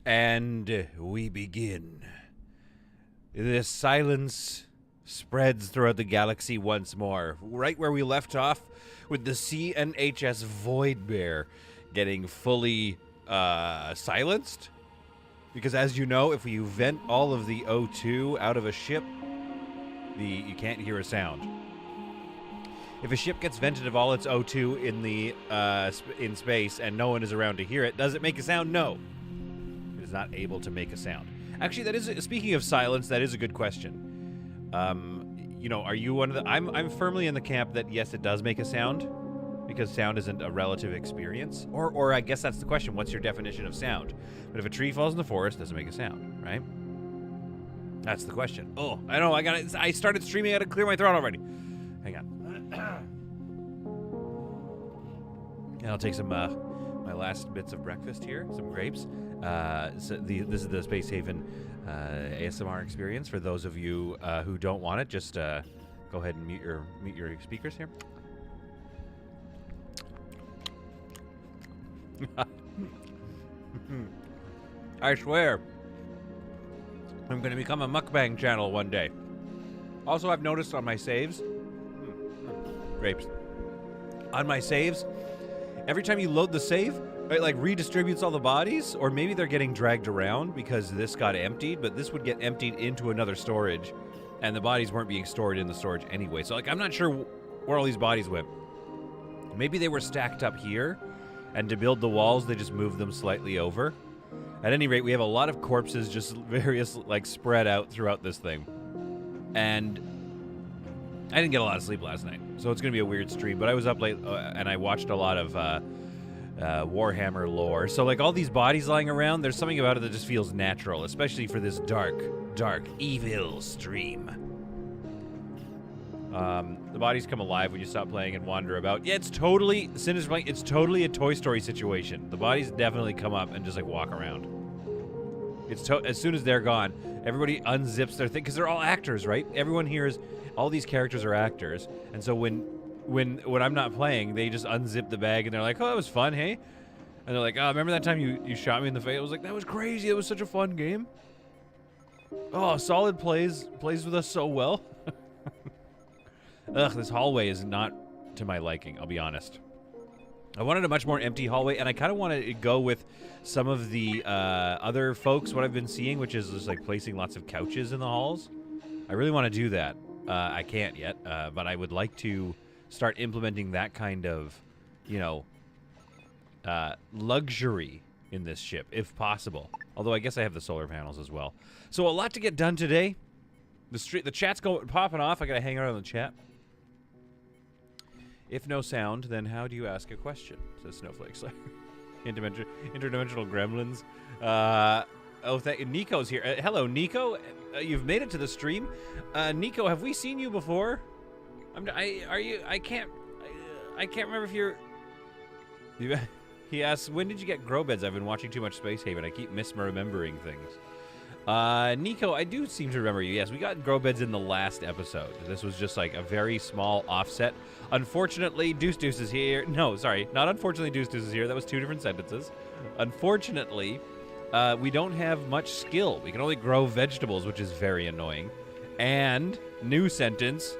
And we begin. The silence spreads throughout the galaxy once more, right where we left off with the CNHS Void Bear getting fully silenced. Because as you know, if you vent all of the O2 out of a ship, you can't hear a sound. If a ship gets vented of all its O2 in the in space and no one is around to hear it, does it make a sound? No. It is not able to make a sound. Actually, that is speaking of silence, that is a good question. You know, are you one of the? I'm firmly in the camp that yes, it does make a sound, because sound isn't a relative experience. Or I guess that's the question. What's your definition of sound? But if a tree falls in the forest, does it make a sound, right? That's the question. Oh, I know. I started streaming. I got to clear my throat already. Hang on. And I'll take some my last bits of breakfast here, some grapes. So this is the Space Haven ASMR experience. For those of you who don't want it, just go ahead and mute your speakers here. I swear, I'm going to become a mukbang channel one day. Also, I've noticed on my saves, grapes. On my saves, every time you load the save, it like redistributes all the bodies, or maybe they're getting dragged around because this got emptied, but this would get emptied into another storage, and the bodies weren't being stored in the storage anyway. So like, I'm not sure where all these bodies went. Maybe they were stacked up here, and to build the walls, they just moved them slightly over. At any rate, we have a lot of corpses just various, like, spread out throughout this thing. And I didn't get a lot of sleep last night, so it's going to be a weird stream. But I was up late, and I watched a lot of Warhammer lore. So, like, all these bodies lying around, there's something about it that just feels natural, especially for this dark, evil stream. The bodies come alive when you stop playing and wander about. Yeah, it's totally, Sinister Blank, it's totally a Toy Story situation. The bodies definitely come up and just, like, walk around. It's as soon as they're gone, everybody unzips their thing, because they're all actors, right? Everyone here is, all these characters are actors, and so when I'm not playing, they just unzip the bag, and they're like, oh, that was fun, hey? And they're like, oh, remember that time you shot me in the face? I was like, that was crazy, it was such a fun game. Oh, Solid plays with us so well. Ugh, this hallway is not to my liking, I'll be honest. I wanted a much more empty hallway, and I kind of want to go with some of the other folks, what I've been seeing, which is just like placing lots of couches in the halls. I really want to do that. I can't yet, but I would like to start implementing that kind of, you know, luxury in this ship, if possible. Although I guess I have the solar panels as well. So a lot to get done today. The chat's popping off. I got to hang out on the chat. If no sound, then how do you ask a question? Says Snowflake Slayer. Interdimensional gremlins. Nico's here. Hello, Nico. You've made it to the stream. Nico, have we seen you before? I can't remember if you're... He asks, when did you get grow beds? I've been watching too much Space Haven. I keep misremembering things. Nico, I do seem to remember you. Yes, we got grow beds in the last episode. This was just like a very small offset. Unfortunately, Deuce is here. No, sorry, not unfortunately Deuce is here. That was two different sentences. Unfortunately, we don't have much skill. We can only grow vegetables, which is very annoying. And, new sentence,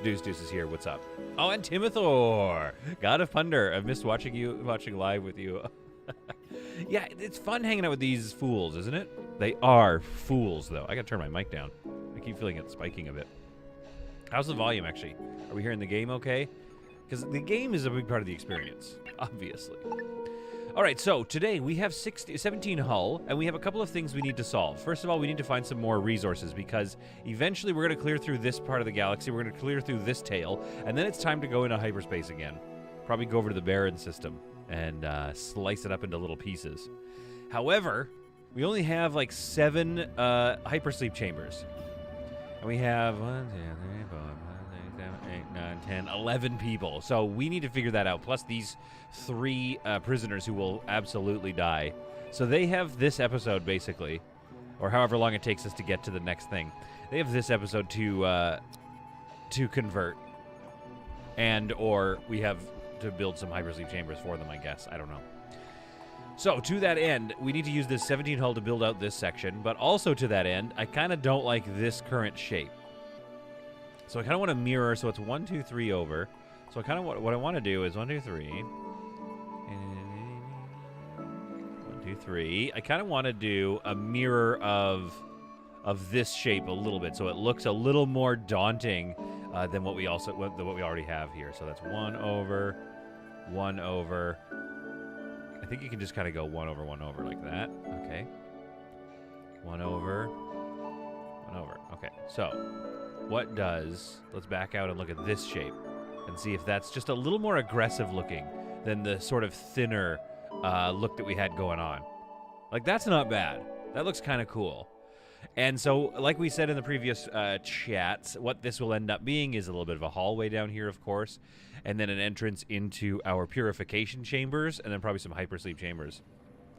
Deuce is here. What's up? Oh, and Timothor, God of Thunder. I've missed watching live with you. Yeah, it's fun hanging out with these fools, isn't it? They are fools, though. I gotta turn my mic down. I keep feeling it spiking a bit. How's the volume, actually? Are we hearing the game okay? Because the game is a big part of the experience, obviously. All right, so today we have 17 hull, and we have a couple of things we need to solve. First of all, we need to find some more resources, because eventually we're going to clear through this part of the galaxy, we're going to clear through this tail, and then it's time to go into hyperspace again. Probably go over to the Baron system and slice it up into little pieces. However, we only have like 7 hypersleep chambers. And we have 1, 2, 3, 4, 5, 6, 7, 8, 9, 10, 11 people. So we need to figure that out. Plus these 3 prisoners who will absolutely die. So they have this episode, basically, or however long it takes us to get to the next thing. They have this episode to convert, and or we have to build some hypersleep chambers for them, I guess. I don't know. So, to that end, we need to use this 17 hull to build out this section, but also to that end, I kind of don't like this current shape. So I kind of want to mirror, so it's 1, 2, 3 over. So I kind of what I want to do is 1, 2, 3. 1, 2, 3. I kind of want to do a mirror of this shape a little bit, so it looks a little more daunting than what we already have here. So that's 1 over, 1 over. I think you can just kind of go 1 over, 1 over like that. Okay. 1 over, 1 over. Okay. So let's back out and look at this shape and see if that's just a little more aggressive looking than the sort of thinner look that we had going on. Like, that's not bad. That looks kind of cool. And so, like we said in the previous chats, what this will end up being is a little bit of a hallway down here, of course, and then an entrance into our purification chambers, and then probably some hypersleep chambers.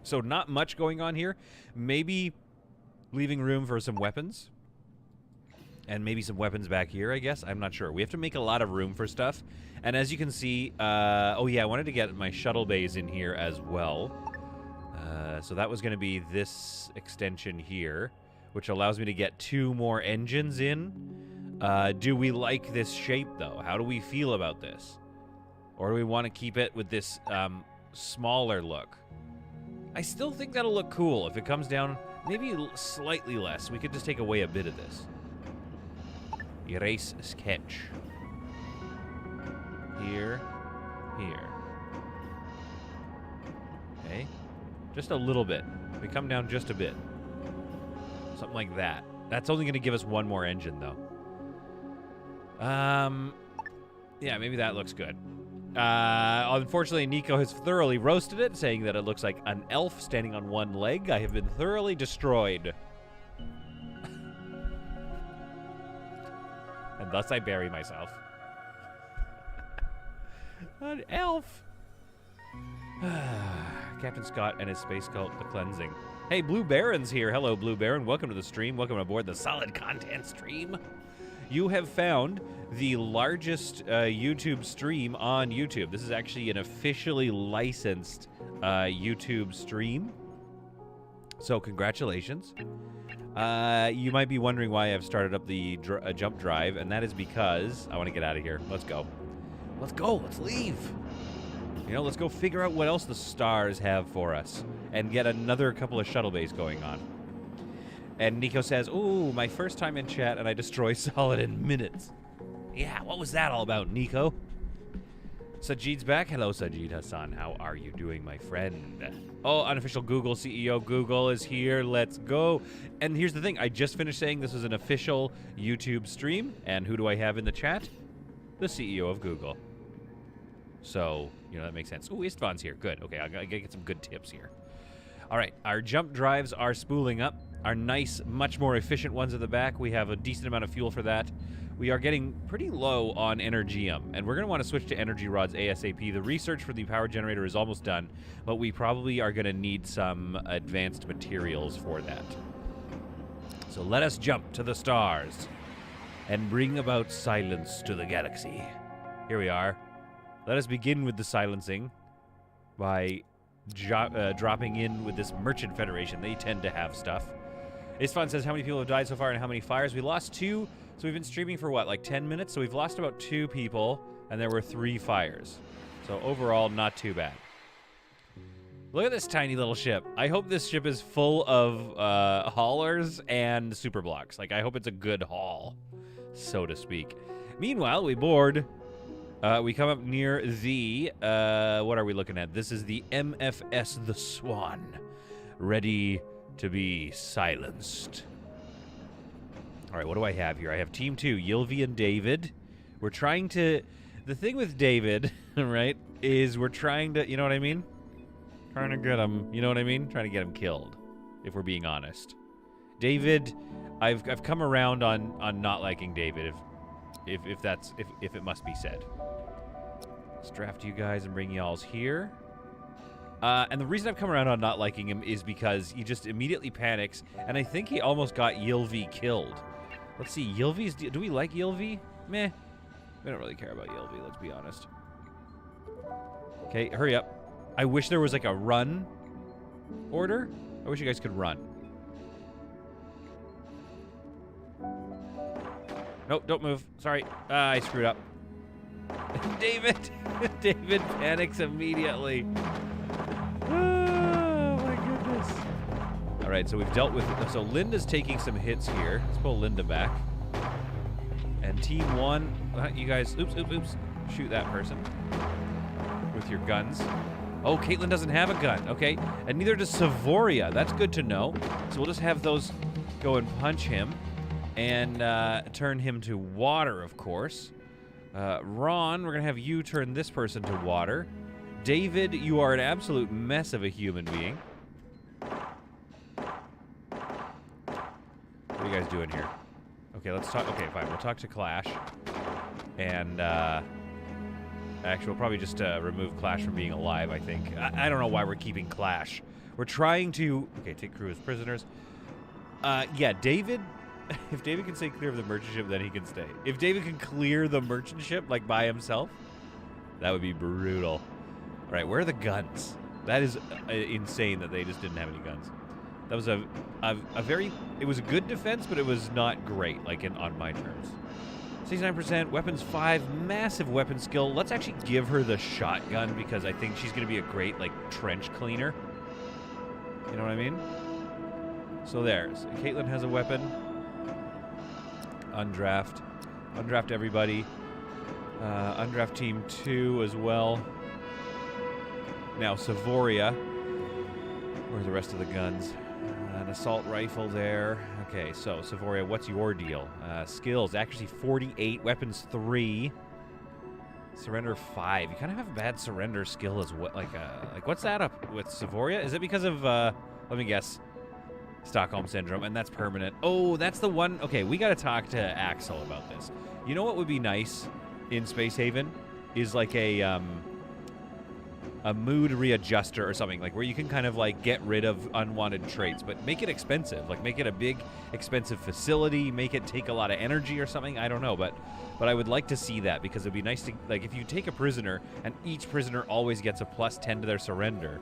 So not much going on here. Maybe leaving room for some weapons. And maybe some weapons back here, I guess. I'm not sure. We have to make a lot of room for stuff. And as you can see, oh yeah, I wanted to get my shuttle bays in here as well. So that was going to be this extension here, which allows me to get 2 more engines in. Do we like this shape, though? How do we feel about this? Or do we want to keep it with this smaller look? I still think that'll look cool. If it comes down maybe slightly less, we could just take away a bit of this. Erase sketch. Here. Here. Okay. Just a little bit. We come down just a bit. Something like that. That's only going to give us 1 more engine, though. Yeah, maybe that looks good. Unfortunately, Nico has thoroughly roasted it, saying that it looks like an elf standing on 1 leg. I have been thoroughly destroyed. And thus I bury myself. An elf. Captain Scott and his space cult, The Cleansing. Hey, Blue Baron's here. Hello, Blue Baron. Welcome to the stream. Welcome aboard the Solid Content stream. You have found the largest YouTube stream on YouTube. This is actually an officially licensed YouTube stream. So congratulations. You might be wondering why I've started up the jump drive, and that is because I want to get out of here. Let's go. Let's go. Let's leave. You know, let's go figure out what else the stars have for us and get another couple of shuttle bays going on. And Nico says, ooh, my first time in chat, and I destroy Solid in minutes. Yeah, what was that all about, Nico? Sajid's back. Hello, Sajid Hassan. How are you doing, my friend? Oh, unofficial Google CEO Google is here. Let's go. And here's the thing. I just finished saying this was an official YouTube stream. And who do I have in the chat? The CEO of Google. So, you know, that makes sense. Oh, Istvan's here. Good. Okay, I gotta get some good tips here. All right, our jump drives are spooling up. Our nice, much more efficient ones at the back. We have a decent amount of fuel for that. We are getting pretty low on Energium, and we're going to want to switch to energy rods ASAP. The research for the power generator is almost done, but we probably are going to need some advanced materials for that. So let us jump to the stars and bring about silence to the galaxy. Here we are. Let us begin with the silencing by dropping in with this Merchant Federation. They tend to have stuff. Istvan says, how many people have died so far and how many fires? We lost 2, so we've been streaming for what, like 10 minutes? So we've lost about 2 people, and there were 3 fires. So overall, not too bad. Look at this tiny little ship. I hope this ship is full of haulers and super blocks. Like, I hope it's a good haul, so to speak. Meanwhile, we board. We come up near the, what are we looking at? This is the MFS The Swan, ready to be silenced. All right, what do I have here? I have Team 2, Ylvi and David. We're trying to, the thing with David, right, is we're trying to, you know what I mean? Trying to get him, you know what I mean? Trying to get him killed, if we're being honest. David, I've come around on not liking David, if it must be said. Let's draft you guys and bring y'all's here. And the reason I've come around on not liking him is because he just immediately panics, and I think he almost got Ylvi killed. Let's see, Ylvi's... Do we like Ylvi? Meh. We don't really care about Ylvi, let's be honest. Okay, hurry up. I wish there was like a run order? I wish you guys could run. Nope, don't move. Sorry. I screwed up. David! David panics immediately. Oh, my goodness. All right, so we've dealt with it. So Linda's taking some hits here. Let's pull Linda back. And Team 1, you guys, oops. Shoot that person with your guns. Oh, Caitlin doesn't have a gun. Okay, and neither does Savoria. That's good to know. So we'll just have those go and punch him. And turn him to water, of course. Ron, we're going to have you turn this person to water. David, you are an absolute mess of a human being. What are you guys doing here? Okay, let's talk. Okay, fine. We'll talk to Clash. And, actually, we'll probably just remove Clash from being alive, I think. I don't know why we're keeping Clash. We're trying to... Okay, take crew as prisoners. Yeah, David... If David can stay clear of the merchant ship, then he can stay. If David can clear the merchant ship, like, by himself, that would be brutal. All right, where are the guns? That is insane that they just didn't have any guns. That was a very... It was a good defense, but it was not great, like, on my terms. 69%, weapons 5, massive weapon skill. Let's actually give her the shotgun, because I think she's going to be a great, like, trench cleaner. You know what I mean? So there's... Caitlin has a weapon. Undraft. Undraft everybody. Undraft team 2 as well. Now Savoria. Where's the rest of the guns? An assault rifle there. Okay, so Savoria, what's your deal? Skills, accuracy 48, weapons 3. Surrender 5. You kind of have a bad surrender skill as well. Like what's that up with Savoria? Is it because of, let me guess, Stockholm Syndrome, and that's permanent. Oh, that's the one. Okay, we got to talk to Axel about this. You know what would be nice in Space Haven is like a mood readjuster or something, like where you can kind of like get rid of unwanted traits, but make it expensive. Like make it a big, expensive facility. Make it take a lot of energy or something. I don't know, but I would like to see that because it'd be nice to, like, if you take a prisoner and each prisoner always gets a +10 to their surrender.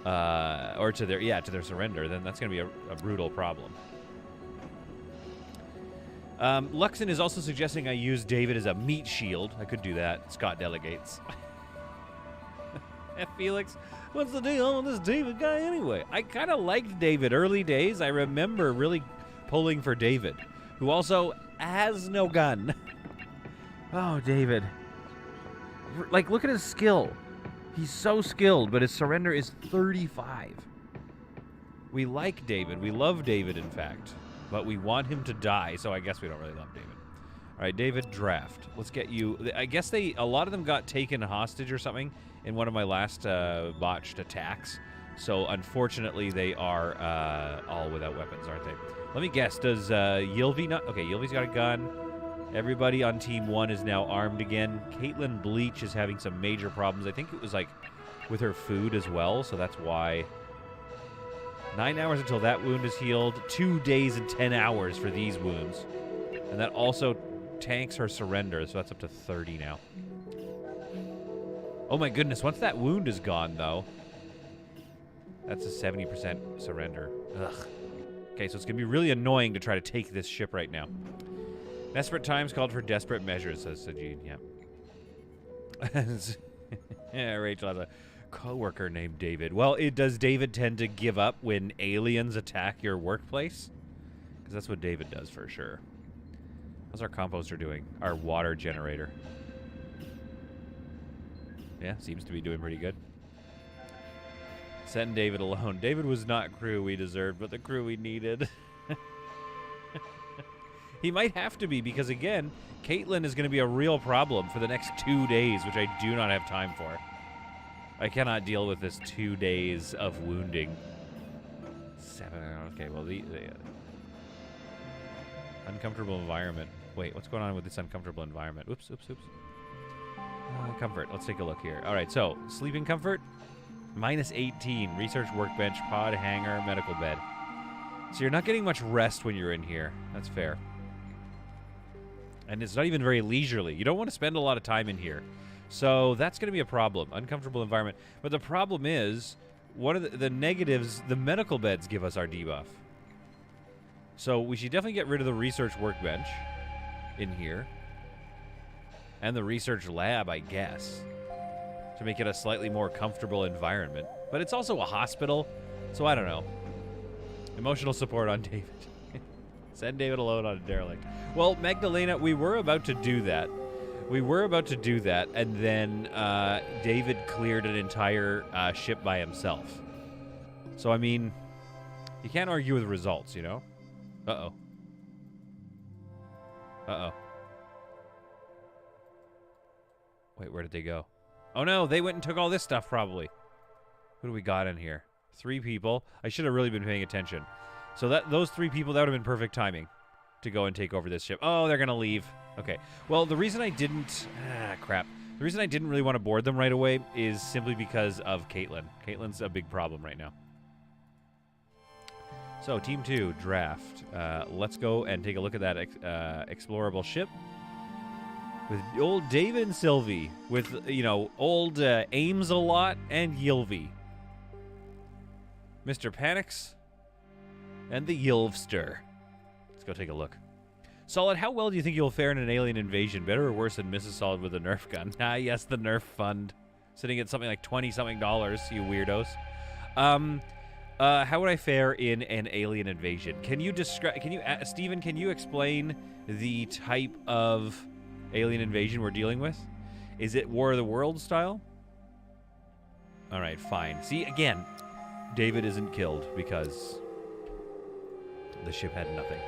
Or to their surrender, then that's going to be a brutal problem. Luxon is also suggesting I use David as a meat shield. I could do that. Scott delegates. Felix, what's the deal with this David guy anyway? I kind of liked David early days. I remember really pulling for David, who also has no gun. Oh, David. Like, look at his skill. He's so skilled, but his surrender is 35. We like David. We love David, in fact. But we want him to die, so I guess we don't really love David. All right, David, draft. Let's get you... I guess a lot of them got taken hostage or something in one of my last botched attacks. So, unfortunately, they are all without weapons, aren't they? Let me guess. Does Ylvi not... Okay, Ylvi's got a gun. Everybody on Team 1 is now armed again. Caitlin Bleach is having some major problems. I think it was, like, with her food as well, so that's why. 9 hours until that wound is healed. 2 days and 10 hours for these wounds. And that also tanks her surrender, so that's up to 30 now. Oh, my goodness. Once that wound is gone, though, that's a 70% surrender. Ugh. Okay, so it's going to be really annoying to try to take this ship right now. Desperate times called for desperate measures, says Sajid. Yeah. Yeah, Rachel has a coworker named David. Well, does David tend to give up when aliens attack your workplace? Because that's what David does for sure. How's our composter doing? Our water generator. Yeah, seems to be doing pretty good. Send David alone. David was not crew we deserved, but the crew we needed. He might have to be because, again, Caitlin is going to be a real problem for the next 2 days, which I do not have time for. I cannot deal with this 2 days of wounding. 7 hours. Okay, well, the uncomfortable environment. Wait, what's going on with this uncomfortable environment? Oops. Comfort. Let's take a look here. All right, so sleeping comfort, -18. Research workbench, pod hanger, medical bed. So you're not getting much rest when you're in here. That's fair. And it's not even very leisurely. You don't want to spend a lot of time in here. So that's going to be a problem. Uncomfortable environment. But the problem is, one of the negatives, the medical beds give us our debuff. So we should definitely get rid of the research workbench in here. And the research lab, I guess, to make it a slightly more comfortable environment. But it's also a hospital, so I don't know. Emotional support on David. Send David alone on a derelict. Well, Magdalena, we were about to do that. And then David cleared an entire ship by himself. So, I mean, you can't argue with results, you know? Uh-oh. Uh-oh. Wait, where did they go? Oh, no, they went and took all this stuff, probably. Who do we got in here? 3 people. I should have really been paying attention. So those 3 people, that would have been perfect timing to go and take over this ship. Oh, they're going to leave. Okay. Well, the reason I didn't... crap. The reason I didn't really want to board them right away is simply because of Caitlin. Caitlin's a big problem right now. So, Team 2, draft. Let's go and take a look at that explorable ship. With old David and Sylvie. With, you know, old Ames-a-lot and Ylvi. Mr. Panics. And the Ylvster. Let's go take a look. Solid, how well do you think you'll fare in an alien invasion? Better or worse than Mrs. Solid with a Nerf gun? Ah, yes, the Nerf fund. Sitting at something like $20-something, you weirdos. How would I fare in an alien invasion? Can you describe... Steven, can you explain the type of alien invasion we're dealing with? Is it War of the Worlds style? All right, fine. See, again, David isn't killed because the ship had nothing.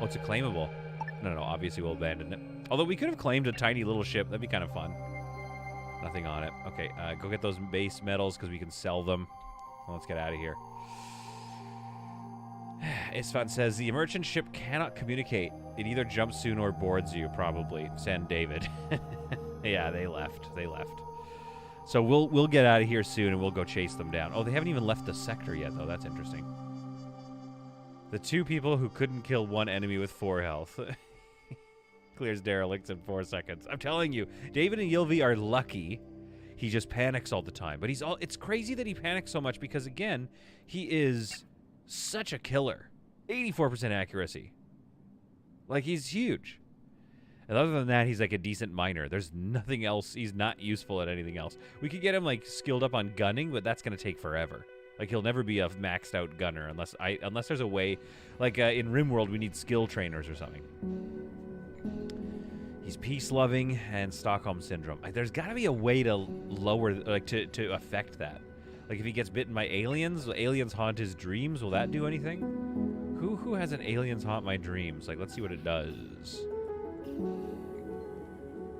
Oh, it's a claimable. No, obviously we'll abandon it. Although we could have claimed a tiny little ship. That'd be kind of fun. Nothing on it. Okay, go get those base metals because we can sell them. Well, let's get out of here. Isfan says, the merchant ship cannot communicate. It either jumps soon or boards you, probably. Send David. Yeah, they left. So we'll get out of here soon and we'll go chase them down. Oh, they haven't even left the sector yet, though. That's interesting. The 2 people who couldn't kill 1 enemy with 4 health. Clears derelicts in 4 seconds. I'm telling you, David and Ylvi are lucky. He just panics all the time. But it's crazy that he panics so much because, again, he is such a killer. 84% accuracy. Like, he's huge. And other than that, he's like a decent miner. There's nothing else. He's not useful at anything else. We could get him, like, skilled up on gunning, but that's going to take forever. Like, he'll never be a maxed out gunner unless there's a way. Like, in RimWorld, we need skill trainers or something. He's peace-loving and Stockholm Syndrome. There's got to be a way to lower, like, to affect that. Like, if he gets bitten by aliens, will aliens haunt his dreams? Will that do anything? Who has an aliens haunt my dreams? Like, let's see what it does.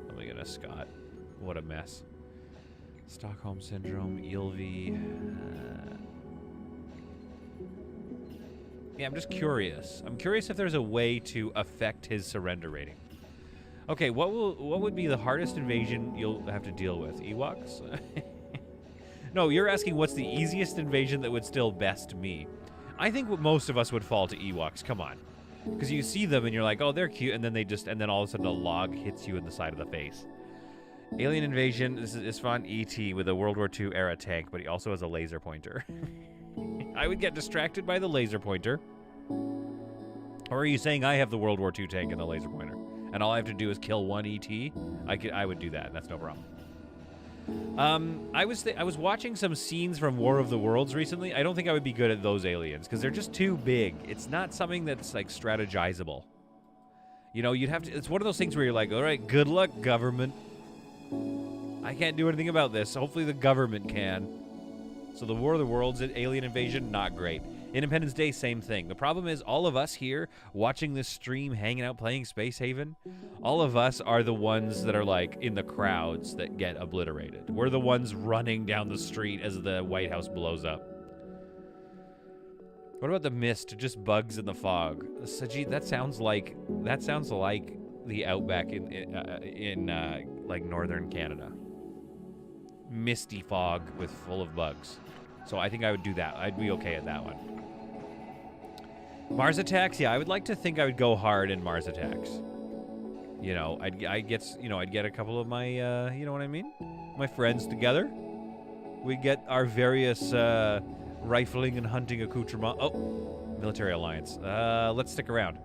Let me get a Scott. What a mess. Stockholm Syndrome, Ylvi. Yeah, I'm just curious. I'm curious if there's a way to affect his surrender rating. Okay, what would be the hardest invasion you'll have to deal with? Ewoks? No, you're asking what's the easiest invasion that would still best me. I think most of us would fall to Ewoks. Come on. Because you see them and you're like, oh, they're cute, and then all of a sudden a log hits you in the side of the face. Alien invasion, this is Isfan E.T. with a World War II era tank, but he also has a laser pointer. I would get distracted by the laser pointer. Or are you saying I have the World War II tank and the laser pointer, and all I have to do is kill 1 E.T.? I would do that. That's no problem. I was watching some scenes from War of the Worlds recently. I don't think I would be good at those aliens because they're just too big. It's not something that's like strategizable. You know, you'd have to. It's one of those things where you're like, all right, good luck, government. I can't do anything about this. Hopefully the government can. So the War of the Worlds, alien invasion, not great. Independence Day, same thing. The problem is all of us here watching this stream, hanging out, playing Space Haven, all of us are the ones that are like in the crowds that get obliterated. We're the ones running down the street as the White House blows up. What about the mist? Just bugs in the fog. Sajid, that sounds like the outback in like northern Canada. Misty fog with full of bugs. So I think I would do that. I'd be okay at that one. Mars Attacks, yeah, I would like to think I would go hard in Mars Attacks. You know, I'd get a couple of my, you know what I mean? My friends together. we get our various rifling and hunting accoutrement. Oh, military alliance. Let's stick around.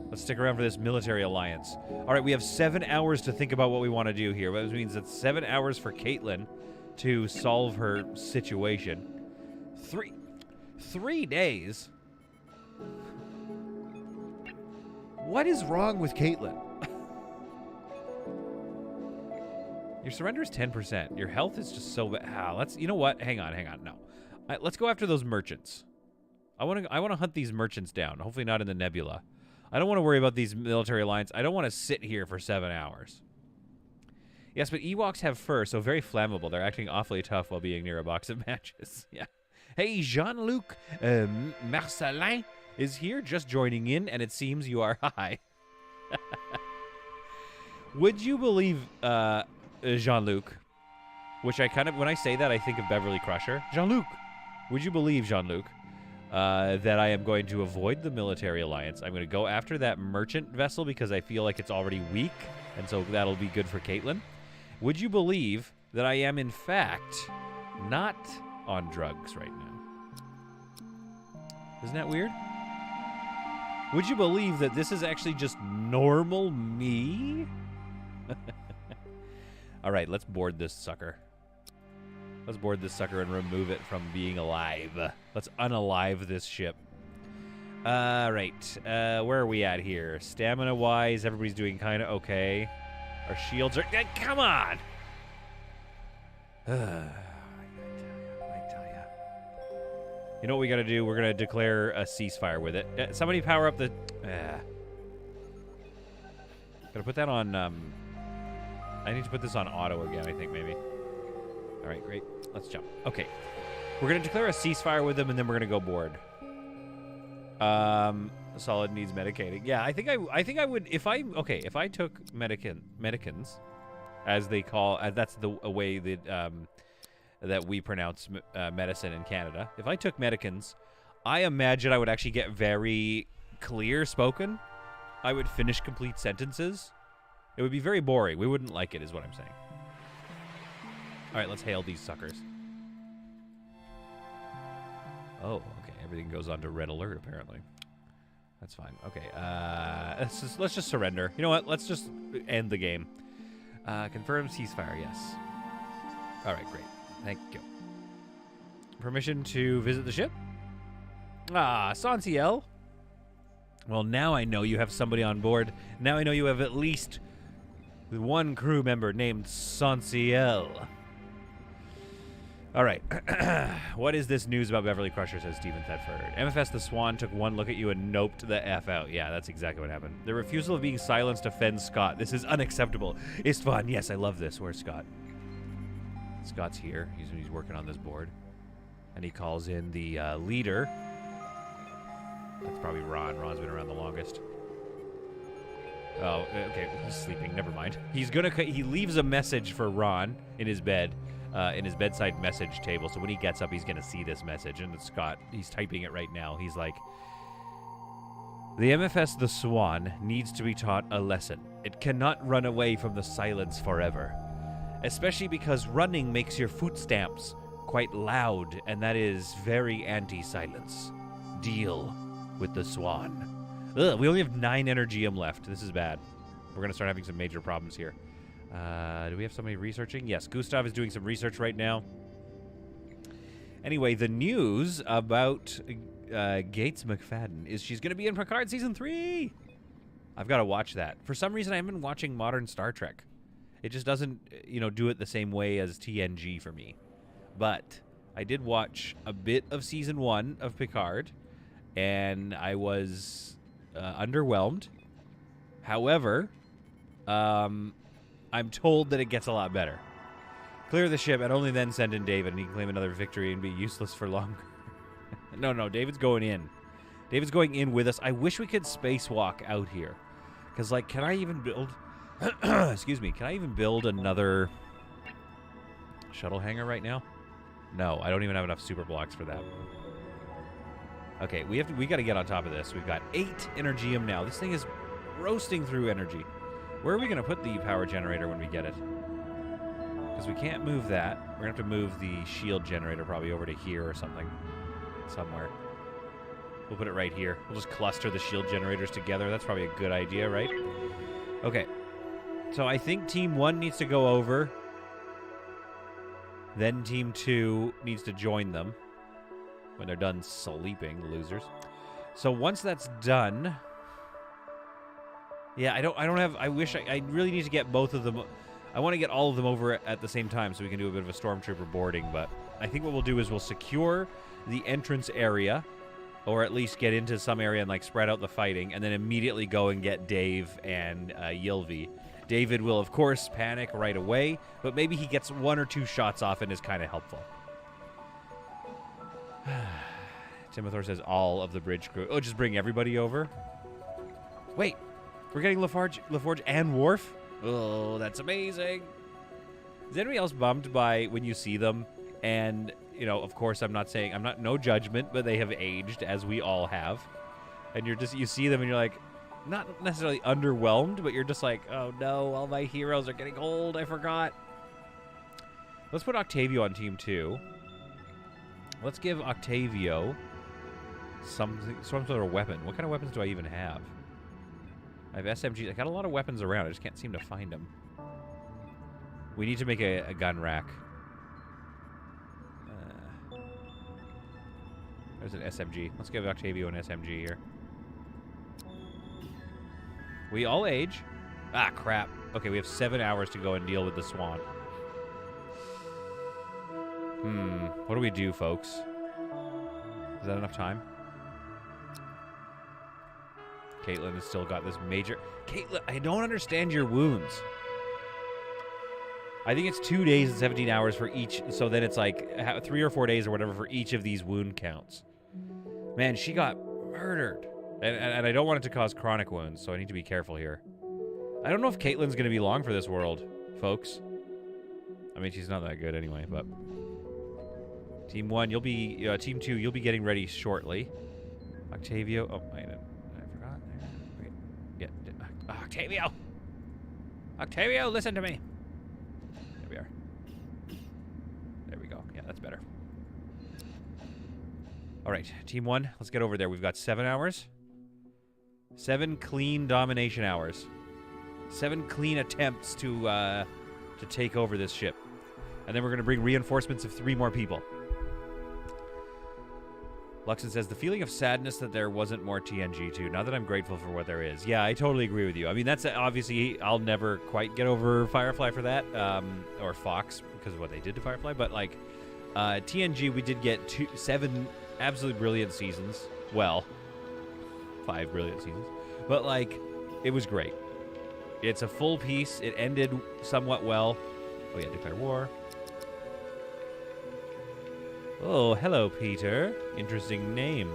Let's stick around for this military alliance. All right, we have 7 hours to think about what we want to do here. Which means it's 7 hours for Caitlin to solve her situation. 3 days? What is wrong with Caitlin? Your surrender is 10%. Your health is just so bad. Let's. You know what? Hang on. No. Let's go after those merchants. I want to hunt these merchants down. Hopefully not in the nebula. I don't want to worry about these military alliance. I don't want to sit here for 7 hours. Yes, but Ewoks have fur, so very flammable. They're acting awfully tough while being near a box of matches. Yeah. Hey, Jean-Luc Marcelin is here, just joining in, and it seems you are high. Would you believe, Jean-Luc, which I kind of, when I say that, I think of Beverly Crusher. Jean-Luc, would you believe, Jean-Luc, that I am going to avoid the military alliance? I'm going to go after that merchant vessel because I feel like it's already weak, and so that'll be good for Caitlin. Would you believe that I am, in fact, not on drugs right now? Isn't that weird? Would you believe that this is actually just normal me? All right, let's board this sucker. Let's board this sucker and remove it from being alive. Let's unalive this ship. All right, where are we at here? Stamina-wise, everybody's doing kind of okay. Our shields are... come on! I tell ya. You know what we got to do? We're going to declare a ceasefire with it. Somebody power up the... Gotta put that on... I need to put this on auto again, I think, maybe. All right, great. Let's jump. Okay. We're going to declare a ceasefire with them, and then we're going to go board. Solid needs medicating. Yeah, I think I would... If I took medicins, as they call... that's the way that... that we pronounce medicine in Canada. If I took medicins, I imagine I would actually get very clear spoken. I would finish complete sentences. It would be very boring. We wouldn't like it, is what I'm saying. All right, let's hail these suckers. Oh, okay. Everything goes on to red alert, apparently. That's fine. Okay, let's just surrender. You know what? Let's just end the game. Confirm ceasefire, yes. All right, great. Thank you. Permission to visit the ship? Sanciel. Well, now I know you have somebody on board. Now I know you have at least one crew member named Sanciel. All right. What is this news about Beverly Crusher, says Stephen Thetford. MFS the Swan took one look at you and noped the F out. Yeah, that's exactly what happened. The refusal of being silenced offends Scott. This is unacceptable. Istvan, yes, I love this. Where's Scott? Scott's here. He's working on this board. And he calls in the leader. That's probably Ron. Ron's been around the longest. Oh, okay. He's sleeping. Never mind. He leaves a message for Ron in his bed, in his bedside message table. So when he gets up, he's going to see this message. And it's Scott, he's typing it right now. He's like, the MFS the Swan needs to be taught a lesson. It cannot run away from the silence forever. Especially because running makes your footsteps quite loud, and that is very anti-silence. Deal with the Swan. Ugh, we only have 9 energium left. This is bad. We're going to start having some major problems here. Do we have somebody researching? Yes, Gustav is doing some research right now. Anyway, the news about Gates McFadden is she's going to be in Picard Season 3. I've got to watch that. For some reason, I haven't been watching modern Star Trek. It just doesn't, do it the same way as TNG for me. But I did watch a bit of Season 1 of Picard, and I was underwhelmed. However, I'm told that it gets a lot better. Clear the ship and only then send in David, and he can claim another victory and be useless for longer. No, David's going in. David's going in with us. I wish we could spacewalk out here. Because, can I even build... Excuse me. Can I even build another shuttle hangar right now? No, I don't even have enough super blocks for that. Okay, we got to get on top of this. We've got 8 energium now. This thing is roasting through energy. Where are we going to put the power generator when we get it? Because we can't move that. We're going to have to move the shield generator probably over to here or something. Somewhere. We'll put it right here. We'll just cluster the shield generators together. That's probably a good idea, right? Okay. So I think Team 1 needs to go over. Then Team 2 needs to join them. When they're done sleeping, losers. So once that's done... Yeah, I don't have... I wish I really need to get both of them... I want to get all of them over at the same time so we can do a bit of a stormtrooper boarding, but I think what we'll do is we'll secure the entrance area, or at least get into some area and like spread out the fighting, and then immediately go and get Dave and Ylvi. David will, of course, panic right away, but maybe he gets 1 or 2 shots off and is kind of helpful. Timothor says all of the bridge crew. Oh, just bring everybody over? Wait, we're getting LaForge and Worf? Oh, that's amazing. Is anybody else bummed by when you see them? And, you know, of course, no judgment, but they have aged, as we all have. And you see them and you're like, not necessarily underwhelmed, but you're just like, oh no, all my heroes are getting old, I forgot. Let's put Octavio on Team 2. Let's give Octavio some sort of weapon. What kind of weapons do I even have? I have SMGs. I got a lot of weapons around. I just can't seem to find them. We need to make a gun rack. There's an SMG. Let's give Octavio an SMG here. We all age. Ah, crap. Okay, we have 7 hours to go and deal with the Swan. What do we do, folks? Is that enough time? Caitlin has still got this major... Caitlin, I don't understand your wounds. I think it's 2 days and 17 hours for each, so then it's like 3 or 4 days or whatever for each of these wound counts. Man, she got murdered. And I don't want it to cause chronic wounds, so I need to be careful here. I don't know if Caitlin's going to be long for this world, folks. I mean, she's not that good anyway, but... Team 1, you'll be... Team 2, you'll be getting ready shortly. Octavio... Oh, I forgot. Wait. Yeah. Octavio! Octavio, listen to me! There we are. There we go. Yeah, that's better. All right, Team 1, let's get over there. We've got 7 hours. 7 clean domination hours. 7 clean attempts to take over this ship. And then we're going to bring reinforcements of 3 more people. Luxon says, the feeling of sadness that there wasn't more TNG2, now that I'm grateful for what there is. Yeah, I totally agree with you. I mean, that's obviously, I'll never quite get over Firefly for that, or Fox, because of what they did to Firefly, but like, TNG, we did get 7 absolutely brilliant seasons. Well, 5 brilliant seasons. But like, it was great. It's a full piece. It ended somewhat well. Oh yeah, declare war. Oh, hello, Peter. Interesting name.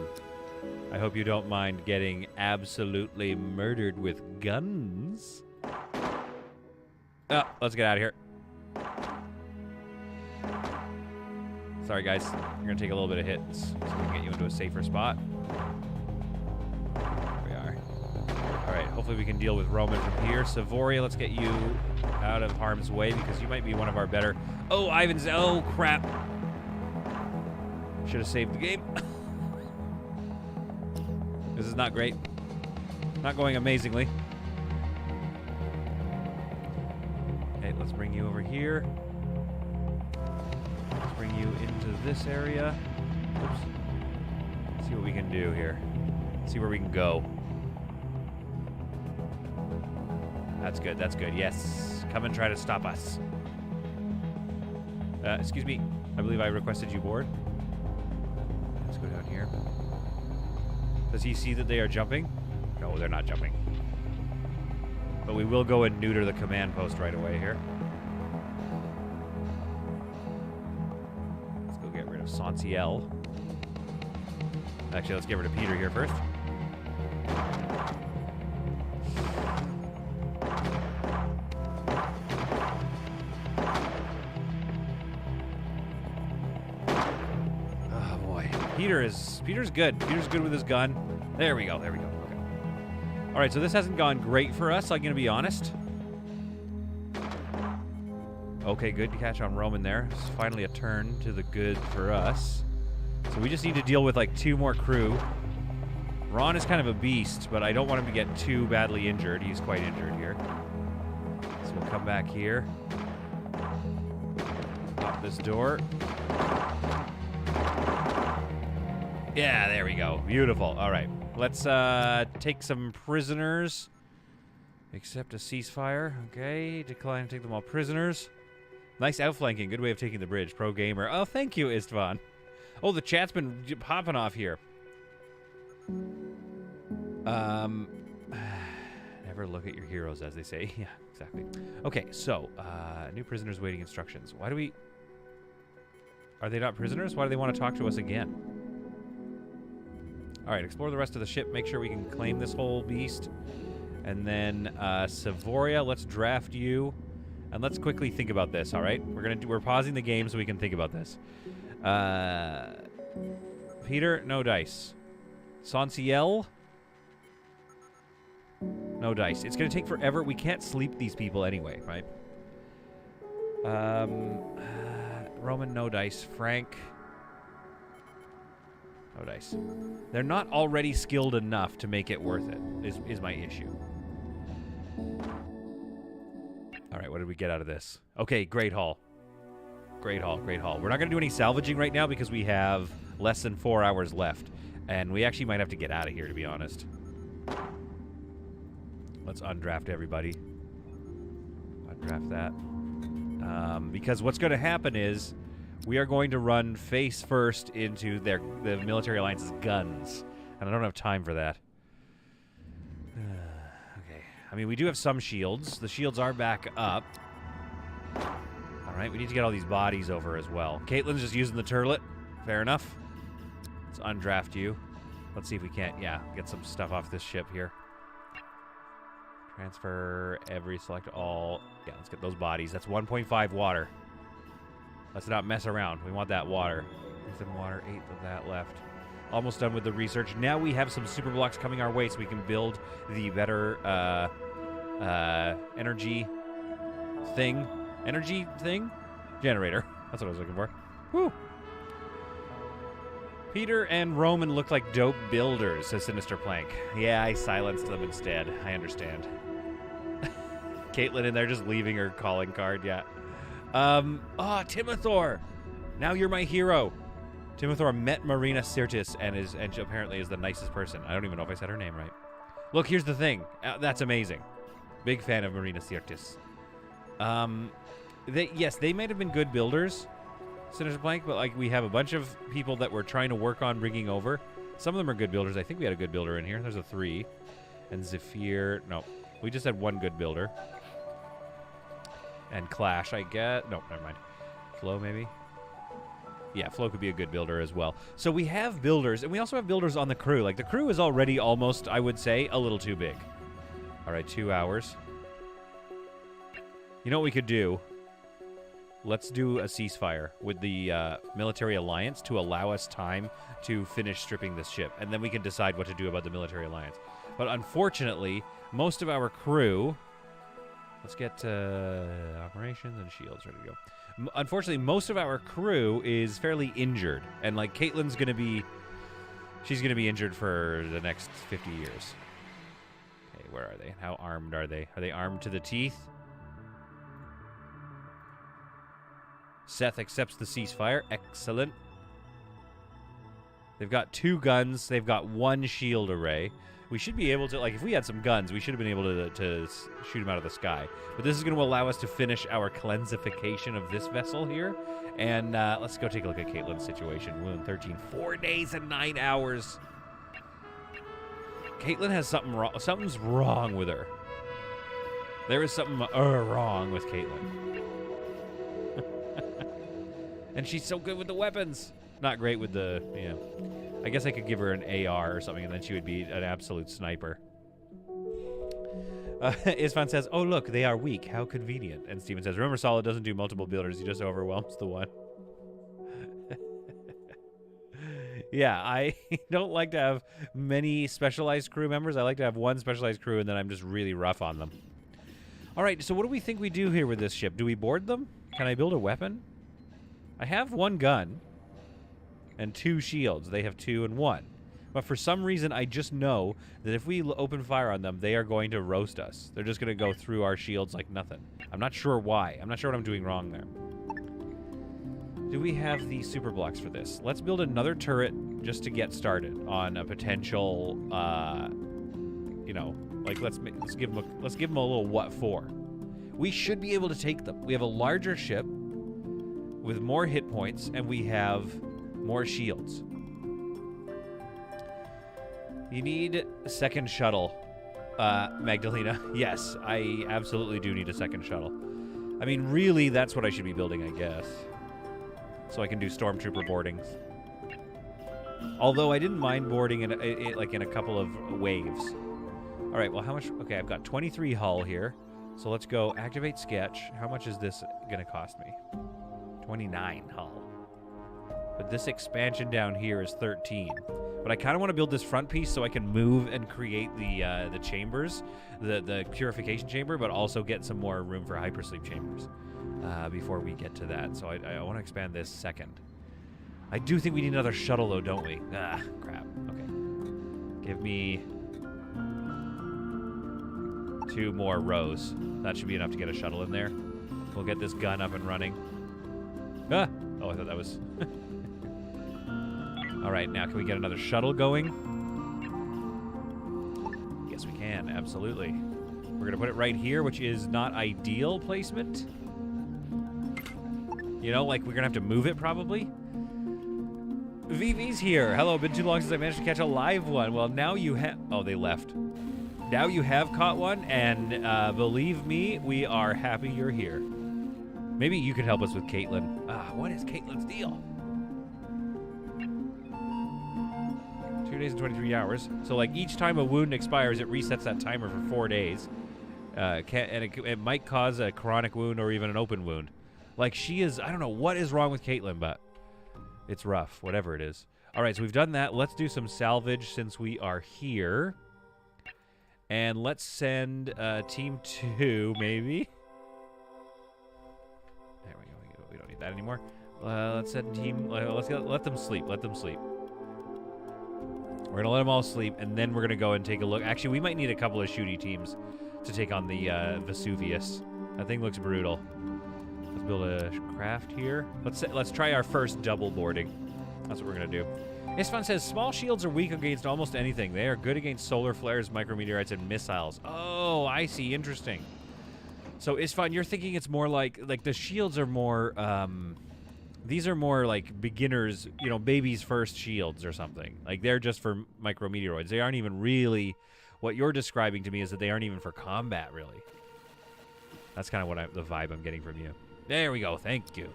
I hope you don't mind getting absolutely murdered with guns. Oh, let's get out of here. Sorry, guys. You're going to take a little bit of hits so we can get you into a safer spot. There we are. All right, hopefully we can deal with Roman from here. Savoria, let's get you out of harm's way because you might be one of our better... Oh, Ivan's... Oh, crap. Should have saved the game. This is not great. Not going amazingly. Okay, let's bring you over here. Let's bring you into this area. Oops. Let's see what we can do here. See where we can go. That's good, that's good. Yes. Come and try to stop us. Excuse me. I believe I requested you board. Let's go down here. Does he see that they are jumping? No, they're not jumping. But we will go and neuter the command post right away here. Let's go get rid of Sanciel. Actually, let's get rid of Peter here first. Peter's good. Peter's good with his gun. There we go. There we go. Okay. All right, so this hasn't gone great for us, I'm going to be honest. Okay, good catch on Roman there. It's finally a turn to the good for us. So we just need to deal with like 2 more crew. Ron is kind of a beast, but I don't want him to get too badly injured. He's quite injured here. So we'll come back here. Pop this door. Yeah, there we go. Beautiful. All right. Let's take some prisoners. Accept a ceasefire. Okay. Decline to take them all prisoners. Nice outflanking. Good way of taking the bridge. Pro gamer. Oh, thank you, Istvan. Oh, the chat's been popping off here. Never look at your heroes, as they say. Yeah, exactly. Okay, so, new prisoners waiting instructions. Why do we... Are they not prisoners? Why do they want to talk to us again? Alright, explore the rest of the ship. Make sure we can claim this whole beast. And then, Savoria, let's draft you. And let's quickly think about this, alright? We're pausing the game so we can think about this. Peter, no dice. Sanciel? No dice. It's going to take forever. We can't sleep these people anyway, right? Roman, no dice. Frank, no dice. They're not already skilled enough to make it worth it, is my issue. All right, what did we get out of this? Okay, Great Hall. Great Hall, Great Hall. We're not going to do any salvaging right now because we have less than 4 hours left. And we actually might have to get out of here, to be honest. Let's undraft everybody. Undraft that. Because what's going to happen is we are going to run face first into the military alliance's guns. And I don't have time for that. Okay. I mean, we do have some shields. The shields are back up. All right, we need to get all these bodies over as well. Caitlin's just using the turlet. Fair enough. Let's undraft you. Let's see if we can't, get some stuff off this ship here. Transfer every, select all. Yeah, let's get those bodies. That's 1.5 water. Let's not mess around. We want that water. Some water, 8 of that left. Almost done with the research. Now we have some super blocks coming our way so we can build the better energy thing. Energy thing? Generator. That's what I was looking for. Whew. Peter and Roman look like dope builders, says Sinister Plank. Yeah, I silenced them instead. I understand. Caitlin in there just leaving her calling card, yeah. Timothor! Now you're my hero. Timothor met Marina Sirtis and she apparently is the nicest person. I don't even know if I said her name right. Look, here's the thing. That's amazing. Big fan of Marina Sirtis. Yes, they might have been good builders, Sinister Plank, but like we have a bunch of people that we're trying to work on bringing over. Some of them are good builders. I think we had a good builder in here. There's a 3. And Zephyr. No, we just had one good builder. And Clash, I get. No, never mind. Flo, maybe? Yeah, Flo could be a good builder as well. So we have builders, and we also have builders on the crew. Like, the crew is already almost, I would say, a little too big. All right, 2 hours. You know what we could do? Let's do a ceasefire with the military alliance to allow us time to finish stripping this ship. And then we can decide what to do about the military alliance. But unfortunately, most of our crew... Let's get operations and shields ready to go. Unfortunately, most of our crew is fairly injured. And, like, Caitlin's going to be... She's going to be injured for the next 50 years. Okay, where are they? How armed are they? Are they armed to the teeth? Seth accepts the ceasefire. Excellent. They've got 2 guns. They've got 1 shield array. We should be able to, like, if we had some guns, we should have been able to shoot them out of the sky. But this is going to allow us to finish our cleansification of this vessel here. And let's go take a look at Caitlin's situation. Wound 13. 4 days and 9 hours. Caitlin has something wrong. Something's wrong with her. There is something wrong with Caitlin. And she's so good with the weapons. Not great with the, you know. I guess I could give her an AR or something, and then she would be an absolute sniper. Isvan says, oh, look, they are weak. How convenient. And Steven says, remember, Solid doesn't do multiple builders. He just overwhelms the one. Yeah, I don't like to have many specialized crew members. I like to have one specialized crew, and then I'm just really rough on them. All right, so what do we think we do here with this ship? Do we board them? Can I build a weapon? I have 1 gun and 2 shields. They have 2 and 1. But for some reason, I just know that if we open fire on them, they are going to roast us. They're just going to go through our shields like nothing. I'm not sure why. I'm not sure what I'm doing wrong there. Do we have the super blocks for this? Let's build another turret just to get started on a potential, you know, like let's give them a little what for. We should be able to take them. We have a larger ship with more hit points, and we have more shields. You need a second shuttle, Magdalena. Yes, I absolutely do need a second shuttle. I mean, really, that's what I should be building, I guess. So I can do stormtrooper boardings. Although I didn't mind boarding in a couple of waves. All right, well, how much? Okay, I've got 23 hull here. So let's go activate sketch. How much is this going to cost me? 29 hull. But this expansion down here is 13. But I kind of want to build this front piece so I can move and create the chambers, the purification chamber, but also get some more room for hypersleep chambers before we get to that. So I want to expand this second. I do think we need another shuttle, though, don't we? Ah, crap. Okay. Give me 2 more rows. That should be enough to get a shuttle in there. We'll get this gun up and running. Ah! Oh, I thought that was... All right, now can we get another shuttle going? Yes, we can. Absolutely. We're going to put it right here, which is not ideal placement. You know, like we're going to have to move it probably. VV's here. Hello, been too long since I managed to catch a live one. Well, now you have... Oh, they left. Now you have caught one, and believe me, we are happy you're here. Maybe you could help us with Caitlin. Ah, what is Caitlin's deal? 2 days and 23 hours. So, like, each time a wound expires, it resets that timer for 4 days. It might cause a chronic wound or even an open wound. Like, she is... I don't know what is wrong with Caitlin, but it's rough, whatever it is. All right, so we've done that. Let's do some salvage since we are here. And let's send Team 2, maybe. There we go. We don't need that anymore. Let's send Team... let them sleep. Let them sleep. We're going to let them all sleep, and then we're going to go and take a look. Actually, we might need a couple of shooty teams to take on the Vesuvius. That thing looks brutal. Let's build a craft here. Let's try our first double boarding. That's what we're going to do. Isfan says, small shields are weak against almost anything. They are good against solar flares, micrometeorites, and missiles. Oh, I see. Interesting. So, Isfan, you're thinking it's more like the shields are more... these are more like beginners, you know, baby's first shields or something. Like, they're just for micrometeoroids. They aren't even really... What you're describing to me is that they aren't even for combat, really. That's kind of what the vibe I'm getting from you. There we go. Thank you.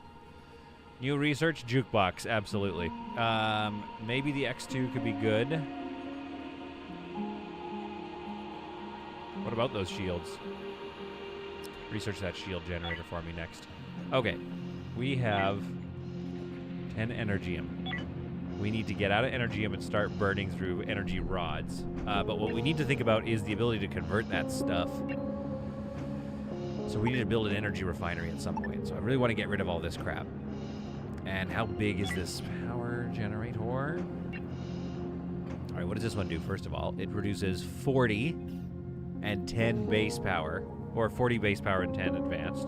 New research, jukebox. Absolutely. Maybe the X2 could be good. What about those shields? Research that shield generator for me next. Okay. We have 10 Energium. We need to get out of Energium and start burning through energy rods. But what we need to think about is the ability to convert that stuff. So we need to build an energy refinery at some point. So I really want to get rid of all this crap. And how big is this power generator? All right, what does this one do? First of all, it produces 40 and 10 base power, or 40 base power and 10 advanced.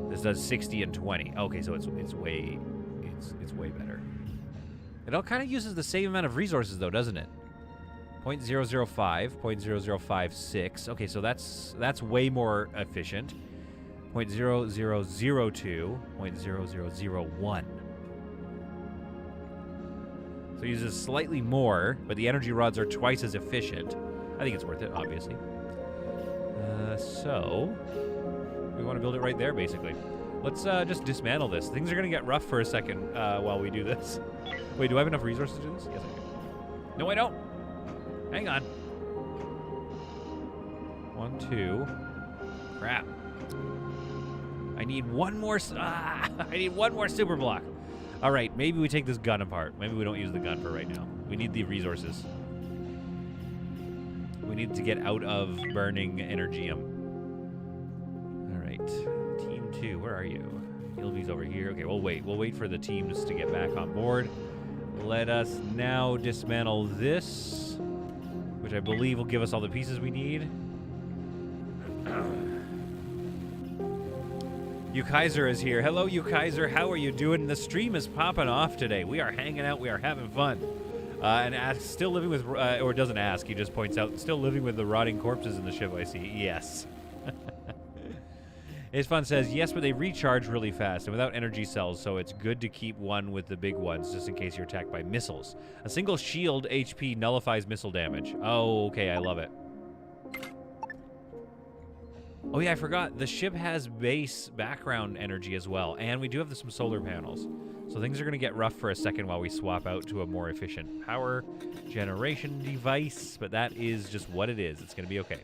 This does 60 and 20. Okay, so it's way better. It all kind of uses the same amount of resources though, doesn't it? 0.005, 0.0056. Okay, so that's way more efficient. 0.0002, 0.0001. So it uses slightly more, but the energy rods are twice as efficient. I think it's worth it, obviously. So we want to build it right there, basically. Let's just dismantle this. Things are going to get rough for a second while we do this. Wait, do I have enough resources to do this? Yes, I do. No, I don't. Hang on. 1, 2. Crap. I need one more. I need one more super block. All right, maybe we take this gun apart. Maybe we don't use the gun for right now. We need the resources. We need to get out of burning Energium. All right, Team 2. where are you? Gilby's over here. Okay, we'll wait. We'll wait for the teams to get back on board. Let us now dismantle this, which I believe will give us all the pieces we need. You Kaiser is here. Hello, You Kaiser. How are you doing? The stream is popping off today. We are hanging out. We are having fun. And asks, still living with, or doesn't ask, he just points out, still living with the rotting corpses in the ship, I see. Yes. His fun says, yes, but they recharge really fast and without energy cells, so it's good to keep one with the big ones just in case you're attacked by missiles. A single shield HP nullifies missile damage. Oh, okay, I love it. Oh yeah, I forgot. The ship has base background energy as well, and we do have some solar panels. So things are going to get rough for a second while we swap out to a more efficient power generation device, but that is just what it is. It's going to be okay.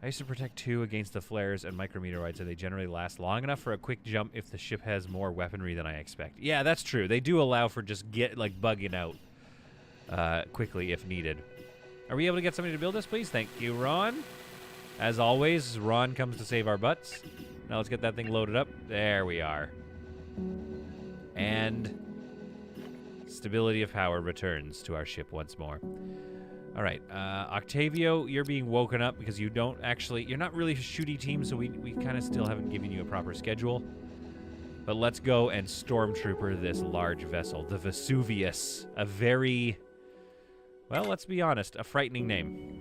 I used to protect 2 against the flares and micrometeorites, and they generally last long enough for a quick jump if the ship has more weaponry than I expect. Yeah, that's true. They do allow for just bugging out quickly if needed. Are we able to get somebody to build this, please? Thank you, Ron. As always, Ron comes to save our butts. Now let's get that thing loaded up. There we are. And stability of power returns to our ship once more. All right, Octavio, you're being woken up because you don't actually, you're not really a shooty team, so we kind of still haven't given you a proper schedule. But let's go and stormtrooper this large vessel, the Vesuvius. A very, well, let's be honest, a frightening name.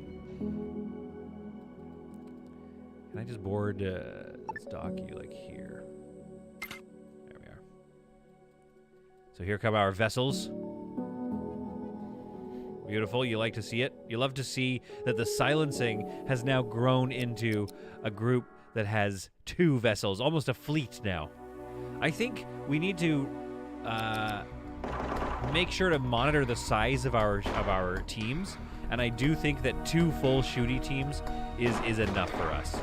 Can I just board, let's dock you like here. There we are. So here come our vessels. Beautiful. You like to see it. You love to see that the silencing has now grown into a group that has 2 vessels, almost a fleet now. I think we need to make sure to monitor the size of our teams, and I do think that 2 full shooty teams is enough for us.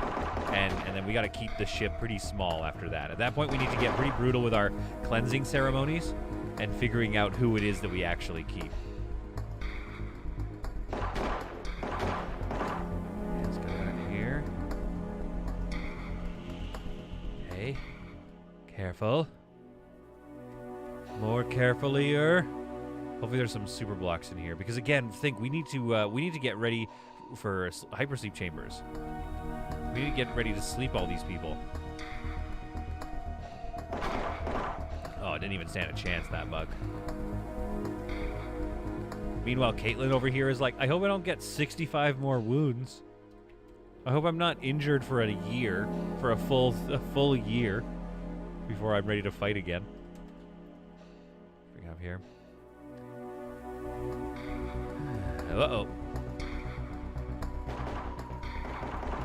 And then we got to keep the ship pretty small after that. At that point, we need to get pretty brutal with our cleansing ceremonies and figuring out who it is that we actually keep. Let's go in here. Okay. Careful. More carefully-er. Hopefully there's some super blocks in here, because again, we need to get ready for hypersleep chambers. We need to get ready to sleep all these people. Oh, it didn't even stand a chance, that bug. Meanwhile, Caitlin over here is like, I hope I don't get 65 more wounds. I hope I'm not injured for a year, for a full year, before I'm ready to fight again. What do we have here? Uh-oh.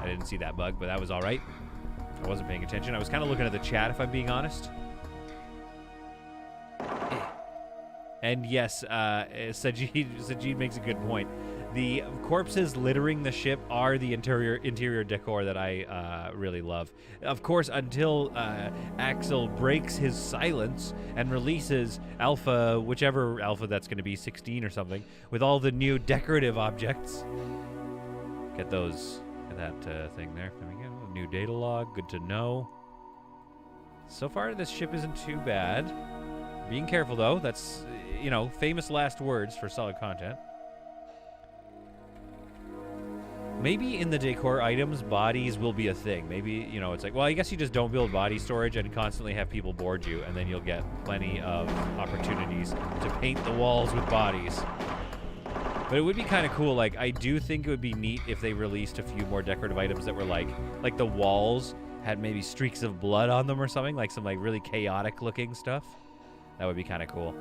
I didn't see that bug, but that was all right. I wasn't paying attention. I was kind of looking at the chat, if I'm being honest. And yes, Sajid makes a good point. The corpses littering the ship are the interior decor that I really love. Of course, until Axel breaks his silence and releases Alpha, whichever Alpha that's going to be, 16 or something, with all the new decorative objects. Get those, that thing there. There we go. A new data log. Good to know. So far, this ship isn't too bad. Being careful, though. That's, you know, famous last words for solid content. Maybe in the decor items, bodies will be a thing. Maybe, you know, it's like, well, I guess you just don't build body storage and constantly have people board you, and then you'll get plenty of opportunities to paint the walls with bodies. But it would be kind of cool. Like, I do think it would be neat if they released a few more decorative items that were like the walls had maybe streaks of blood on them or something, like some like really chaotic looking stuff. That would be kind of cool.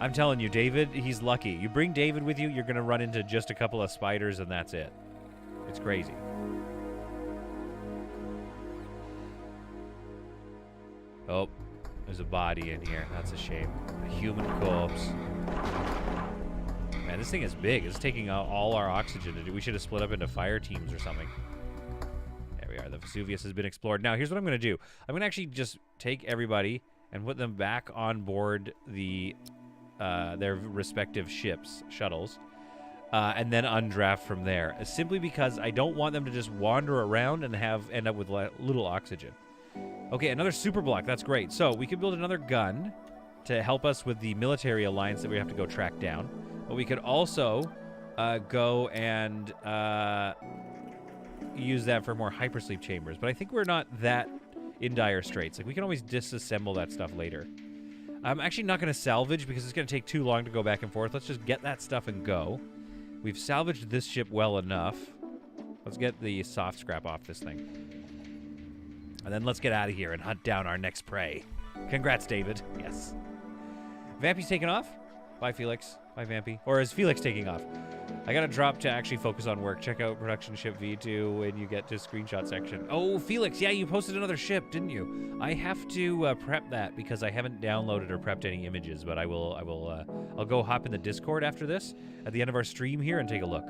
I'm telling you, David, he's lucky. You bring David with you, you're going to run into just a couple of spiders, and that's it. It's crazy. Oh, there's a body in here. That's a shame. A human corpse. Man, this thing is big. It's taking out all our oxygen. We should have split up into fire teams or something. There we are. The Vesuvius has been explored. Now, here's what I'm going to do. I'm going to actually just take everybody and put them back on board the... their respective ships, shuttles. and then undraft from there. Simply because I don't want them to just wander around and end up with little oxygen. Okay, another super block. That's great. So we could build another gun to help us with the military alliance that we have to go track down. But we could also go and use that for more hypersleep chambers. But I think we're not that in dire straits. Like, we can always disassemble that stuff later. I'm actually not going to salvage because it's going to take too long to go back and forth. Let's just get that stuff and go. We've salvaged this ship well enough. Let's get the soft scrap off this thing. And then let's get out of here and hunt down our next prey. Congrats, David. Yes. Vampy's taking off. Bye, Felix. Bye, Vampy. Or is Felix taking off? I got to drop to actually focus on work. Check out production ship V2 when you get to screenshot section. Oh, Felix, yeah, you posted another ship, didn't you? I have to prep that because I haven't downloaded or prepped any images, but I'll go hop in the Discord after this at the end of our stream here and take a look.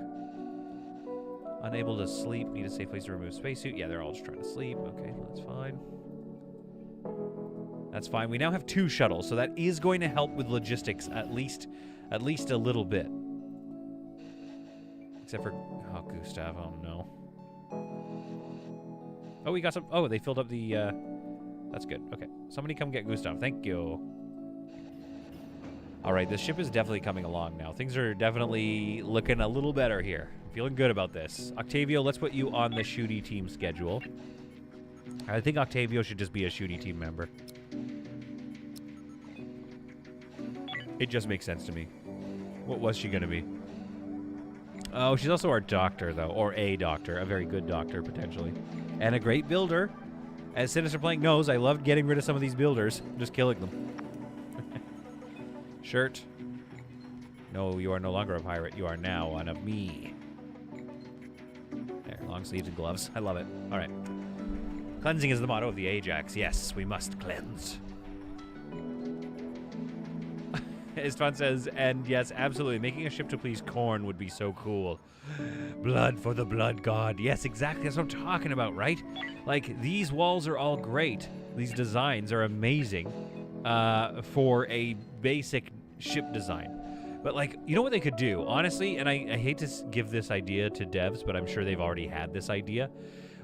Unable to sleep. Need a safe place to remove spacesuit. Yeah, they're all just trying to sleep. Okay, that's fine. That's fine. We now have 2 shuttles, so that is going to help with logistics at least a little bit. Except for Gustav. Oh no. Oh, we got some. Oh, they filled up the. That's good. Okay, somebody come get Gustav. Thank you. All right, this ship is definitely coming along now. Things are definitely looking a little better here. Feeling good about this. Octavio, let's put you on the shooty team schedule. I think Octavio should just be a shooty team member. It just makes sense to me. What was she going to be? Oh, she's also our doctor, though. Or a doctor. A very good doctor, potentially. And a great builder. As Sinister Plank knows, I loved getting rid of some of these builders. Just killing them. Shirt. No, you are no longer a pirate. You are now one of me. There, long sleeves and gloves. I love it. All right. Cleansing is the motto of the Ajax. Yes, we must cleanse. Istvan says, and yes, absolutely, making a ship to please Korn would be so cool. Blood for the blood god. Yes, exactly. That's what I'm talking about, right? Like, these walls are all great. These designs are amazing for a basic ship design. But, like, you know what they could do? Honestly, and I hate to give this idea to devs, but I'm sure they've already had this idea.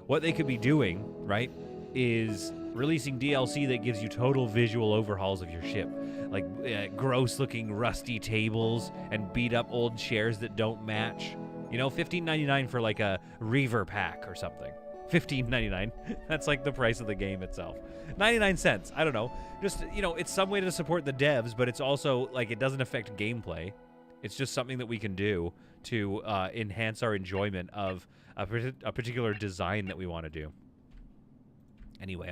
What they could be doing, right, is releasing DLC that gives you total visual overhauls of your ship. Like gross-looking rusty tables and beat-up old chairs that don't match. You know, $15.99 for like a Reaver pack or something. $15.99. That's like the price of the game itself. 99 cents. I don't know. Just, you know, it's some way to support the devs, but it's also like it doesn't affect gameplay. It's just something that we can do to enhance our enjoyment of a particular design that we want to do. Anyway,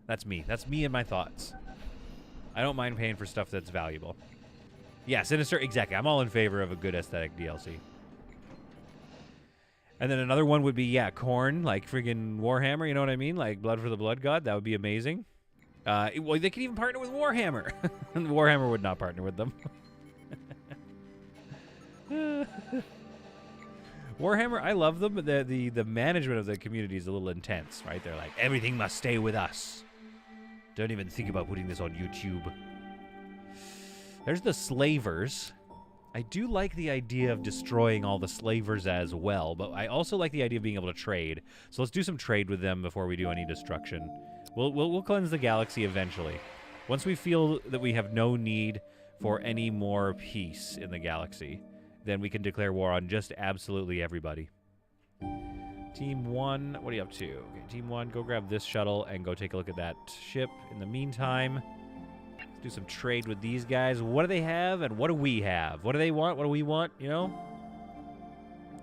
that's me. That's me and my thoughts. I don't mind paying for stuff that's valuable. Yeah, Sinister, exactly. I'm all in favor of a good aesthetic DLC. And then another one would be, yeah, Korn, like friggin' Warhammer, you know what I mean? Like Blood for the Blood God, that would be amazing. Well, they could even partner with Warhammer. Warhammer would not partner with them. Warhammer, I love them, but the management of the community is a little intense, right? They're like, everything must stay with us. Don't even think about putting this on YouTube. There's the slavers. I do like the idea of destroying all the slavers as well, but I also like the idea of being able to trade. So let's do some trade with them before we do any destruction. We'll cleanse the galaxy eventually. Once we feel that we have no need for any more peace in the galaxy, then we can declare war on just absolutely everybody. Team 1, what are you up to? Okay, Team 1, go grab this shuttle and go take a look at that ship. In the meantime, let's do some trade with these guys. What do they have and what do we have? What do they want? What do we want? You know?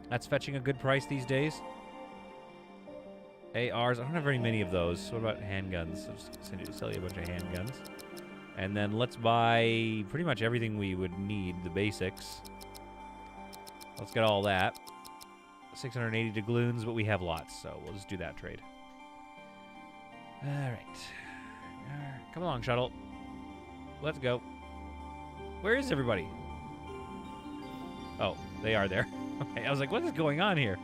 That's fetching a good price these days. ARs, I don't have very many of those. What about handguns? I'll just sell you a bunch of handguns. And then let's buy pretty much everything we would need, the basics. Let's get all that. 680 doubloons, but we have lots, so we'll just do that trade. All right. Come along, shuttle. Let's go. Where is everybody? Oh, they are there. Okay, I was like, what is going on here?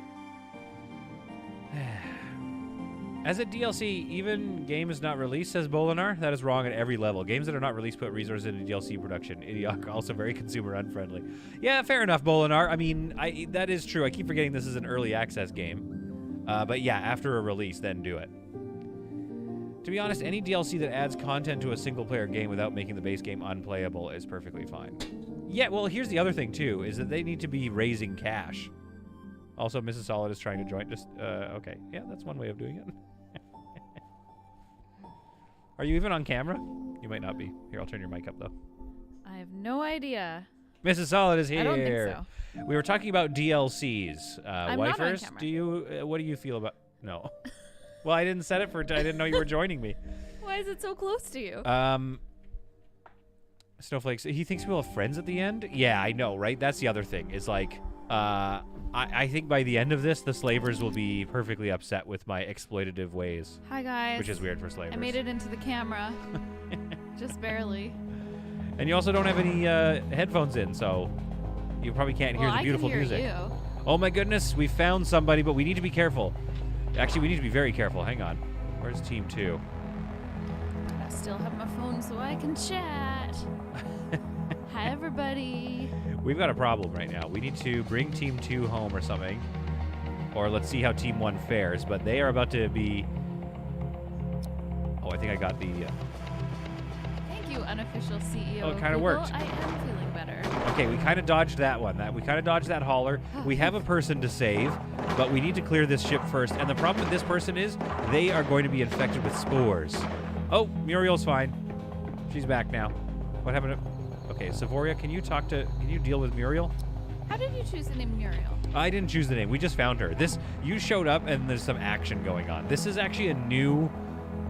As a DLC, even games not released, says Bolinar. That is wrong at every level. Games that are not released put resources into DLC production. Idiot, also very consumer unfriendly. Yeah, fair enough, Bolinar. I mean, that is true. I keep forgetting this is an early access game. But yeah, after a release, then do it. To be honest, any DLC that adds content to a single-player game without making the base game unplayable is perfectly fine. Yeah, well, here's the other thing, too, is that they need to be raising cash. Also, Mrs. Solid is trying to join. Just, okay. Yeah, that's one way of doing it. Are you even on camera? You might not be. Here, I'll turn your mic up, though. I have no idea. Mrs. Solid is here. I don't think so. We were talking about DLCs. I'm not on camera. Do you? What do you feel about? No. Well, I didn't set it for. I didn't know you were joining me. Why is it so close to you? Snowflakes. He thinks we'll have friends at the end. Yeah, I know, right? That's the other thing. Is like, I think by the end of this, the slavers will be perfectly upset with my exploitative ways. Hi, guys. Which is weird for slavers. I made it into the camera. Just barely. And you also don't have any headphones in, so you probably can't hear the beautiful music. I can hear you. Oh my goodness, we found somebody, but we need to be careful. Actually, we need to be very careful. Hang on. Where's Team 2? I still have my phone so I can chat. Hi, everybody. We've got a problem right now. We need to bring Team 2 home or something. Or let's see how Team 1 fares. But they are about to be... Oh, I think I got the... Thank you, unofficial CEO. Oh, it kind of worked. I am feeling better. Okay, we kind of dodged that one. We kind of dodged that hauler. We have a person to save, but we need to clear this ship first. And the problem with this person is they are going to be infected with spores. Oh, Muriel's fine. She's back now. What happened to... Okay, Savoria, can you deal with Muriel? How did you choose the name Muriel? I didn't choose the name. We just found her. You showed up and there's some action going on. This is actually a new...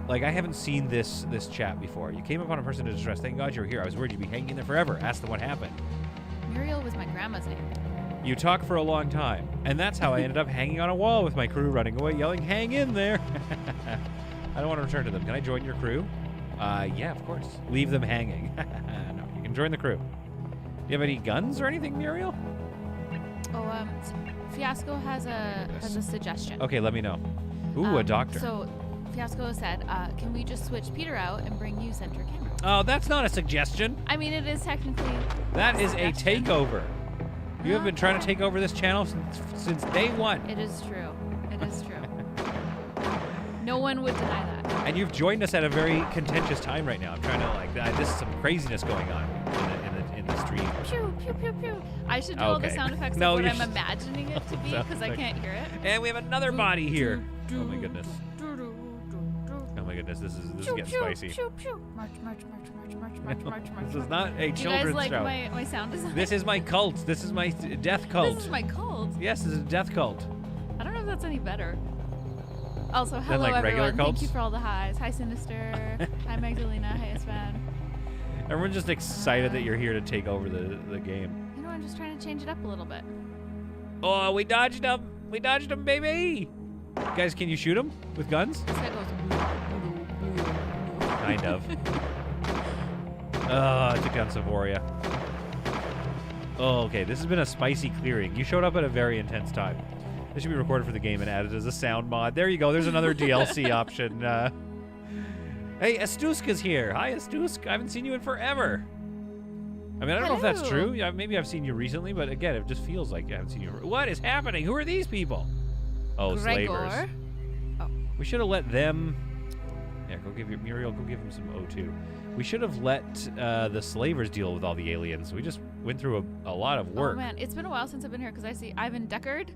Like, I haven't seen this chat before. You came upon a person in distress. Thank God you were here. I was worried you'd be hanging in there forever. Ask them what happened. Muriel was my grandma's name. You talk for a long time. And that's how I ended up hanging on a wall with my crew running away, yelling, "Hang in there!" I don't want to return to them. Can I join your crew? Yeah, of course. Leave them hanging. No, you can join the crew. Do you have any guns or anything, Muriel? Oh, Fiasco has a suggestion. Okay, let me know. Ooh, a doctor. So, Fiasco said, can we just switch Peter out and bring you center camera? Oh, that's not a suggestion. I mean, it is technically That is a takeover. You have been trying to take over this channel since day one. It is true. It is true. No one would deny that. And you've joined us at a very contentious time right now. I'm trying to this is some craziness going on in the stream. Pew, pew, pew, pew. I should do all the sound effects of what I'm imagining it to be because I can't hear it. And we have another body here. Oh my goodness. Oh my goodness, this is getting spicy. March, march, march, march, march, march, march. This is not a children's show. You guys like my sound design? This is my cult. This is my death cult. This is my cult? Yes, this is a death cult. I don't know if that's any better. Also, hello like everyone. Cults? Thank you for all the highs. Hi Sinister. Hi Magdalena. Hi Sven. Everyone's just excited that you're here to take over the game. You know, I'm just trying to change it up a little bit. Oh, we dodged him. We dodged him, baby. Guys, can you shoot him with guns? This guy goes. Kind of. Oh, I took down Savoria. Oh, okay. This has been a spicy clearing. You showed up at a very intense time. This should be recorded for the game and added as a sound mod. There you go. There's another DLC option. Hey, Astuska's here. Hi, Astusk. I haven't seen you in forever. I mean, I don't know if that's true. Yeah, maybe I've seen you recently, but again, it just feels like I haven't seen you. What is happening? Who are these people? Oh, Gregor. slavers. Oh. We should have let them... Yeah, go give Muriel, go give him some O2. We should have let the slavers deal with all the aliens. We just went through a lot of work. Oh, man. It's been a while since I've been here because I see Ivan Deckard.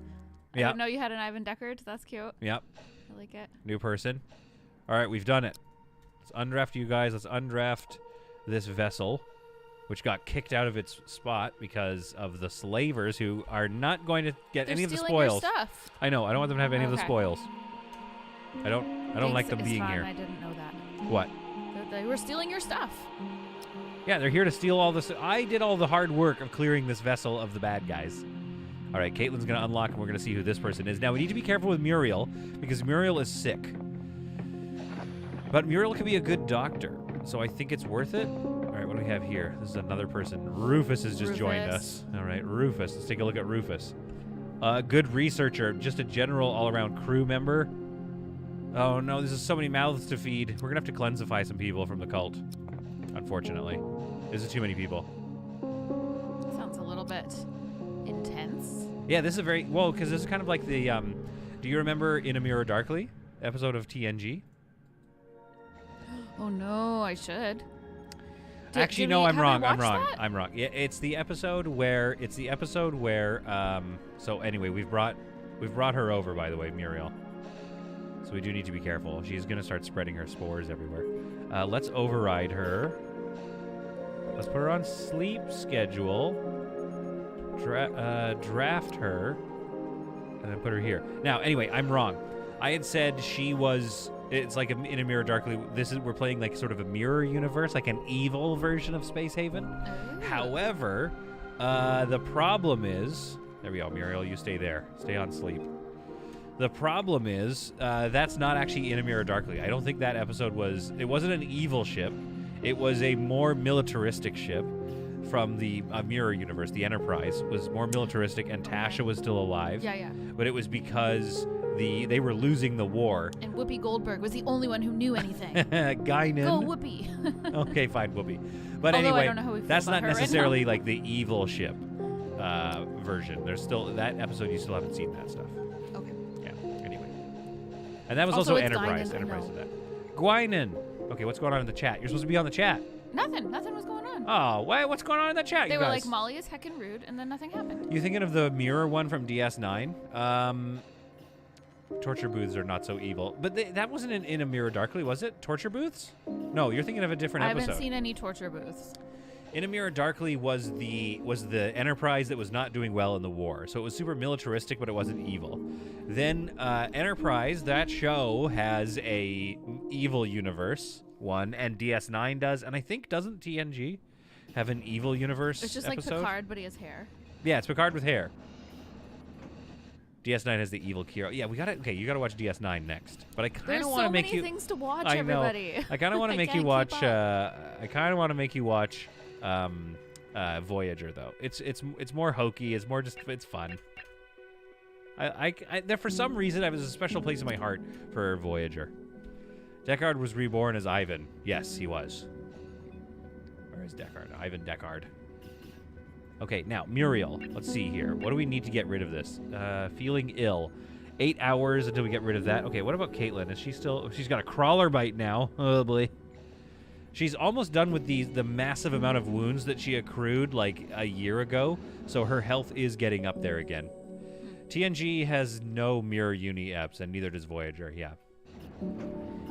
Yeah. I didn't know you had an Ivan Deckard. That's cute. Yep. I like it. New person. All right, we've done it. Let's undraft you guys. Let's undraft this vessel, which got kicked out of its spot because of the slavers who are not going to get any of the spoils. Your stuff. I know. I don't want them to have any of the spoils. I don't like them being fine. here. I didn't know that. What? They were stealing your stuff. Yeah, they're here to steal all this. I did all the hard work of clearing this vessel of the bad guys. All right, Caitlin's going to unlock, and we're going to see who this person is. Now, we need to be careful with Muriel, because Muriel is sick. But Muriel can be a good doctor, so I think it's worth it. All right, what do we have here? This is another person. Rufus has just joined us. All right, Rufus. Let's take a look at Rufus. Good researcher, just a general all-around crew member. Oh no, this is so many mouths to feed. We're gonna have to cleansify some people from the cult. Unfortunately. This is too many people. Sounds a little bit intense. Yeah, this is a very... Well, because this is kind of like the... do you remember In a Mirror Darkly? Episode of TNG? Oh no, I should. Actually, no, I'm wrong. I'm wrong. Yeah, it's the episode where... so anyway, we've brought her over, by the way, Muriel. So we do need to be careful. She's going to start spreading her spores everywhere. Let's override her. Let's put her on sleep schedule. Draft her. And then put her here. Now, anyway, I'm wrong. I had said she was... It's like In a Mirror Darkly. We're playing like sort of a mirror universe, like an evil version of Space Haven. Oh. However, the problem is... There we go, Muriel, you stay there. Stay on sleep. The problem is, that's not actually In a Mirror Darkly. I don't think that episode was... It wasn't an evil ship. It was a more militaristic ship from the Mirror universe. The Enterprise was more militaristic, and Tasha was still alive. Yeah. But it was because they were losing the war. And Whoopi Goldberg was the only one who knew anything. Guinan. Go Whoopi. Okay, fine, Whoopi. But Although anyway, I don't know how we feel that's about not her right necessarily like the evil ship version. There's still... That episode, you still haven't seen that stuff. Okay. Yeah, anyway. And that was Also, also it's Enterprise. Guinan, I Enterprise know. did that. Guinan. Okay, what's going on in the chat? You're supposed to be on the chat. Nothing was going on. Oh, what's going on in the chat, They you were guys? like, Molly is heckin' rude, and then nothing happened. You thinking of the mirror one from DS9? Torture booths are not so evil. But that wasn't in a Mirror Darkly, was it? Torture booths? No, you're thinking of a different I episode. haven't seen any torture booths. In a Mirror Darkly was the Enterprise that was not doing well in the war. So it was super militaristic, but it wasn't evil. Then Enterprise, that show, has a evil universe one, and DS9 does, and I think doesn't TNG have an evil universe It's just episode? like Picard, but he has hair. Yeah, it's Picard with hair. DS9 has the evil Kira. Yeah, you gotta watch DS9 next. But I kind of want to make you... There's so many things to watch, I know. everybody. I kind of want to make you watch... I kind of want to make you watch Voyager, though. It's more hokey. It's more just... It's fun. There, for some reason, I have a special place in my heart for Voyager. Deckard was reborn as Ivan. Yes, he was. Where is Deckard? Ivan Deckard. Okay, now, Muriel. Let's see here. What do we need to get rid of this? Feeling ill. 8 hours until we get rid of that. Okay, what about Caitlin? Is she still... She's got a crawler bite now. Oh, boy. She's almost done with the massive amount of wounds that she accrued, like, a year ago. So her health is getting up there again. TNG has no Mirror Uni eps, and neither does Voyager, yeah.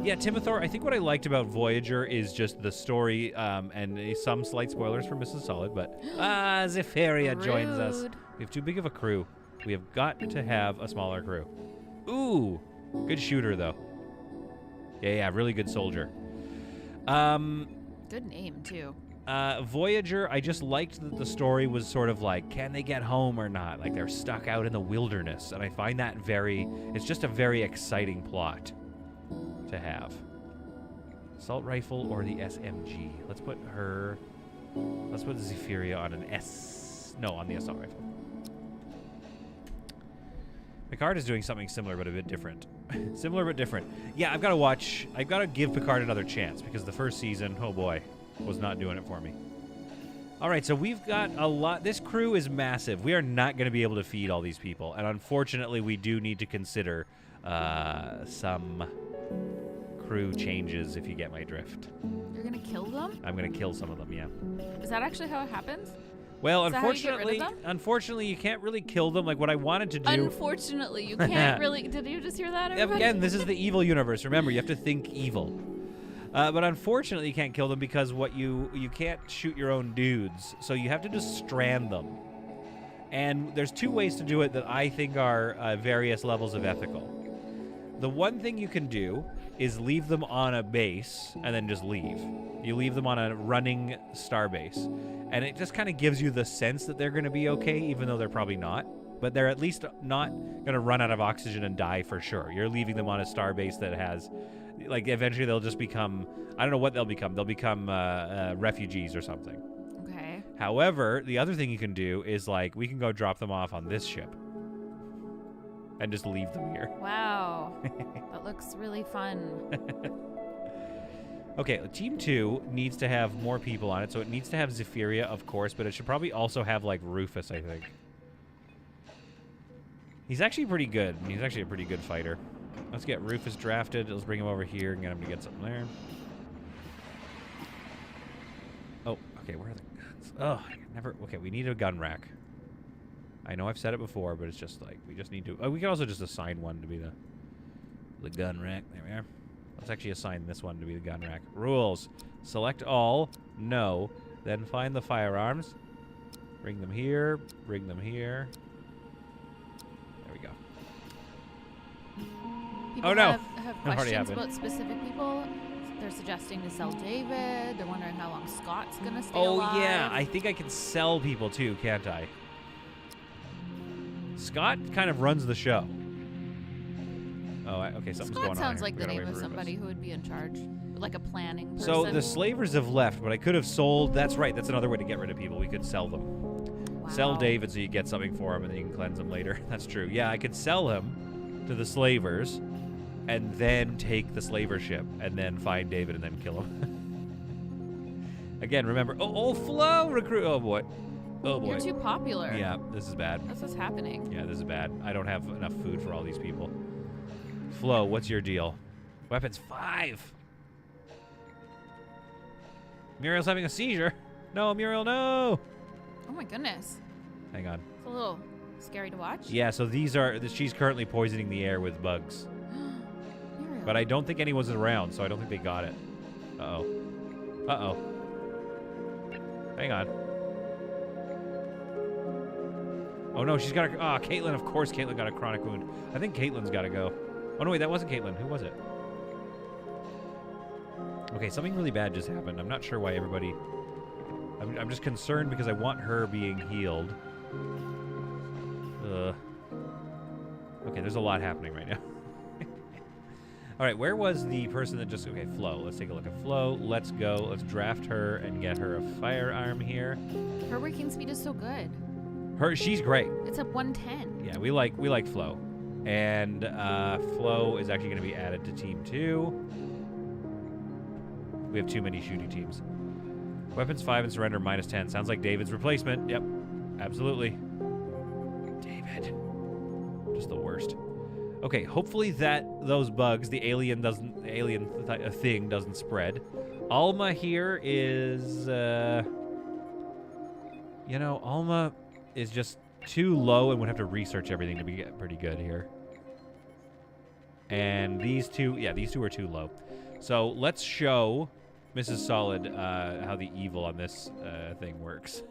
Yeah, Timothor, I think what I liked about Voyager is just the story, and some slight spoilers for Mrs. Solid, but Zephyria joins us. We have too big of a crew. We have got to have a smaller crew. Ooh, good shooter, though. Yeah, really good soldier. Good name, too. Voyager, I just liked that the story was sort of like, can they get home or not? Like, they're stuck out in the wilderness, and I find that it's just a very exciting plot to have. Assault rifle or the SMG. Let's put Zephyria on on the assault rifle. Picard is doing something similar but a bit different. Similar but different. Yeah, I've got to give Picard another chance because the first season, oh boy, was not doing it for me. All right, so we've got a lot. This crew is massive. We are not going to be able to feed all these people, and unfortunately, we do need to consider some crew changes, if you get my drift. You're gonna kill them? I'm gonna kill some of them, yeah. Is that actually how it happens? Well, Is that how you get rid of them? unfortunately, you can't really kill them. Like what I wanted to do. Unfortunately, you can't really. Did you just hear that, everybody? Again, this is the evil universe. Remember, you have to think evil. But unfortunately, you can't kill them because you can't shoot your own dudes. So you have to just strand them. And there's two ways to do it that I think are various levels of ethical. The one thing you can do is leave them on a base and then just leave. You leave them on a running star base. And it just kind of gives you the sense that they're going to be okay, even though they're probably not. But they're at least not going to run out of oxygen and die for sure. You're leaving them on a star base that has... Like, eventually they'll just become... I don't know what they'll become. They'll become refugees or something. Okay. However, the other thing you can do is, like, we can go drop them off on this ship. and just leave them here. Wow. That looks really fun. Okay, Team 2 needs to have more people on it, so it needs to have Zephyria, of course, but it should probably also have, like, Rufus, I think. He's actually pretty good. He's actually a pretty good fighter. Let's get Rufus drafted. Let's bring him over here and get him to get something there. Oh, okay, where are the guns? Oh, never... Okay, we need a gun rack. I know I've said it before, but it's just like, we just need to... Oh, we could also just assign one to be the gun rack. There we are. Let's actually assign this one to be the gun rack. Rules. Select all. No. Then find the firearms. Bring them here. Bring them here. There we go. People Oh, no. have Already questions happened. about specific people. They're suggesting to sell David. They're wondering how long Scott's going to stay Oh, alive. yeah. I think I can sell people, too, can't I? Scott kind of runs the show. Oh, okay, something's going on Scott sounds here. like We the gotta name wait of for somebody Rufus. who would be in charge. Like a planning person. So the slavers have left, but I could have sold... That's right. That's another way to get rid of people. We could sell them. Wow. Sell David so you get something for him, and then you can cleanse him later. That's true. Yeah, I could sell him to the slavers, and then take the slaver ship, and then find David, and then kill him. Again, remember... Oh, Flo! Recruit... Oh, boy. Oh, boy. You're too popular. Yeah, this is bad. That's what's happening. Yeah, this is bad. I don't have enough food for all these people. Flo, what's your deal? Weapons 5. Muriel's having a seizure. No, Muriel, no. Oh my goodness. Hang on. It's a little scary to watch. Yeah, so these are... She's currently poisoning the air with bugs. Muriel. But I don't think anyone's around, so I don't think they got it. Uh-oh. Uh-oh. Hang on. Oh, no, she's got a... Ah, Caitlin, of course Caitlin got a chronic wound. I think Caitlin's got to go. Oh, no, wait, that wasn't Caitlin. Who was it? Okay, something really bad just happened. I'm not sure why everybody... I'm just concerned because I want her being healed. Okay, there's a lot happening right now. All right, where was the person that just... Okay, Flo. Let's take a look at Flo. Let's go. Let's draft her and get her a firearm here. Her working speed is so good. She's great. It's at 110. Yeah, we like Flo. And Flo is actually going to be added to Team 2. We have too many shooting teams. Weapons 5 and surrender -10. Sounds like David's replacement. Yep, absolutely. David. Just the worst. Okay, hopefully those bugs, the alien thing doesn't spread. Alma here is, you know, Alma is just too low and would have to research everything to be pretty good here. And these two, yeah, these two are too low. So let's show Mrs. Solid how the evil on this thing works.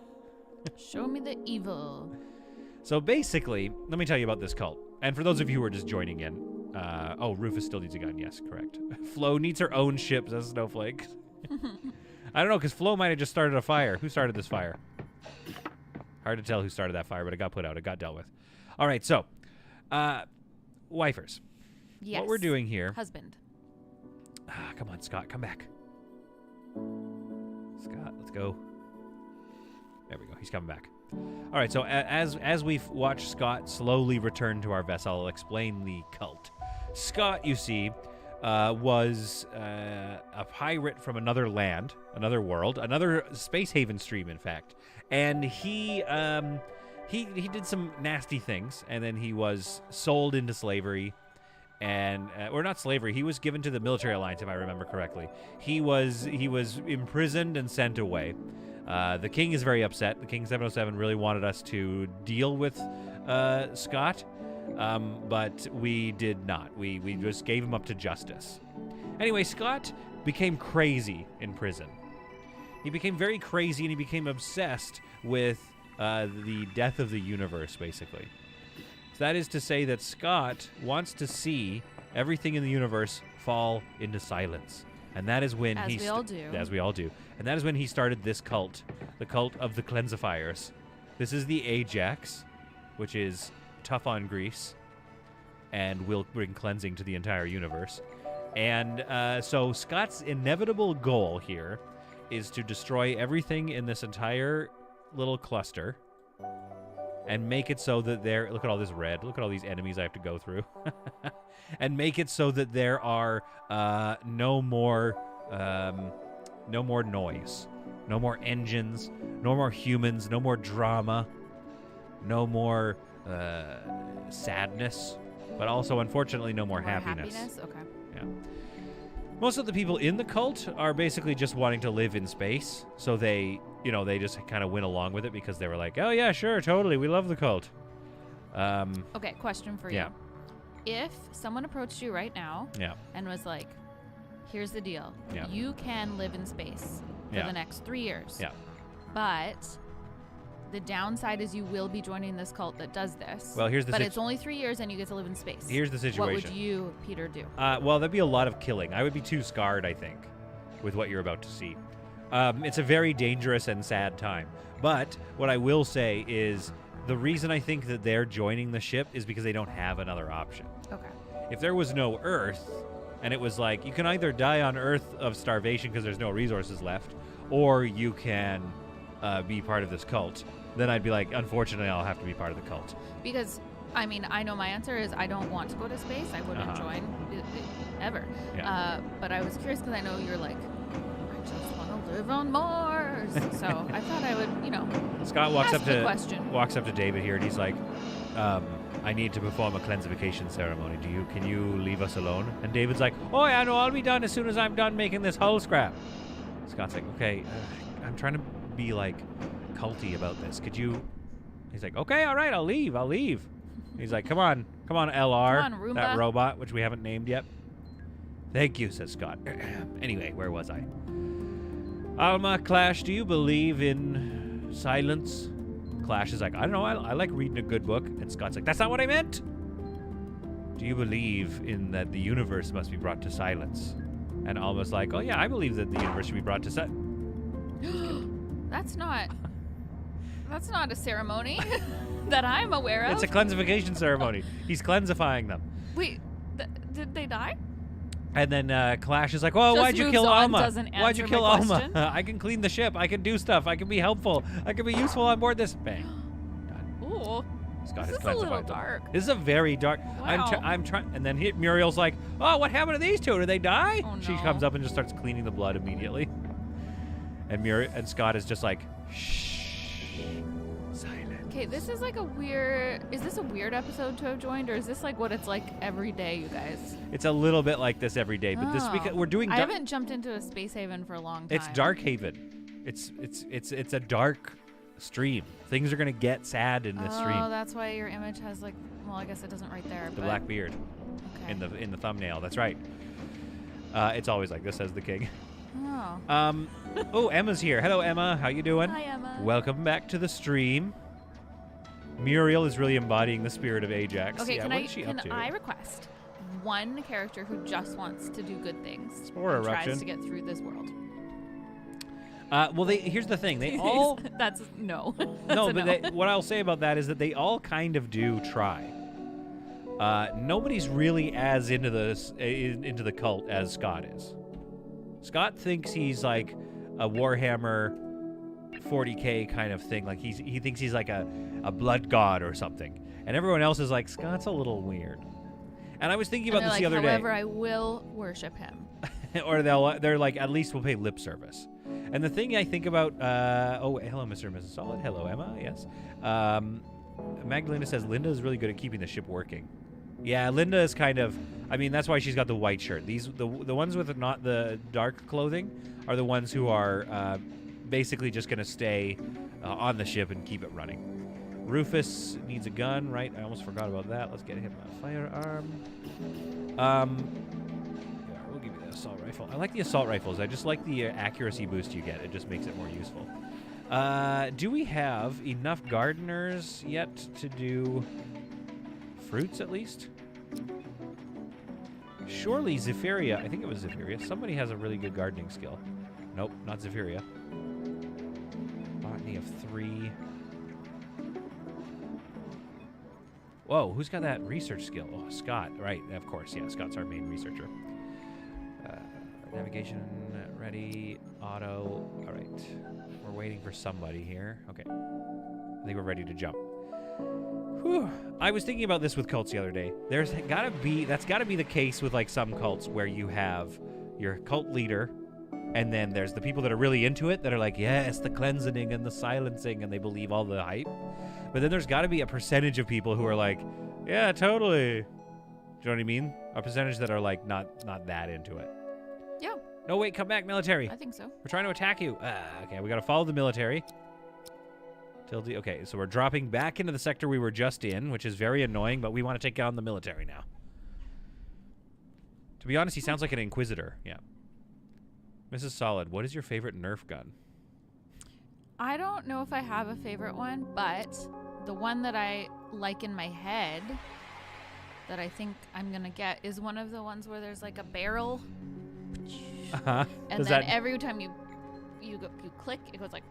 Show me the evil. So basically, let me tell you about this cult. And for those of you who are just joining in, oh, Rufus still needs a gun. Yes, correct. Flo needs her own ship, says Snowflake. I don't know, because Flo might have just started a fire. Who started this fire? Hard to tell who started that fire, but it got put out. It got dealt with. All right, so, wifers. Yes. What we're doing here... Husband. Come on, Scott, come back. Scott, let's go. There we go. He's coming back. All right, so as we've watched Scott slowly return to our vessel, I'll explain the cult. Scott, you see, was a pirate from another land, another world, another Space Haven stream, in fact. And he did some nasty things, and then he was sold into slavery. And or not slavery, he was given to the military alliance, if I remember correctly. He was imprisoned and sent away. The king is very upset. The King 707 really wanted us to deal with Scott, but we did not. We just gave him up to justice. Anyway, Scott became crazy in prison. He became very crazy, and he became obsessed with the death of the universe, basically. That is to say that Scott wants to see everything in the universe fall into silence. And that is when As we all do. As we all do. And that is when he started this cult, the cult of the Cleansifiers. This is the AJAX, which is tough on grease and will bring cleansing to the entire universe. And so Scott's inevitable goal here is to destroy everything in this entire little cluster and make it so that there. Look at all this red. Look at all these enemies I have to go through, and make it so that there are no more noise, no more engines, no more humans, no more drama, no more sadness, but also, unfortunately, no more happiness. Okay. Yeah. Most of the people in the cult are basically just wanting to live in space, so they just kind of went along with it because they were like, oh yeah, sure, totally, we love the cult. Okay, question for you. If someone approached you right now and was like, here's the deal. Yeah. You can live in space for the next 3 years. Yeah. But the downside is you will be joining this cult that does this. Well, here's the But it's only 3 years and you get to live in space. Here's the situation. What would you, Peter, do? Well, that'd be a lot of killing. I would be too scarred, I think, with what you're about to see. It's a very dangerous and sad time. But what I will say is the reason I think that they're joining the ship is because they don't have another option. Okay. If there was no Earth, and it was like, you can either die on Earth of starvation because there's no resources left, or you can be part of this cult, then I'd be like, unfortunately, I'll have to be part of the cult. Because, I mean, I know my answer is I don't want to go to space. I wouldn't join ever. Yeah. But I was curious because I know you're like, I just want to live on Mars. So I thought I would, Scott walks ask up the to question. walks up to David here, and he's like, I need to perform a cleansification ceremony. Can you leave us alone? And David's like, oh yeah, no, I'll be done as soon as I'm done making this hull scrap. Scott's like, okay, I'm trying to be like culty about this. Could you? He's like, okay, all right, I'll leave. He's like, come on, LR, Come on, Roomba. that robot, which we haven't named yet. Thank you, says Scott. Anyway, where was I? Alma, Clash, do you believe in silence? Clash is like, I don't know, I like reading a good book. And Scott's like, that's not what I meant. Do you believe in that the universe must be brought to silence? And Alma's like, oh yeah, I believe that the universe should be brought to silence. That's not a ceremony that I'm aware of. It's a cleansification ceremony. He's cleansifying them. Wait, did they die? And then Clash is like, "Oh, Just why'd you moves kill on, Alma? doesn't Why'd you answer kill my Alma? question. I can clean the ship. I can do stuff. I can be helpful. I can be useful on board this." Bang. Ooh. Scott This has is a little cleansified them. dark. This is a very dark. Wow. I'm trying. And then Muriel's like, "Oh, what happened to these two? Did they die?" Oh, She no. comes up and just starts cleaning the blood immediately. And Scott is just like, "Shh, silence." Okay, this is like is this a weird episode to have joined, or is this like what it's like every day, you guys? It's a little bit like this every day, but this week we're doing. I haven't jumped into a space haven for a long time. It's Dark Haven. It's a dark stream. Things are gonna get sad in this stream. Oh, that's why your image has like. Well, I guess it doesn't right there. The but, black beard Okay. in the thumbnail. That's right. It's always like this, says the king. Oh. Oh, Emma's here. Hello, Emma. How you doing? Hi, Emma. Welcome back to the stream. Muriel is really embodying the spirit of AJAX. Okay, yeah, what is she up to? can I request one character who just wants to do good things Or and eruption. tries to get through this world? Well, here's the thing. They all That's no. no, That's a but what I'll say about that is that they all kind of do try. Nobody's really as into the cult as Scott is. Scott thinks he's like a Warhammer 40K kind of thing. Like he thinks he's like a blood god or something. And everyone else is like, Scott's a little weird. And I was thinking about this the other However, day. I will worship him. Or they're like, at least we'll pay lip service. And the thing I think about, oh, hello, Mr. and Mrs. Solid. Hello, Emma. Yes. Magdalena says Linda is really good at keeping the ship working. Yeah, Linda is kind of. I mean, that's why she's got the white shirt. The ones with not the dark clothing are the ones who are basically just going to stay on the ship and keep it running. Rufus needs a gun, right? I almost forgot about that. Let's get him a firearm. Yeah, we'll give you the assault rifle. I like the assault rifles. I just like the accuracy boost you get. It just makes it more useful. Do we have enough gardeners yet to do fruits at least? Surely Zephyria. I think it was Zephyria. Somebody has a really good gardening skill. Nope, not Zephyria. Botany of 3. Whoa, who's got that research skill? Oh, Scott. Right, of course. Yeah, Scott's our main researcher. Navigation ready. Auto. All right. We're waiting for somebody here. Okay. I think we're ready to jump. Whew. I was thinking about this with cults the other day. That's gotta be the case with like some cults where you have your cult leader, and then there's the people that are really into it that are like, yes, the cleansing and the silencing, and they believe all the hype. But then there's got to be a percentage of people who are like, yeah, totally. Do you know what I mean? A percentage that are like not that into it. Yeah. No, wait, come back, military. I think so. We're trying to attack you. Okay, we got to follow the military. Okay, so we're dropping back into the sector we were just in, which is very annoying, but we want to take on the military now. To be honest, he sounds like an inquisitor. Yeah. Mrs. Solid, what is your favorite Nerf gun? I don't know if I have a favorite one, but the one that I like in my head that I think I'm going to get is one of the ones where there's like a barrel. Uh-huh. And then every time you click, it goes like,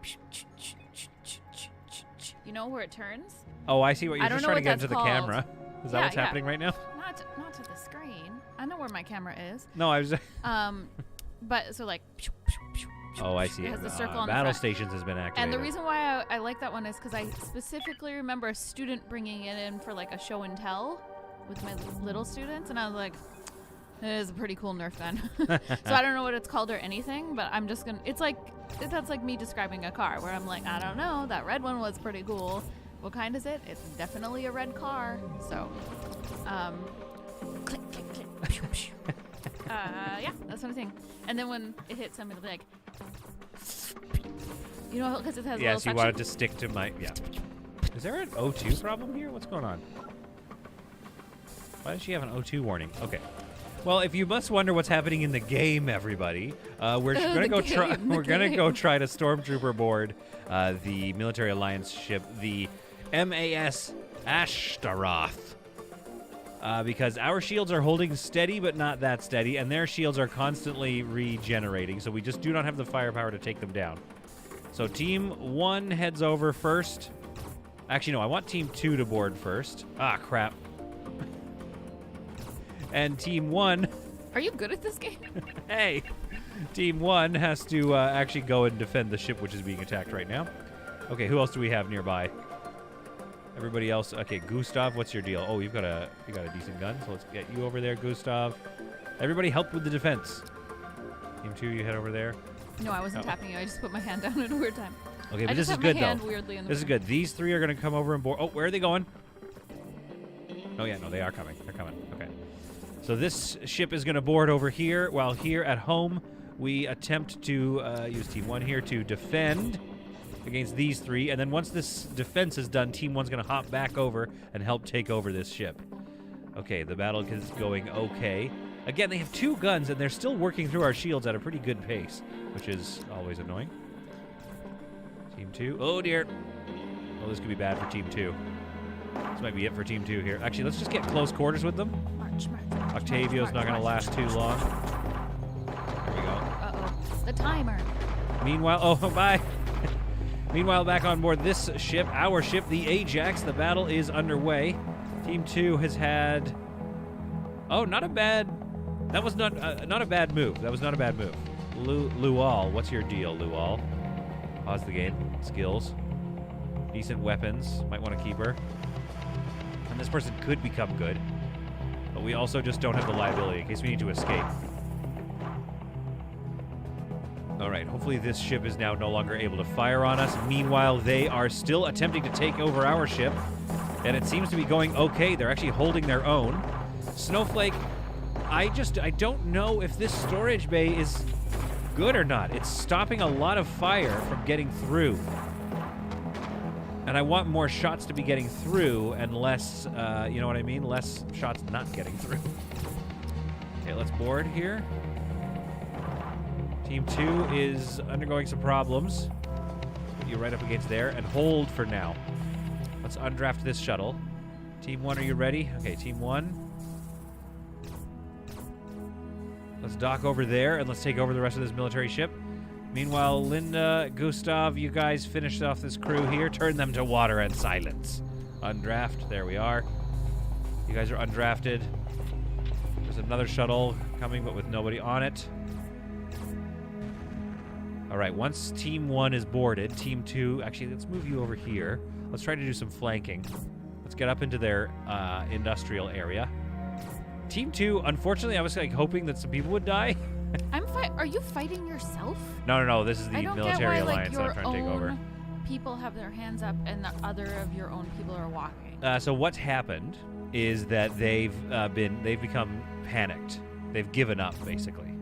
you know where it turns? Oh, I see what you're just trying to get into the camera. Is that what's happening right now? Not to the screen. I know where my camera is. No, I was... but so like... Oh, I see. It has the circle on Battle the front. Stations has been activated. And the reason why I like that one is because I specifically remember a student bringing it in for like a show and tell with my little students, and I was like, it is a pretty cool Nerf gun. So I don't know what it's called or anything, but I'm just gonna. That's like me describing a car where I'm like, I don't know, that red one was pretty cool. What kind is it? It's definitely a red car. So, click, click, click. Yeah, that's what I'm saying. And then when it hits them, it'll be like, you know, because it has a little Yes, you wanted to stick to my... Yeah. Is there an O2 problem here? What's going on? Why does she have an O2 warning? Okay. Well, if you must wonder what's happening in the game, everybody, we're gonna go try. We're gonna go try to stormtrooper board the military alliance ship, the MAS Ashtaroth. Because our shields are holding steady, but not that steady, and their shields are constantly regenerating, so we just do not have the firepower to take them down. So Team 1 heads over first. Actually, no, I want Team 2 to board first. Ah, crap. And Team 1... Are you good at this game? Hey! Team 1 has to actually go and defend the ship, which is being attacked right now. Okay, who else do we have nearby? Everybody else, okay, Gustav, what's your deal? Oh, you got a decent gun, so let's get you over there, Gustav. Everybody help with the defense. Team 2, you head over there. No, I wasn't tapping you. I just put my hand down at a weird time. Okay, but this is good, though. This is good. These 3 are going to come over and board. Oh, where are they going? Oh, yeah, no, they are coming. They're coming. Okay. So this ship is going to board over here, while here at home, we attempt to use Team 1 here to defend against these 3, and then once this defense is done, Team 1's going to hop back over and help take over this ship. Okay, the battle is going okay. Again, they have 2 guns, and they're still working through our shields at a pretty good pace, which is always annoying. Team 2. Oh, dear. Oh, this could be bad for Team 2. This might be it for Team 2 here. Actually, let's just get close quarters with them. Octavio's not going to last too long. There we go. Uh-oh. The timer. Meanwhile, oh, bye. Meanwhile, back on board this ship, our ship, the AJAX, the battle is underway. Team 2 has had... Oh, not a bad... That was not a bad move. That was not a bad move. Lual, what's your deal, Lual? Pause the game. Skills. Decent weapons. Might want to keep her. And this person could become good. But we also just don't have the liability in case we need to escape. Alright, hopefully this ship is now no longer able to fire on us. Meanwhile, they are still attempting to take over our ship. And it seems to be going okay. They're actually holding their own. Snowflake, I don't know if this storage bay is good or not. It's stopping a lot of fire from getting through. And I want more shots to be getting through and less, you know what I mean? Less shots not getting through. Okay, let's board here. Team 2 is undergoing some problems. Put you right up against there and hold for now. Let's undraft this shuttle. Team 1, are you ready? Okay, Team 1. Let's dock over there and let's take over the rest of this military ship. Meanwhile, Linda, Gustav, you guys finished off this crew here. Turn them to water and silence. Undraft. There we are. You guys are undrafted. There's another shuttle coming, but with nobody on it. All right, once Team 1 is boarded, Team 2... Actually, let's move you over here. Let's try to do some flanking. Let's get up into their industrial area. Team 2, unfortunately, I was like hoping that some people would die. Are you fighting yourself? No. This is the I don't military get why, alliance that your I'm trying to take over. People have their hands up and the other of your own people are walking. So what's happened is that they've become panicked. They've given up, basically.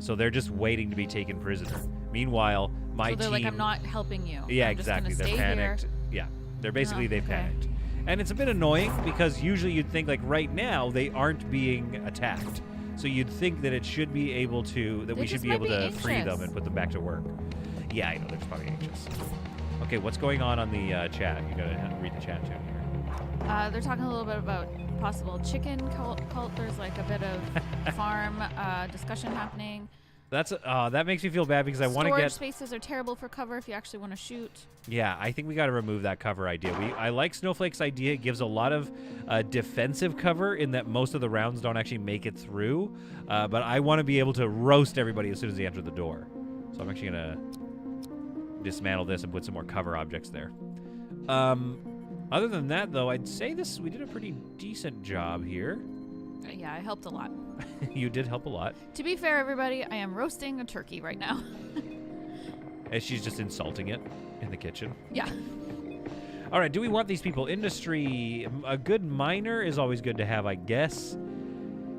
So they're just waiting to be taken prisoner. Meanwhile, my so they're team... like, I'm not helping you. Yeah, I'm just exactly. gonna They're stay panicked. Here. Yeah, they're basically they've okay. panicked, and it's a bit annoying because usually you'd think like right now they aren't being attacked, so you'd think that it should be able to we should be able to free them and put them back to work. Yeah, I know they're just probably anxious. Okay, what's going on the chat? You gotta read the chat too here. They're talking a little bit about possible chicken cult. There's like a bit of farm discussion happening. That's that makes me feel bad because I want to get... Storage spaces are terrible for cover if you actually want to shoot. Yeah, I think we got to remove that cover idea. I like Snowflake's idea. It gives a lot of defensive cover in that most of the rounds don't actually make it through. But I want to be able to roast everybody as soon as they enter the door. So I'm actually going to dismantle this and put some more cover objects there. Other than that, though, I'd say we did a pretty decent job here. Yeah, I helped a lot. You did help a lot. To be fair, everybody, I am roasting a turkey right now. And she's just insulting it in the kitchen. Yeah. All right, do we want these people? Industry, a good miner is always good to have, I guess.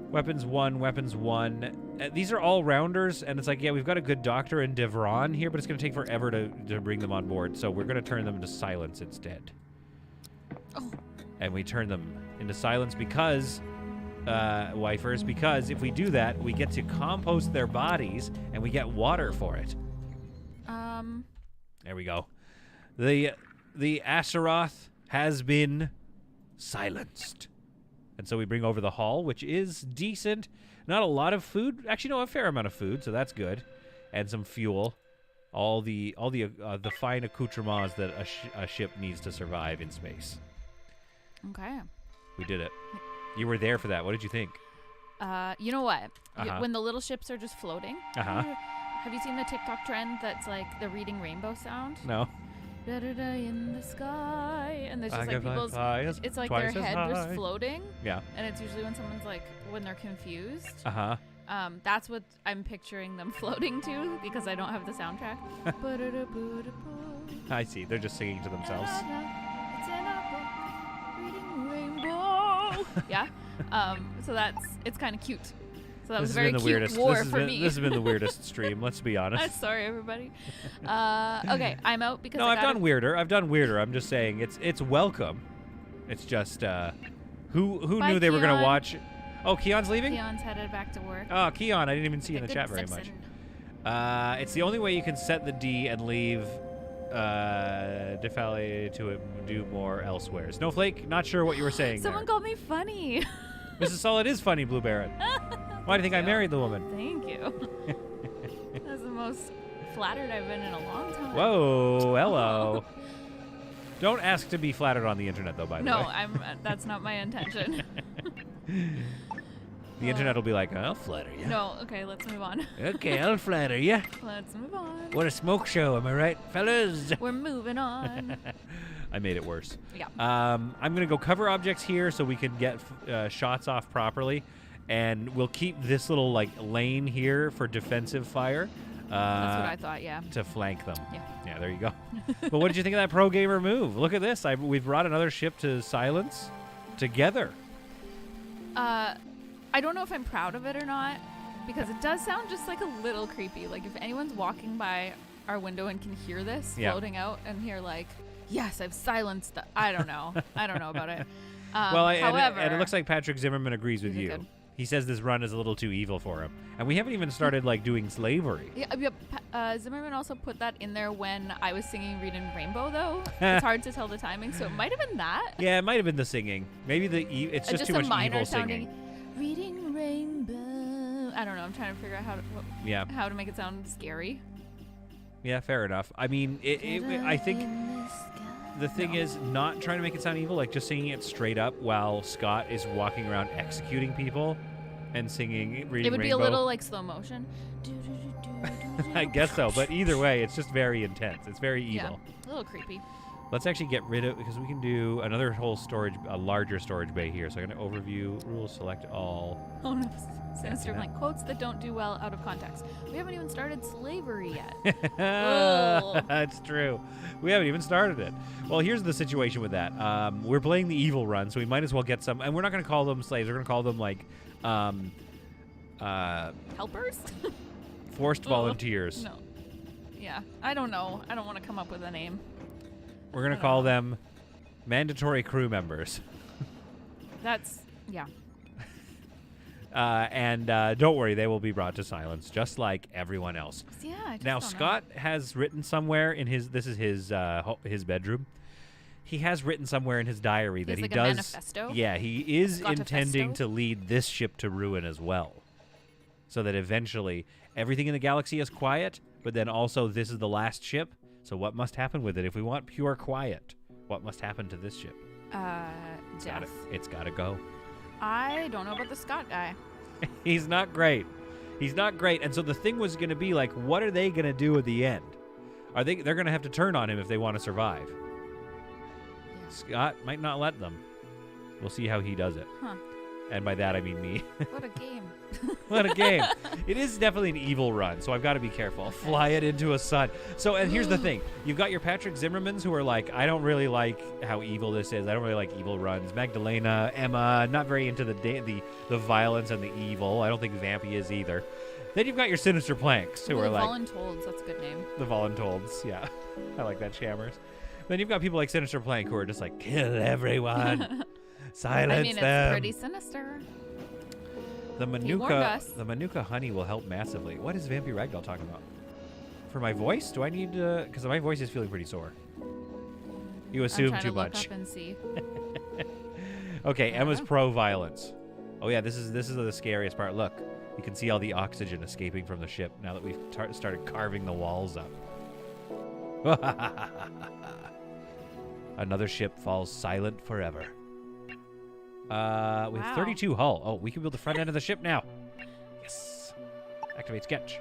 Weapons 1. These are all rounders, and it's like, yeah, we've got a good doctor in Devron here, but it's going to take forever to bring them on board, so we're going to turn them into silence instead. Oh. And we turn them into silence because... wifers, because if we do that, we get to compost their bodies and we get water for it. There we go. The Astaroth has been silenced. And so we bring over the hull, which is decent. Not a lot of food. Actually, no, a fair amount of food, so that's good. And some fuel. All the fine accoutrements that a ship needs to survive in space. Okay. We did it. You were there for that. What did you think? You know what? When the little ships are just floating. Have you seen the TikTok trend that's like the reading rainbow sound? No. Da-da-da in the sky, and there's just I like can people's. fly It's like twice their as head high. just floating. Yeah. And it's usually when someone's like when they're confused. That's what I'm picturing them floating to because I don't have the soundtrack. I see. They're just singing to themselves. It's in a book, reading rainbow. Yeah. So it's kind of cute. So that was a very cute war for me. This has been the weirdest stream. Let's be honest. Sorry, everybody. Okay, I'm out because no, I've done weirder. I'm just saying it's welcome. It's just who Bye, knew they were Keon. gonna watch? Oh, Keon's leaving. Keon's headed back to work. Oh, Keon, I didn't even see in the chat very much. It's the only way you can set the D and leave Defali to do more elsewhere. Snowflake, not sure what you were saying. Someone called me funny. Mrs. Solid is funny, Blue Baron. Why do you think I married the woman? Thank you. That's the most flattered I've been in a long time. Whoa, hello. Don't ask to be flattered on the internet, though, by the way. No, that's not my intention. The internet will be like, I'll flatter you. No, okay, let's move on. Okay, I'll flatter you. Let's move on. What a smoke show, am I right, fellas? We're moving on. I made it worse. Yeah. I'm going to go cover objects here so we can get shots off properly. And we'll keep this little lane here for defensive fire. That's what I thought, yeah. To flank them. Yeah. Yeah, there you go. But what did you think of that pro gamer move? Look at this. We've brought another ship to silence together. I don't know if I'm proud of it or not, because it does sound just like a little creepy. Like if anyone's walking by our window and can hear this floating out and hear yes, I've silenced I don't know. I don't know about it. However, and it looks like Patrick Zimmerman agrees with you. Good. He says this run is a little too evil for him. And we haven't even started doing slavery. Yeah, Zimmerman also put that in there when I was singing Reading Rainbow, though. It's hard to tell the timing, so it might have been that. Yeah, it might have been the singing. Maybe it's just too a much minor evil sounding, singing. Reading Rainbow. I don't know. I'm trying to figure out how to make it sound scary. Yeah, fair enough. I mean, I think the thing is not trying to make it sound evil, just singing it straight up while Scott is walking around executing people and singing Reading Rainbow. It would be a little slow motion. I guess so, but either way, it's just very intense. It's very evil. Yeah, a little creepy. Let's actually get rid of, because we can do another whole storage, a larger storage bay here. So I'm going to overview, rules, select all. Oh no, sinister blank. Quotes that don't do well out of context. We haven't even started slavery yet. Oh. That's true. We haven't even started it. Well, here's the situation with that. We're playing the evil run, so we might as well get some, and we're not going to call them slaves. We're going to call them like, helpers? forced volunteers. No. Yeah, I don't know. I don't want to come up with a name. We're going to call them mandatory crew members. That's, yeah. And don't worry, they will be brought to silence, just like everyone else. Yeah, I just Now, don't Scott has written somewhere in his, this is his bedroom. He has written somewhere in his diary that he like does. A manifesto? Yeah, he is Scott-a-festo? intending to lead this ship to ruin as well. So that eventually everything in the galaxy is quiet, but then also this is the last ship. So what must happen with it if we want pure quiet? What must happen to this ship? Death. It's got to go. I don't know about the Scott guy. He's not great. He's not great. And so the thing was going to be like, what are they going to do at the end? They're going to have to turn on him if they want to survive. Yeah. Scott might not let them. We'll see how he does it. Huh. And by that, I mean me. What a game. What a game. It is definitely an evil run, so I've got to be careful. I'll fly it into a sun. So, and here's the thing. You've got your Patrick Zimmermans who are like, I don't really like how evil this is. I don't really like evil runs. Magdalena, Emma, not very into the violence and the evil. I don't think Vampy is either. Then you've got your Sinister Planks who are like... Voluntold, that's a good name. The Voluntolds, yeah. I like that, Shammers. Then you've got people like Sinister Plank who are just like, kill everyone. Silence them. It's pretty sinister. The He warned us. Manuka honey will help massively. What is Vampy Ragdoll talking about? For my voice? Do I need to... Because my voice is feeling pretty sore. You assume too much. Look up and see. Okay, Emma's pro-violence. Oh yeah, this is the scariest part. Look, you can see all the oxygen escaping from the ship now that we've started carving the walls up. Another ship falls silent forever. We have 32 hull. Oh, we can build the front end of the ship now. Yes. Activate sketch.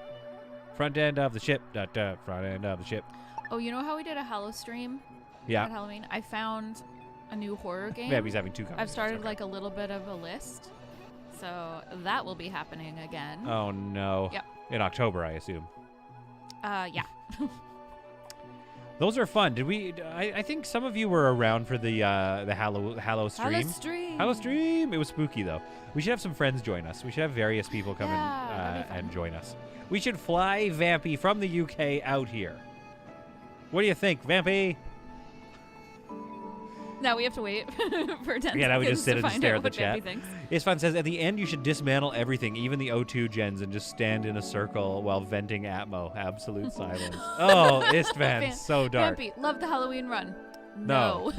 Front end of the ship. Front end of the ship. Oh, you know how we did a Hallow stream? Yeah. At Halloween? I found a new horror game. Yeah, he's having two comments. I've started like a little bit of a list. So that will be happening again. Oh, no. Yep. In October, I assume. Yeah. Those are fun. Did we? I think some of you were around for the Hallow stream. Hallow stream. It was spooky though. We should have some friends join us. We should have various people come and join us. We should fly Vampy from the UK out here. What do you think, Vampy? Now we have to wait for 10 seconds. Yeah, now we just sit and stare at the chat. Thinks. It's fun. It says at the end you should dismantle everything, even the O2 gens, and just stand in a circle while venting Atmo. Absolute silence. Oh, Istvan, so dark. Vampy, love the Halloween run. No.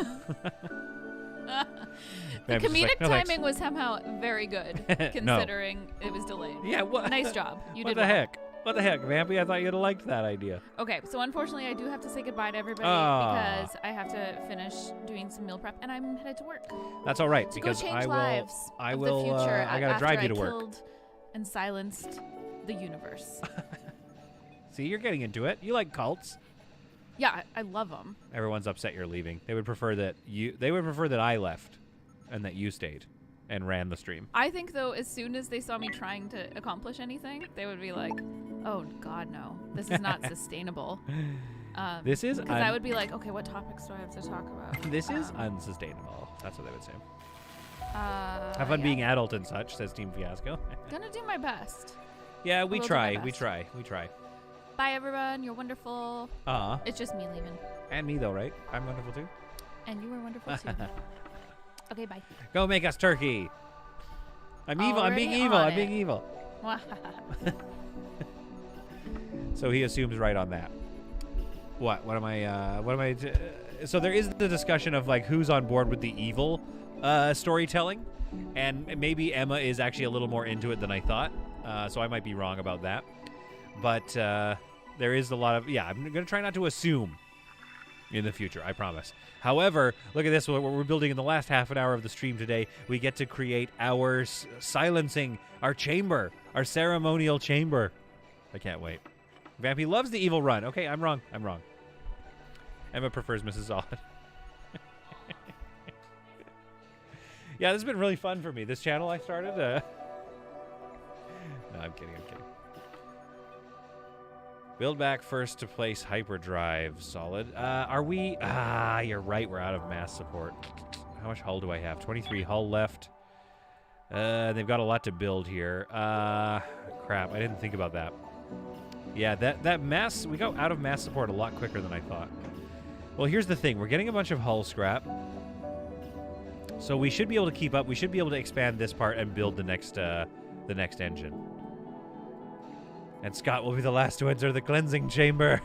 The comedic timing was somehow very good, considering it was delayed. Yeah, what? Nice job. You what did the well. heck? What the heck, Vampy? I thought you'd have liked that idea. Okay, so unfortunately, I do have to say goodbye to everybody because I have to finish doing some meal prep, and I'm headed to work. That's all right, to because go change lives I of will. The future I gotta drive you to work. Killed and silenced the universe. See, you're getting into it. You like cults. Yeah, I love them. Everyone's upset you're leaving. They would prefer that I left, and that you stayed, and ran the stream. I think though, as soon as they saw me trying to accomplish anything, they would be like, "Oh God, no! This is not sustainable." This is because I would be like, "Okay, what topics do I have to talk about?" This is unsustainable. That's what they would say. Have fun being adult and such, says Team Fiasco. Gonna do my best. Yeah, we try. We try. Bye, everyone. You're wonderful. It's just me leaving. And me, though, right? I'm wonderful, too. And you were wonderful, too. Okay, bye. Go make us turkey. I'm evil. I'm being evil. I'm being evil. So he assumes right on that. What am I... so there is the discussion of, like, who's on board with the evil storytelling. And maybe Emma is actually a little more into it than I thought. So I might be wrong about that. But there is a lot of... Yeah, I'm going to try not to assume in the future, I promise. However, look at this. What we're building in the last half an hour of the stream today, we get to create our silencing, our chamber, our ceremonial chamber. I can't wait. Vampy loves the evil run. Okay, I'm wrong. Emma prefers Mrs. Odd. Yeah, this has been really fun for me. This channel I started. No, I'm kidding. Build back first to place hyperdrive. Solid. Are we? You're right. We're out of mass support. How much hull do I have? 23 hull left. They've got a lot to build here. Crap. I didn't think about that. Yeah, that mass... We got out of mass support a lot quicker than I thought. Well, here's the thing. We're getting a bunch of hull scrap. So we should be able to keep up. We should be able to expand this part and build the next engine. And Scott will be the last to enter the cleansing chamber.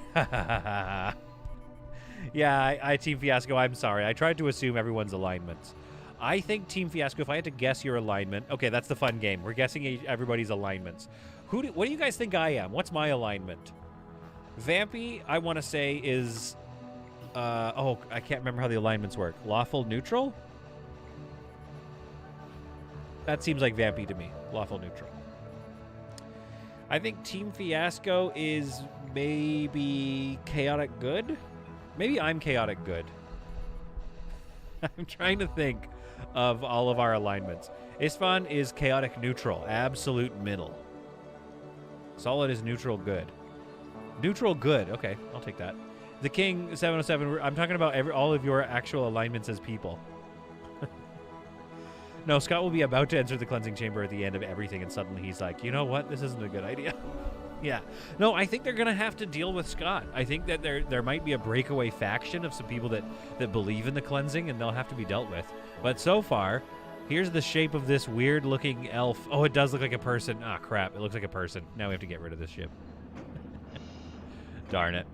Yeah, I Team Fiasco, I'm sorry. I tried to assume everyone's alignments. I think Team Fiasco, if I had to guess your alignment... Okay, that's the fun game. We're guessing everybody's alignments. What do you guys think I am? What's my alignment? Vampy, I want to say, is... I can't remember how the alignments work. Lawful neutral? That seems like Vampy to me. Lawful neutral. I think Team Fiasco is maybe chaotic good? Maybe I'm chaotic good. I'm trying to think of all of our alignments. Isfan is chaotic neutral, absolute middle. Solid is neutral good. Neutral good, okay, I'll take that. The King 707, I'm talking about all of your actual alignments as people. No, Scott will be about to enter the cleansing chamber at the end of everything, and suddenly he's like, you know what? This isn't a good idea. Yeah. No, I think they're going to have to deal with Scott. I think that there might be a breakaway faction of some people that believe in the cleansing, and they'll have to be dealt with. But so far, here's the shape of this weird-looking elf. Oh, it does look like a person. Ah, crap. It looks like a person. Now we have to get rid of this ship. Darn it.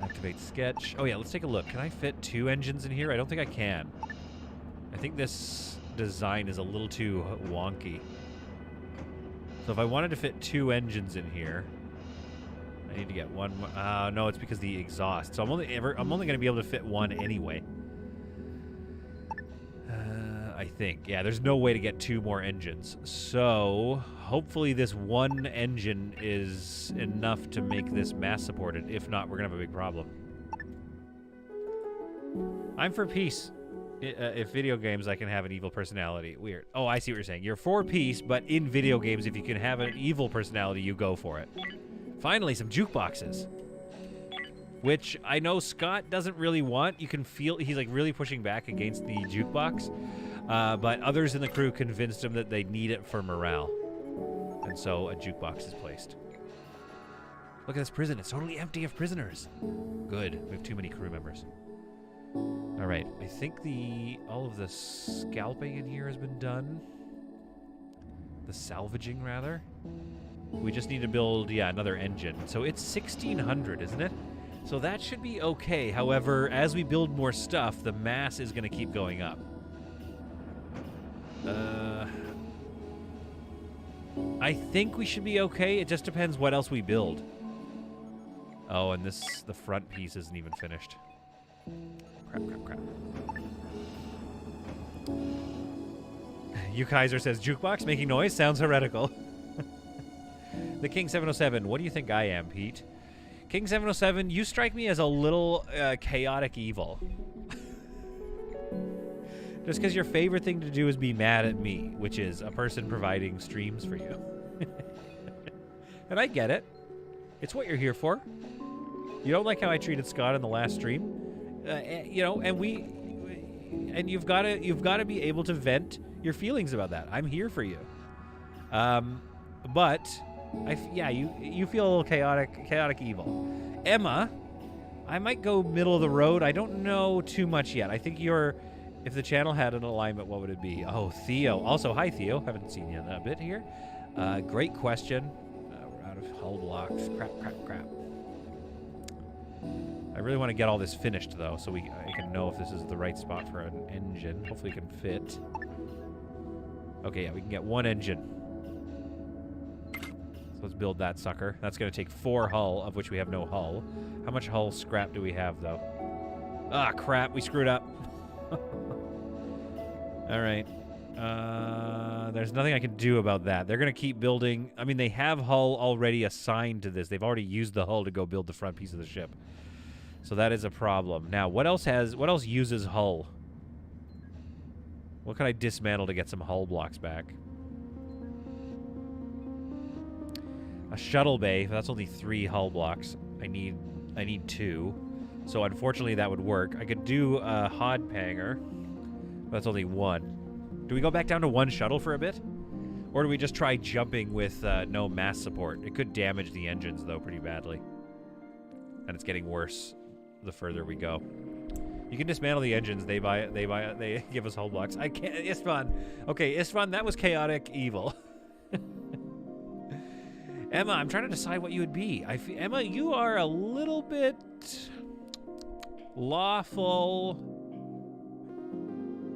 Activate sketch. Oh, yeah, let's take a look. Can I fit 2 engines in here? I don't think I can. I think this design is a little too wonky. So if I wanted to fit 2 engines in here, I need to get one more. No, it's because the exhaust. So I'm only going to be able to fit 1 anyway. I think. Yeah, there's no way to get 2 more engines. So hopefully this 1 engine is enough to make this mass supported. If not, we're going to have a big problem. I'm for peace. If video games, I can have an evil personality. Weird. Oh, I see what you're saying. You're for peace, but in video games, if you can have an evil personality, you go for it. Finally, some jukeboxes. Which I know Scott doesn't really want. You can feel he's like really pushing back against the jukebox. But others in the crew convinced him that they need it for morale. And so a jukebox is placed. Look at this prison. It's totally empty of prisoners. Good. We have too many crew members. All right, I think all of the scalping in here has been done. The salvaging, rather. We just need to build, another engine. So it's 1,600, isn't it? So that should be okay. However, as we build more stuff, the mass is going to keep going up. I think we should be okay. It just depends what else we build. Oh, and the front piece isn't even finished. Crap. You Kaiser says, jukebox making noise sounds heretical. The King 707, what do you think I am, Pete? King 707, you strike me as a little chaotic evil. Just because your favorite thing to do is be mad at me, which is a person providing streams for you. And I get it. It's what you're here for. You don't like how I treated Scott in the last stream? And you've got to be able to vent your feelings about that. I'm here for you. But you feel a little chaotic evil. Emma, I might go middle of the road. I don't know too much yet. I think if the channel had an alignment, what would it be? Oh, Theo. Also, hi Theo. Haven't seen you in a bit here. Great question. We're out of hull blocks. Crap. I really want to get all this finished, though, so I can know if this is the right spot for an engine. Hopefully it can fit. Okay, yeah, we can get 1 engine. So let's build that sucker. That's going to take 4 hull, of which we have no hull. How much hull scrap do we have, though? Ah, crap, we screwed up. All right. There's nothing I can do about that. They're going to keep building. I mean, they have hull already assigned to this. They've already used the hull to go build the front piece of the ship. So that is a problem. Now, what else uses hull? What can I dismantle to get some hull blocks back? A shuttle bay. That's only 3 hull blocks. I need 2. So unfortunately that would work. I could do a hod panger. That's only 1. Do we go back down to 1 shuttle for a bit? Or do we just try jumping with no mass support? It could damage the engines though pretty badly. And it's getting worse the further we go. You can dismantle the engines. They give us hull blocks. I can't. Istvan. Okay, Istvan, that was chaotic evil. Emma, I'm trying to decide what you would be. Emma, you are a little bit lawful.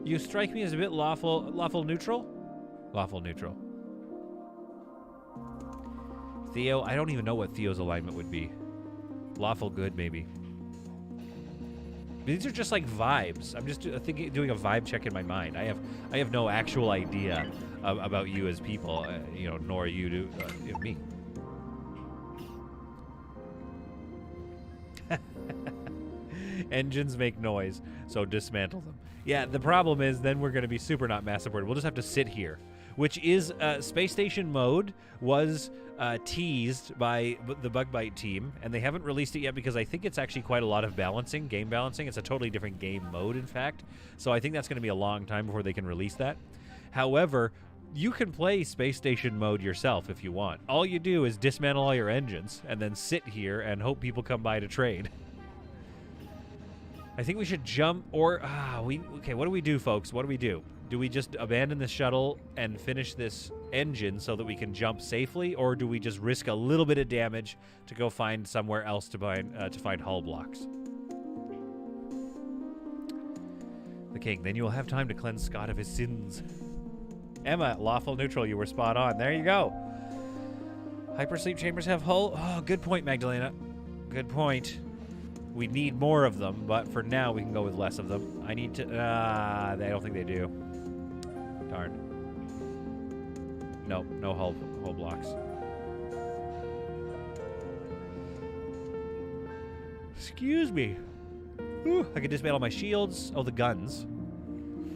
You strike me as a bit lawful neutral? Lawful neutral. Theo, I don't even know what Theo's alignment would be. Lawful good, maybe. These are just like vibes. I'm just doing a vibe check in my mind. I have no actual idea about you as people, you know, nor you do me. Engines make noise, so dismantle them. Yeah, the problem is then we're going to be super not mass supported. We'll just have to sit here, which is space station mode was teased by the Bug Bite team, and they haven't released it yet because I think it's actually quite a lot of balancing, game balancing. It's a totally different game mode, in fact. So I think that's going to be a long time before they can release that. However, you can play space station mode yourself if you want. All you do is dismantle all your engines and then sit here and hope people come by to trade. I think we should jump, or okay, what do we do, folks? What do we do? Do we just abandon the shuttle and finish this engine so that we can jump safely, or do we just risk a little bit of damage to go find somewhere else to find hull blocks? The king. Then you will have time to cleanse Scott of his sins. Emma, lawful neutral. You were spot on. There you go. Hypersleep chambers have hull. Oh, good point, Magdalena. Good point. We need more of them, but for now we can go with less of them. I need to... I don't think they do. Darn. Nope, no hull blocks. Excuse me. Ooh, I can dismantle my shields. Oh, the guns.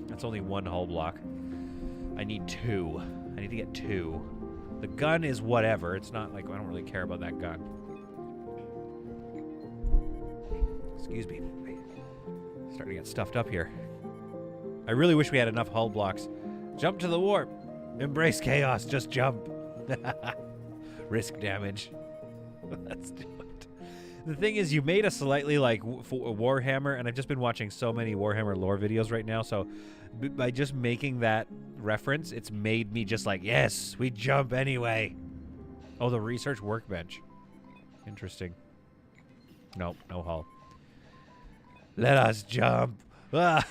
That's only 1 hull block. I need 2. I need to get 2. The gun is whatever. It's not like I don't really care about that gun. Excuse me. Starting to get stuffed up here. I really wish we had enough hull blocks. Jump to the warp. Embrace chaos. Just jump. Risk damage. Let's do it. The thing is, you made a slightly like Warhammer, and I've just been watching so many Warhammer lore videos right now, so by just making that reference, it's made me just like, yes, we jump anyway. Oh, the research workbench. Interesting. Nope, no hull. Let us jump. The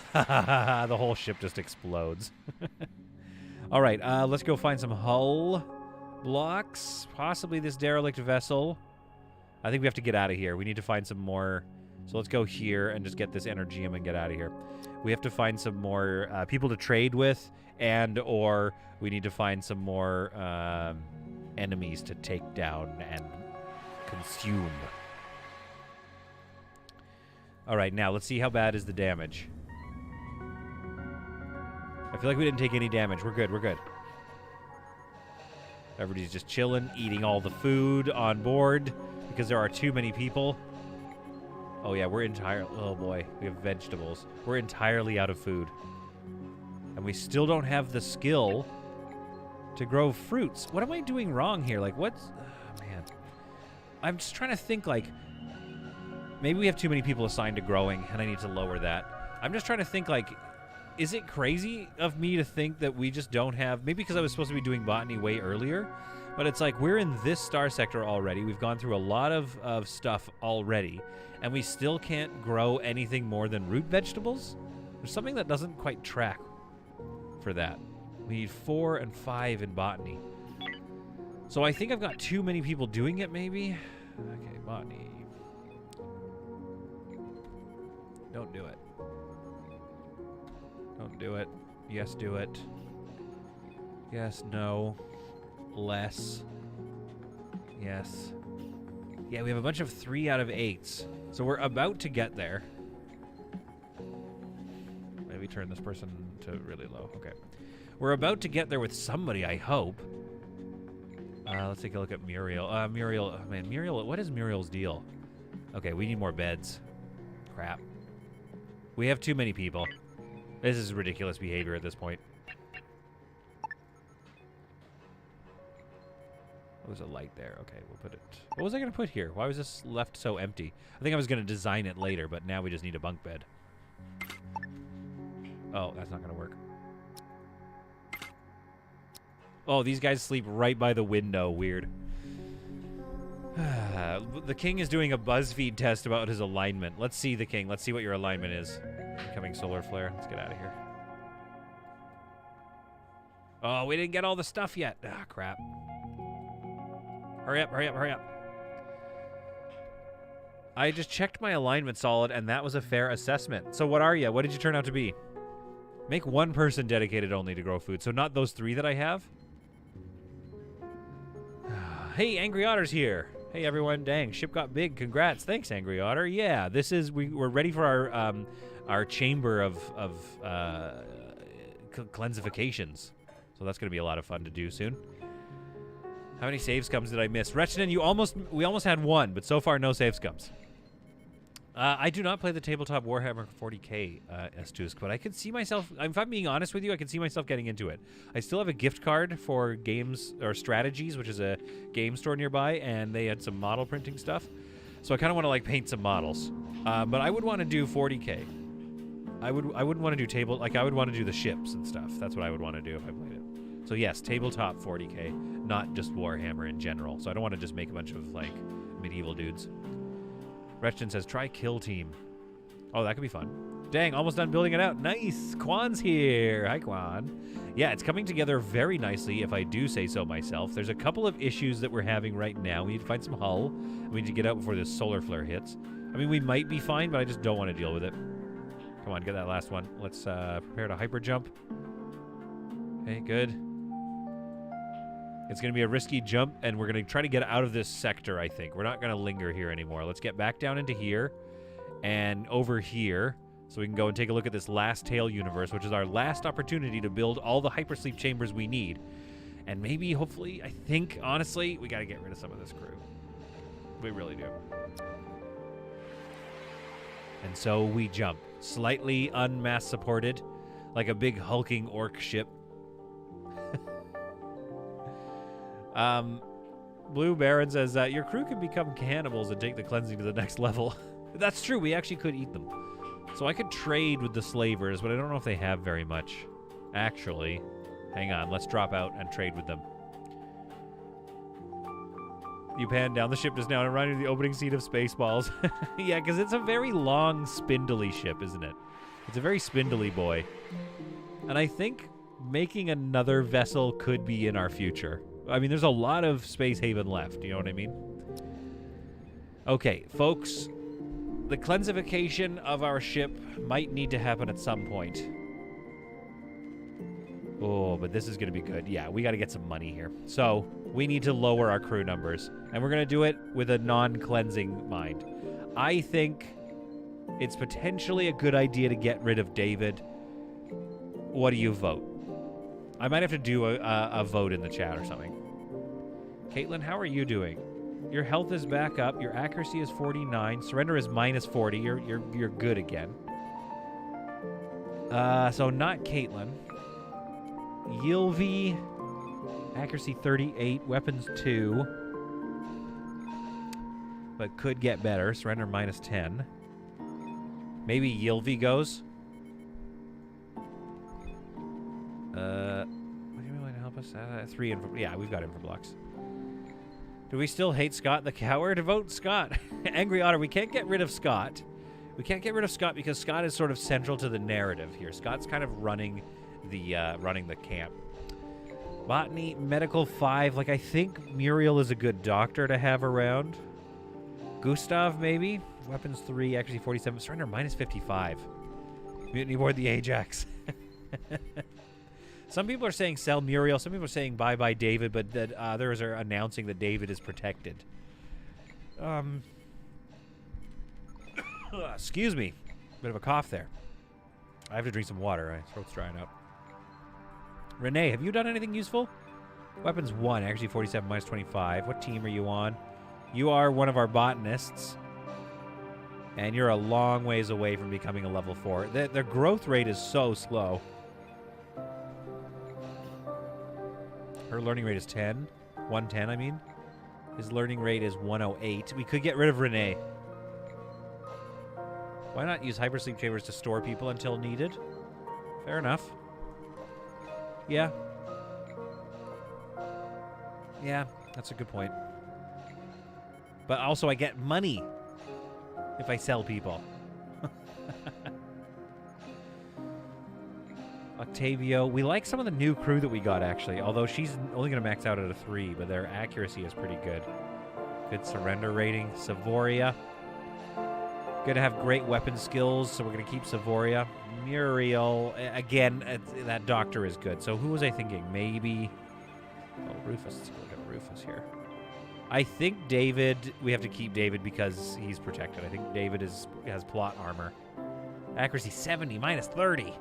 whole ship just explodes. All right, let's go find some hull blocks. Possibly this derelict vessel. I think we have to get out of here. We need to find some more. So let's go here and just get this Energium and get out of here. We have to find some more people to trade with, and or we need to find some more enemies to take down and consume. All right, now let's see how bad is the damage. I feel like we didn't take any damage. We're good, we're good. Everybody's just chilling, eating all the food on board because there are too many people. Oh yeah, we're entirely, oh boy, we have vegetables. We're entirely out of food. And we still don't have the skill to grow fruits. What am I doing wrong here? Like, what's, man. I'm just trying to think, like, maybe we have too many people assigned to growing, and I need to lower that. I'm just trying to think, like, is it crazy of me to think that we just don't have... Maybe because I was supposed to be doing botany way earlier, but it's like we're in this star sector already. We've gone through a lot of stuff already, and we still can't grow anything more than root vegetables? There's something that doesn't quite track for that. We need 4 and 5 in botany. So I think I've got too many people doing it, maybe? Okay, botany... Don't do it. Don't do it. Yes, do it. Yes, no. Less. Yes. Yeah, we have a bunch of 3 out of 8s. So we're about to get there. we turn this person to really low. Okay. We're about to get there with somebody, I hope. Let's take a look at Muriel. Muriel, oh man, Muriel, what is Muriel's deal? Okay, we need more beds. Crap. We have too many people. This is ridiculous behavior at this point. Oh, there's a light there. Okay, we'll put it... What was I going to put here? Why was this left so empty? I think I was going to design it later, but now we just need a bunk bed. Oh, that's not going to work. Oh, these guys sleep right by the window. Weird. The king is doing a BuzzFeed test about his alignment. Let's see the king. Let's see what your alignment is. Incoming solar flare. Let's get out of here. Oh, we didn't get all the stuff yet. Ah, crap. Hurry up, hurry up, hurry up. I just checked my alignment solid, and that was a fair assessment. So what are you? What did you turn out to be? Make one person dedicated only to grow food. So not those 3 that I have? Hey, Angry Otter's here. Hey, everyone. Dang, ship got big. Congrats. Thanks, Angry Otter. Yeah, this is... We're ready for our chamber of cleansifications. So that's going to be a lot of fun to do soon. How many save scums did I miss? Retchinen, we almost had 1, but so far no save scums. I do not play the tabletop Warhammer 40k S2s, but I could see myself, if I'm being honest with you, I can see myself getting into it. I still have a gift card for Games or Strategies, which is a game store nearby, and they had some model printing stuff. So I kind of want to like paint some models. But I would want to do 40k. I wouldn't want to do I would want to do the ships and stuff. That's what I would want to do if I played it. So yes, tabletop 40k, not just Warhammer in general. So I don't want to just make a bunch of like medieval dudes. Retchen says, try Kill Team. Oh, that could be fun. Dang, almost done building it out. Nice. Kwan's here. Hi, Kwan. Yeah, it's coming together very nicely, if I do say so myself. There's a couple of issues that we're having right now. We need to find some hull. We need to get out before this solar flare hits. I mean, we might be fine, but I just don't want to deal with it. Come on, get that last one. Let's prepare to hyper jump. Okay, good. It's going to be a risky jump, and we're going to try to get out of this sector, I think. We're not going to linger here anymore. Let's get back down into here and over here so we can go and take a look at this last tail universe, which is our last opportunity to build all the hypersleep chambers we need. And maybe, hopefully, I think, honestly, we got to get rid of some of this crew. We really do. And so we jump. Slightly unmass supported, like a big hulking orc ship. Blue Baron says that your crew can become cannibals and take the cleansing to the next level. That's true. We actually could eat them. So I could trade with the slavers, but I don't know if they have very much. Actually, hang on. Let's drop out and trade with them. You pan down the ship just now and run into the opening scene of Spaceballs. Yeah, because it's a very long, spindly ship, isn't it? It's a very spindly boy. And I think making another vessel could be in our future. I mean, there's a lot of Space Haven left, you know what I mean? Okay, folks, the cleansification of our ship might need to happen at some point. Oh, but this is going to be good. Yeah, we got to get some money here. So, we need to lower our crew numbers, and we're going to do it with a non-cleansing mind. I think it's potentially a good idea to get rid of David. What do you vote? I might have to do a vote in the chat or something. Caitlin, how are you doing? Your health is back up. Your accuracy is 49. Surrender is minus 40. You're good again. So not Caitlin. Yilvi, accuracy 38. Weapons 2. But could get better. Surrender minus 10. Maybe Yilvi goes. Would you be willing to help us? 3 info. Yeah, we've got info blocks. Do we still hate Scott the coward? Vote Scott. Angry Otter, we can't get rid of Scott. We can't get rid of Scott because Scott is sort of central to the narrative here. Scott's kind of running the camp. Botany, Medical 5. Like, I think Muriel is a good doctor to have around. Gustav, maybe? Weapons 3, actually 47. Surrender minus 55. Mutiny aboard the Ajax. Some people are saying sell Muriel. Some people are saying bye-bye David, but that others are announcing that David is protected. Excuse me. Bit of a cough there. I have to drink some water. My throat's drying up. Renee, have you done anything useful? Weapons 1, actually 47 minus 25. What team are you on? You are one of our botanists. And you're a long ways away from becoming a level 4. Their growth rate is so slow. Her learning rate is 10. 110, I mean. His learning rate is 108. We could get rid of Renee. Why not use hypersleep chambers to store people until needed? Fair enough. Yeah. Yeah, that's a good point. But also I get money if I sell people. Octavio. We like some of the new crew that we got, actually. Although she's only going to max out at a 3, but their accuracy is pretty good. Good surrender rating. Savoria. Going to have great weapon skills, so we're going to keep Savoria. Muriel. Again, that doctor is good. So who was I thinking? Maybe... Oh, Rufus. Let's look at Rufus here. I think David... We have to keep David because he's protected. I think David has plot armor. Accuracy 70, minus 30.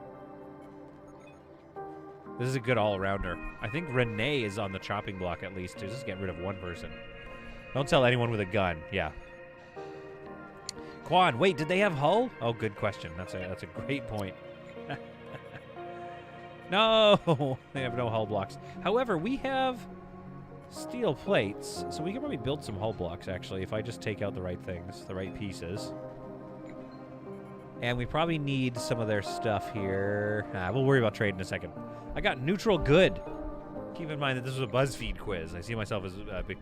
This is a good all-arounder. I think Renee is on the chopping block at least to just get rid of one person. Don't tell anyone with a gun. Yeah. Quan, wait, did they have hull? Oh, good question. That's a great point. No, they have no hull blocks. However, we have steel plates, so we can probably build some hull blocks, actually, if I just take out the right things, the right pieces. And we probably need some of their stuff here. We'll worry about trade in a second. I got neutral good. Keep in mind that this was a BuzzFeed quiz. I see myself as a big,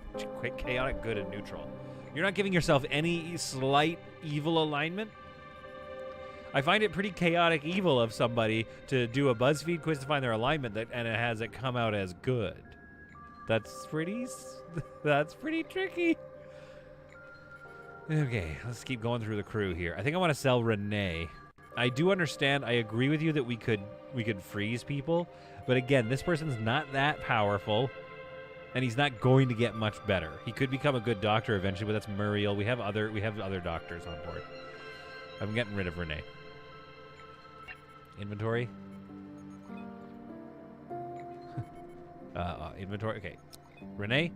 chaotic good and neutral. You're not giving yourself any slight evil alignment? I find it pretty chaotic evil of somebody to do a BuzzFeed quiz to find their alignment and it has it come out as good. That's pretty tricky. Okay, let's keep going through the crew here. I think I want to sell Renee. I do understand. I agree with you that we could freeze people, but again, this person's not that powerful, and he's not going to get much better. He could become a good doctor eventually, but that's Muriel. We have other doctors on board. I'm getting rid of Renee. Inventory. Inventory. Okay, Renee,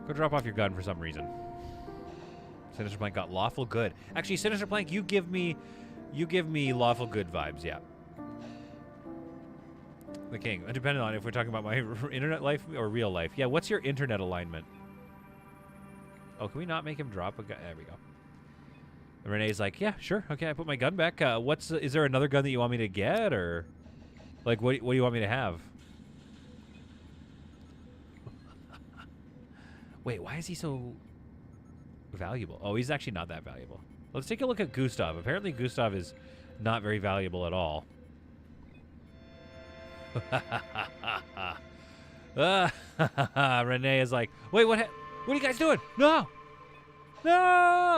go drop off your gun for some reason. Sinister Plank got lawful good. Actually, Sinister Plank, you give me lawful good vibes. Yeah. The king. Depending on if we're talking about my internet life or real life. Yeah. What's your internet alignment? Oh, can we not make him drop a gun? There we go. And Renee's like, yeah, sure. Okay, I put my gun back. Is there another gun that you want me to get, or like what do you want me to have? Wait, why is he so valuable? Oh, he's actually not that valuable. Let's take a look at Gustav. Apparently Gustav is not very valuable at all. Renee is like, wait, what are you guys doing? No!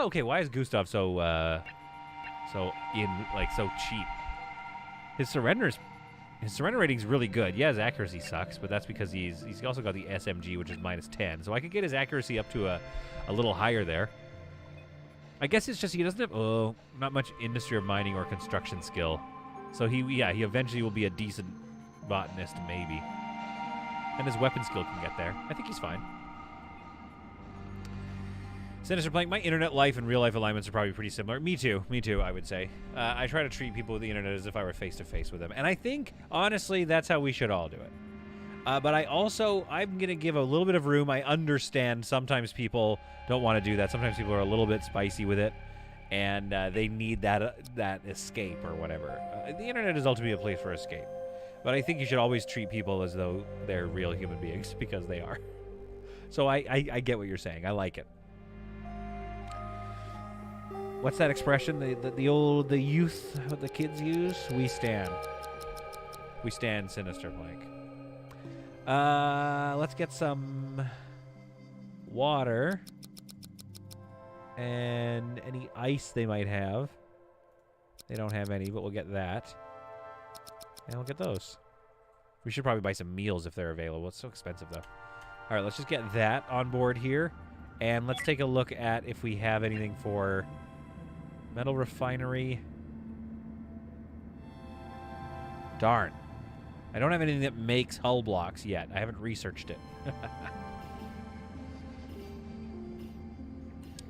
Okay, why is Gustav so cheap? His surrender rating's really good. Yeah, his accuracy sucks, but that's because he's also got the SMG, which is minus 10. So I could get his accuracy up to a little higher there. I guess it's just he doesn't have not much industry or mining or construction skill. So he eventually will be a decent botanist, maybe. And his weapon skill can get there. I think he's fine. Sinister Plank, my internet life and real life alignments are probably pretty similar. Me too, I would say. I try to treat people with the internet as if I were face-to-face with them. And I think, honestly, that's how we should all do it. But I'm going to give a little bit of room. I understand sometimes people don't want to do that. Sometimes people are a little bit spicy with it. And they need that escape or whatever. The internet is ultimately a place for escape. But I think you should always treat people as though they're real human beings, because they are. So I get what you're saying. I like it. What's that expression? The youth, the kids use? We stand. We stand, Sinister Plank. Let's get some water and any ice they might have. They don't have any, but we'll get that. And we'll get those. We should probably buy some meals if they're available. It's so expensive, though. All right, let's just get that on board here. And let's take a look at if we have anything for metal refinery. Darn. I don't have anything that makes hull blocks yet. I haven't researched it.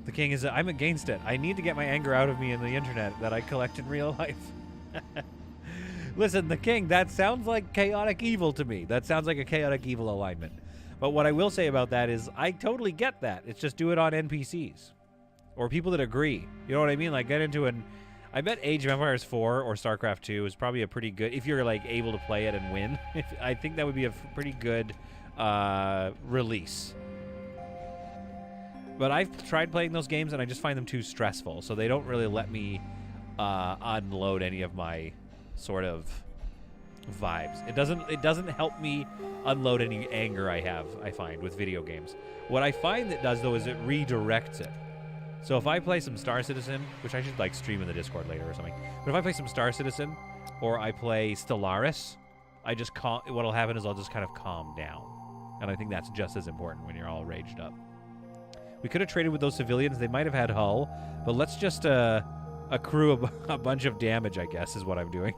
The king is... I'm against it. I need to get my anger out of me in the internet that I collect in real life. Listen, the king, that sounds like chaotic evil to me. That sounds like a chaotic evil alignment. But what I will say about that is I totally get that. It's just do it on NPCs. Or people that agree. You know what I mean? Like, get into an... I bet Age of Empires 4 or StarCraft 2 is probably a pretty good... If you're, like, able to play it and win, I think that would be a pretty good release. But I've tried playing those games, and I just find them too stressful. So they don't really let me unload any of my sort of vibes. It doesn't help me unload any anger I have, I find, with video games. What I find it does, though, is it redirects it. So if I play some Star Citizen, which I should like stream in the Discord later or something, but if I play some Star Citizen or I play Stellaris, what'll happen is I'll just kind of calm down. And I think that's just as important when you're all raged up. We could have traded with those civilians. They might have had hull, but let's just accrue a bunch of damage, I guess, is what I'm doing.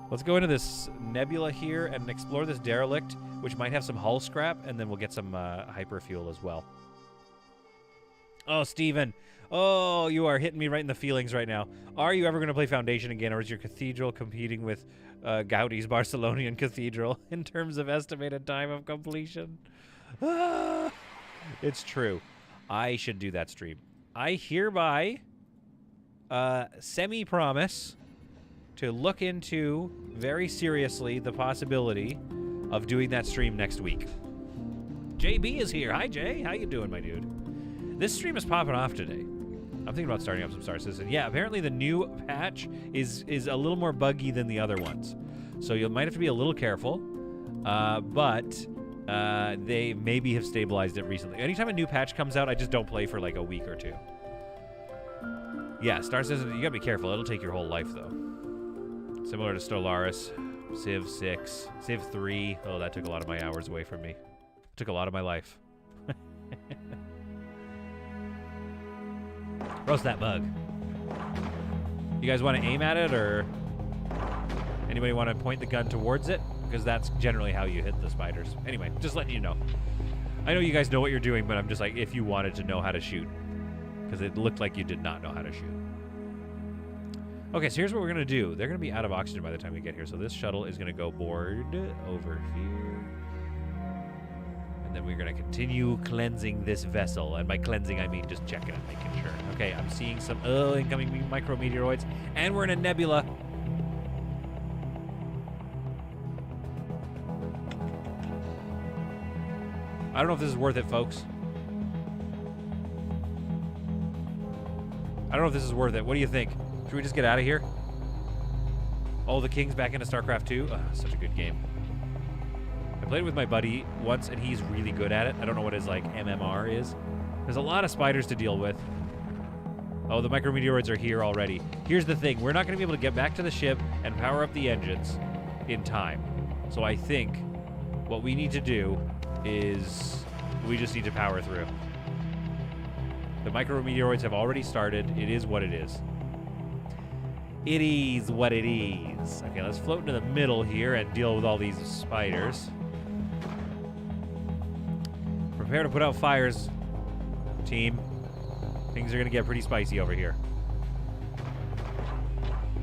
Let's go into this nebula here and explore this derelict, which might have some hull scrap, and then we'll get some hyperfuel as well. Oh, Steven. Oh, you are hitting me right in the feelings right now. Are you ever going to play Foundation again, or is your cathedral competing with Gaudi's Barcelonian Cathedral in terms of estimated time of completion? Ah, it's true. I should do that stream. I hereby semi-promise to look into very seriously the possibility of doing that stream next week. JB is here. Hi, Jay. How you doing, my dude? This stream is popping off today. I'm thinking about starting up some Star Citizen. Yeah, apparently the new patch is a little more buggy than the other ones. So you might have to be a little careful. But they maybe have stabilized it recently. Anytime a new patch comes out, I just don't play for like a week or two. Yeah, Star Citizen, you gotta be careful. It'll take your whole life, though. Similar to Stellaris, Civ 6, Civ 3. Oh, that took a lot of my hours away from me. Took a lot of my life. Roast that bug. You guys want to aim at it, or anybody want to point the gun towards it? Because that's generally how you hit the spiders. Anyway, just letting you know. I know you guys know what you're doing, but I'm just like, if you wanted to know how to shoot. Because it looked like you did not know how to shoot. Okay, so here's what we're going to do. They're going to be out of oxygen by the time we get here. So this shuttle is going to go board over here. And then we're going to continue cleansing this vessel. And by cleansing, I mean just checking and making sure. Okay, I'm seeing some incoming micrometeoroids. And we're in a nebula. I don't know if this is worth it, folks. I don't know if this is worth it. What do you think? Should we just get out of here? Oh, the King's back into StarCraft 2. Oh, such a good game. I played with my buddy once, and he's really good at it. I don't know what his, like, MMR is. There's a lot of spiders to deal with. Oh, the micrometeoroids are here already. Here's the thing. We're not going to be able to get back to the ship and power up the engines in time. So I think what we need to do is we just need to power through. The micrometeoroids have already started. It is what it is. It is what it is. Okay, let's float into the middle here and deal with all these spiders. Prepare to put out fires, team. Things are going to get pretty spicy over here.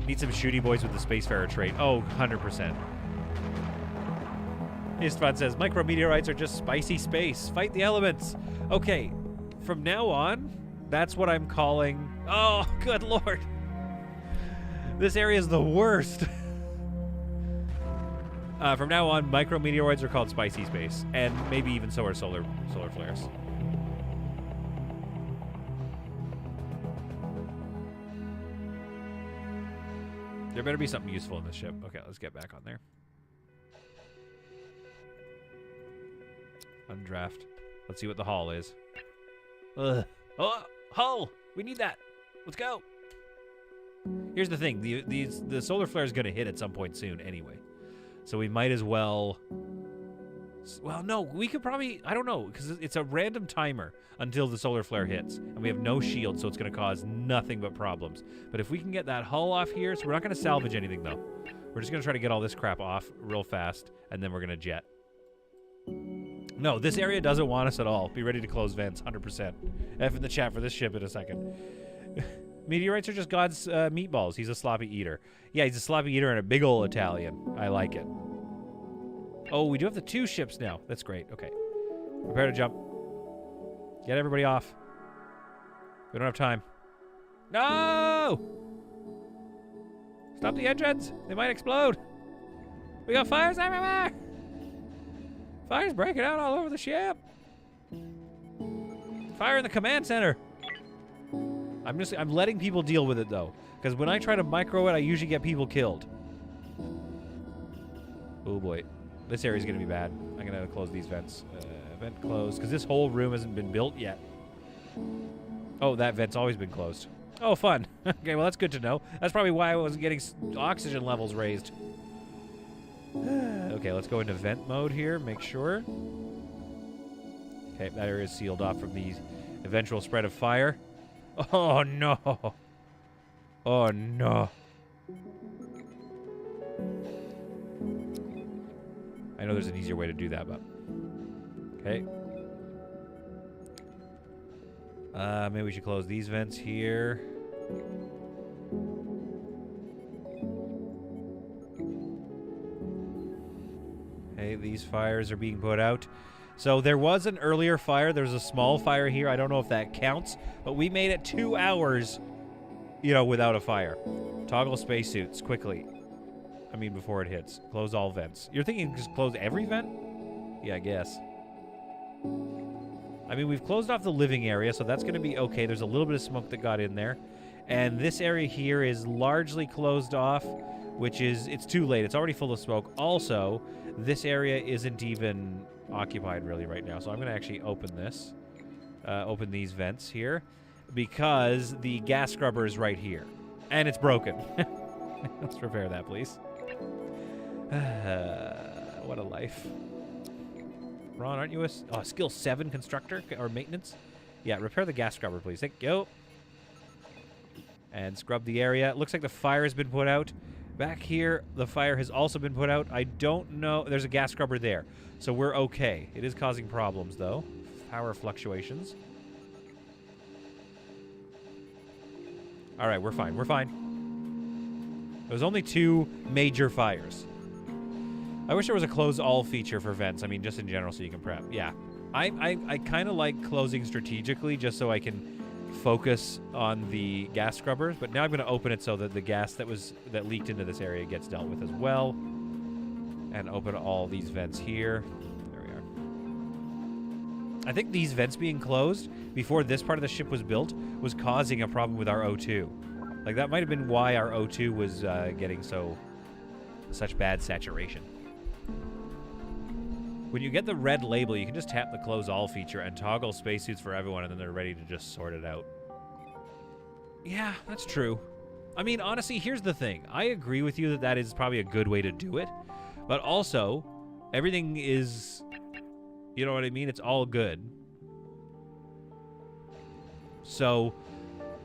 Need some shooty boys with the Spacefarer trait. Oh, 100%. Istvan says, micrometeorites are just spicy space. Fight the elements. Okay, from now on, that's what I'm calling... Oh, good lord. This area is the worst. From now on, micrometeoroids are called spicy space. And maybe even so are solar flares. There better be something useful in this ship. Okay, let's get back on there. Undraft. Let's see what the hull is. Ugh. Oh, hull! We need that. Let's go. Here's the thing. The solar flare is going to hit at some point soon anyway. So we might as well... Well, no. We could probably... I don't know. Because it's a random timer until the solar flare hits. And we have no shield, so it's going to cause nothing but problems. But if we can get that hull off here... So we're not going to salvage anything, though. We're just going to try to get all this crap off real fast, and then we're going to jet. No, this area doesn't want us at all. Be ready to close vents, 100%. F in the chat for this ship in a second. Meteorites are just God's meatballs. He's a sloppy eater. Yeah, he's a sloppy eater and a big ol' Italian. I like it. Oh, we do have the 2 ships now. That's great. Okay. Prepare to jump. Get everybody off. We don't have time. No! Stop the engines. They might explode. We got fires everywhere. Fire's breaking out all over the ship. Fire in the command center. I'm letting people deal with it though, because when I try to micro it, I usually get people killed. Oh boy, this area's gonna be bad. I'm gonna close these vents. Vent closed, because this whole room hasn't been built yet. Oh, that vent's always been closed. Oh, fun. Okay, well that's good to know. That's probably why I wasn't getting oxygen levels raised. Okay, let's go into vent mode here. Make sure. Okay, that area is sealed off from the eventual spread of fire. Oh no! Oh no! I know there's an easier way to do that, but okay. Maybe we should close these vents here. Okay, these fires are being put out. So there was an earlier fire. There was a small fire here. I don't know if that counts, but we made it 2 hours, you know, without a fire. Toggle spacesuits quickly. I mean, before it hits. Close all vents. You're thinking just close every vent? Yeah, I guess. I mean, we've closed off the living area, so that's going to be okay. There's a little bit of smoke that got in there. And this area here is largely closed off, which is, it's too late. It's already full of smoke. Also, this area isn't even occupied really right now, so I'm going to actually open this. Open these vents here, because the gas scrubber is right here. And it's broken. Let's repair that, please. What a life. Ron, aren't you a skill 7 constructor or maintenance? Yeah, repair the gas scrubber, please. Thank you. And scrub the area. It looks like the fire has been put out. Back here, the fire has also been put out. I don't know. There's a gas scrubber there, so we're okay. It is causing problems, though. Power fluctuations. All right, we're fine. We're fine. There was only 2 major fires. I wish there was a close all feature for vents. I mean, just in general, so you can prep. Yeah. I kind of like closing strategically just so I can focus on the gas scrubbers, but now I'm going to open it so that the gas that leaked into this area gets dealt with as well. And open all these vents here. There we are. I think these vents being closed before this part of the ship was built was causing a problem with our O2. Like, that might have been why our O2 was getting such bad saturation. When you get the red label, you can just tap the close all feature and toggle spacesuits for everyone, and then they're ready to just sort it out. Yeah, that's true. I mean, honestly, here's the thing. I agree with you that that is probably a good way to do it, but also, everything is, you know what I mean? It's all good. So,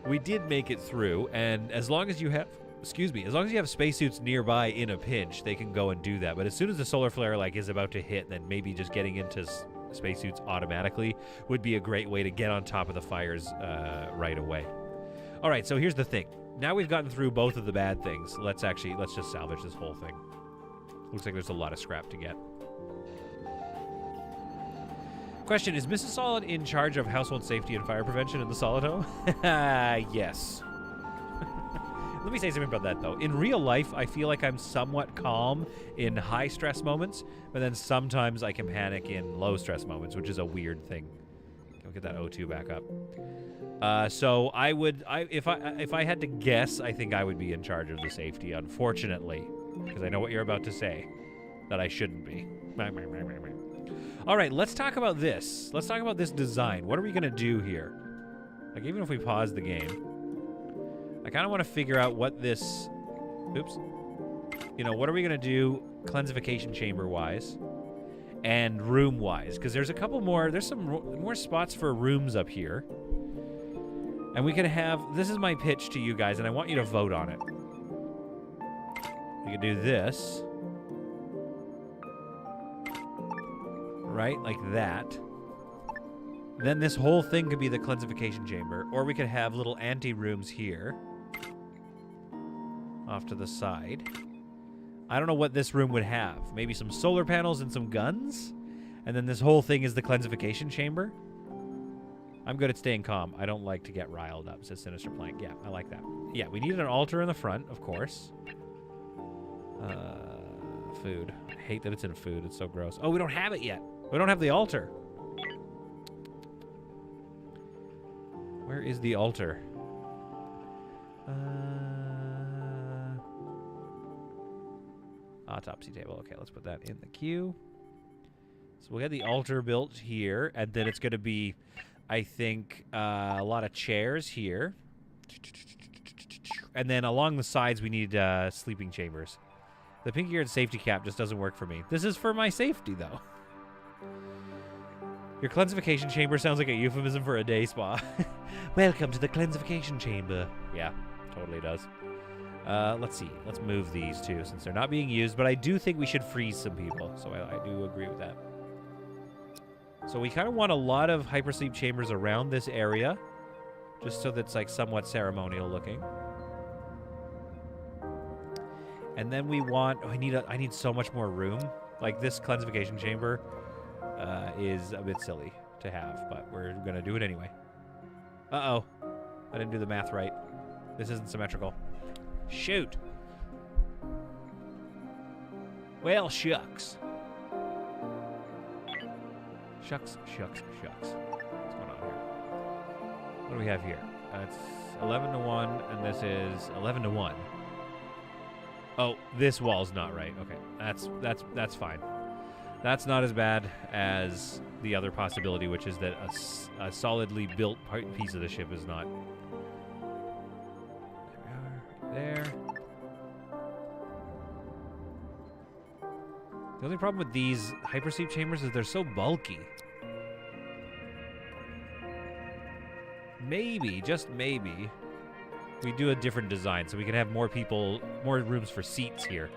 we did make it through, and as long as you have... as long as you have spacesuits nearby in a pinch, they can go and do that. But as soon as the solar flare is about to hit, then maybe just getting into spacesuits automatically would be a great way to get on top of the fires right away. All right, so here's the thing. Now we've gotten through both of the bad things. Let's just salvage this whole thing. Looks like there's a lot of scrap to get. Question, is Mrs. Solid in charge of household safety and fire prevention in the Solid Home? Yes. Let me say something about that, though. In real life, I feel like I'm somewhat calm in high-stress moments, but then sometimes I can panic in low-stress moments, which is a weird thing. We'll get that O2 back up. So I would... if I had to guess, I think I would be in charge of the safety, unfortunately, because I know what you're about to say, that I shouldn't be. All right, let's talk about this. Let's talk about this design. What are we going to do here? Like, even if we pause the game... I kind of want to figure out what this... Oops. You know, what are we going to do cleansification chamber-wise and room-wise? Because there's a couple more... There's some more spots for rooms up here. And we can have... This is my pitch to you guys, and I want you to vote on it. We could do this. Right? Like that. Then this whole thing could be the cleansification chamber. Or we could have little ante-rooms here. Off to the side. I don't know what this room would have. Maybe some solar panels and some guns? And then this whole thing is the cleansification chamber? I'm good at staying calm. I don't like to get riled up, says Sinister Plank. Yeah, I like that. Yeah, we need an altar in the front, of course. Food. I hate that it's in food. It's so gross. Oh, we don't have it yet. We don't have the altar. Where is the altar? Autopsy table. Okay, let's put that in the queue. So we'll get the altar built here, and then it's going to be, I think, a lot of chairs here. And then along the sides, we need sleeping chambers. The pink-eared safety cap just doesn't work for me. This is for my safety, though. Your cleansification chamber sounds like a euphemism for a day spa. Welcome to the cleansification chamber. Yeah, totally does. Let's see. Let's move these two since they're not being used, but I do think we should freeze some people, so I do agree with that. So we kind of want a lot of hypersleep chambers around this area, just so that's like somewhat ceremonial looking. And then we want... Oh, I need so much more room. Like, this cleansification chamber is a bit silly to have, but we're going to do it anyway. Uh-oh. I didn't do the math right. This isn't symmetrical. Shoot. Well, shucks. Shucks, shucks, shucks. What's going on here? What do we have here? It's 11 to 1, and this is 11 to 1. Oh, this wall's not right. Okay, that's fine. That's not as bad as the other possibility, which is that a solidly built piece of the ship is not. There. The only problem with these hypersleep chambers is they're so bulky. Maybe, just maybe, we do a different design so we can have more people, more rooms for seats here.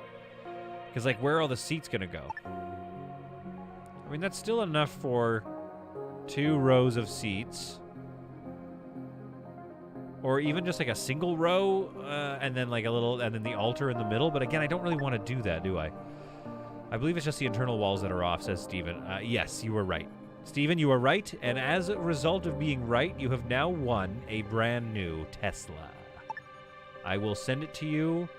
Because, like, where are all the seats going to go? I mean, that's still enough for 2 rows of seats. Or even just, like, a single row, and then, like, a little, and then the altar in the middle. But, again, I don't really want to do that, do I? I believe it's just the internal walls that are off, says Steven. Yes, you were right. Steven, you are right. And as a result of being right, you have now won a brand new Tesla. I will send it to you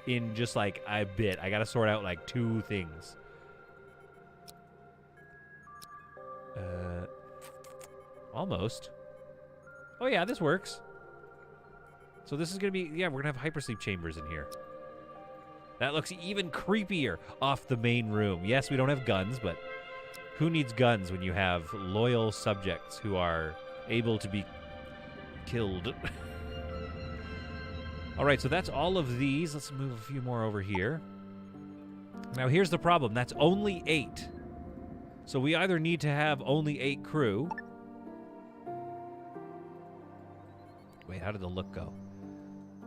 in just, like, a bit. I got to sort out, like, 2 things. Almost. Oh, yeah, this works. So this is going to be... Yeah, we're going to have hypersleep chambers in here. That looks even creepier off the main room. Yes, we don't have guns, but who needs guns when you have loyal subjects who are able to be killed? All right, so that's all of these. Let's move a few more over here. Now, here's the problem. That's only 8. So we either need to have only 8 crew. Wait, how did the look go?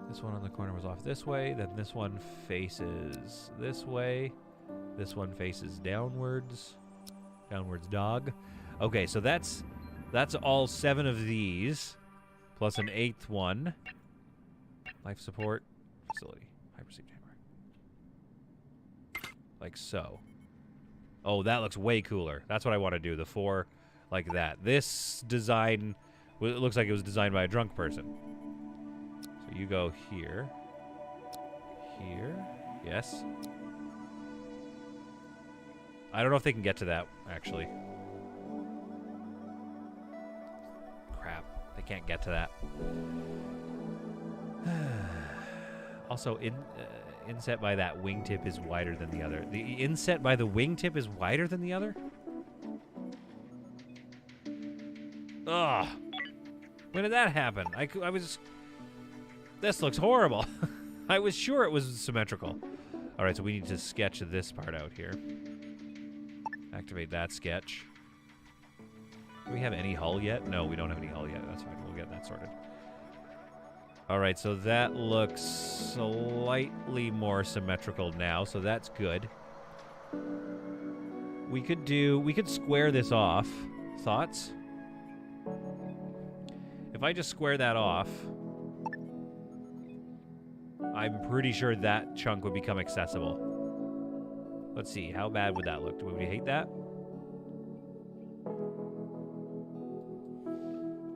This one on the corner was off this way. Then this one faces this way. This one faces downwards. Downwards dog. Okay, so that's all 7 of these. Plus an 8th one. Life support. Facility. Hypersleep chamber. Like so. Oh, that looks way cooler. That's what I want to do. The 4 like that. This design, it looks like it was designed by a drunk person. So you go here. Here. Yes. I don't know if they can get to that, actually. Crap. They can't get to that. Also, inset by that wingtip is wider than the other. The inset by the wingtip is wider than the other? Ugh. When did that happen? I was... This looks horrible. I was sure it was symmetrical. All right, so we need to sketch this part out here. Activate that sketch. Do we have any hull yet? No, we don't have any hull yet. That's fine. We'll get that sorted. All right, so that looks slightly more symmetrical now, so that's good. We could square this off. Thoughts? If I just square that off, I'm pretty sure that chunk would become accessible. Let's see, how bad would that look? Would we hate that?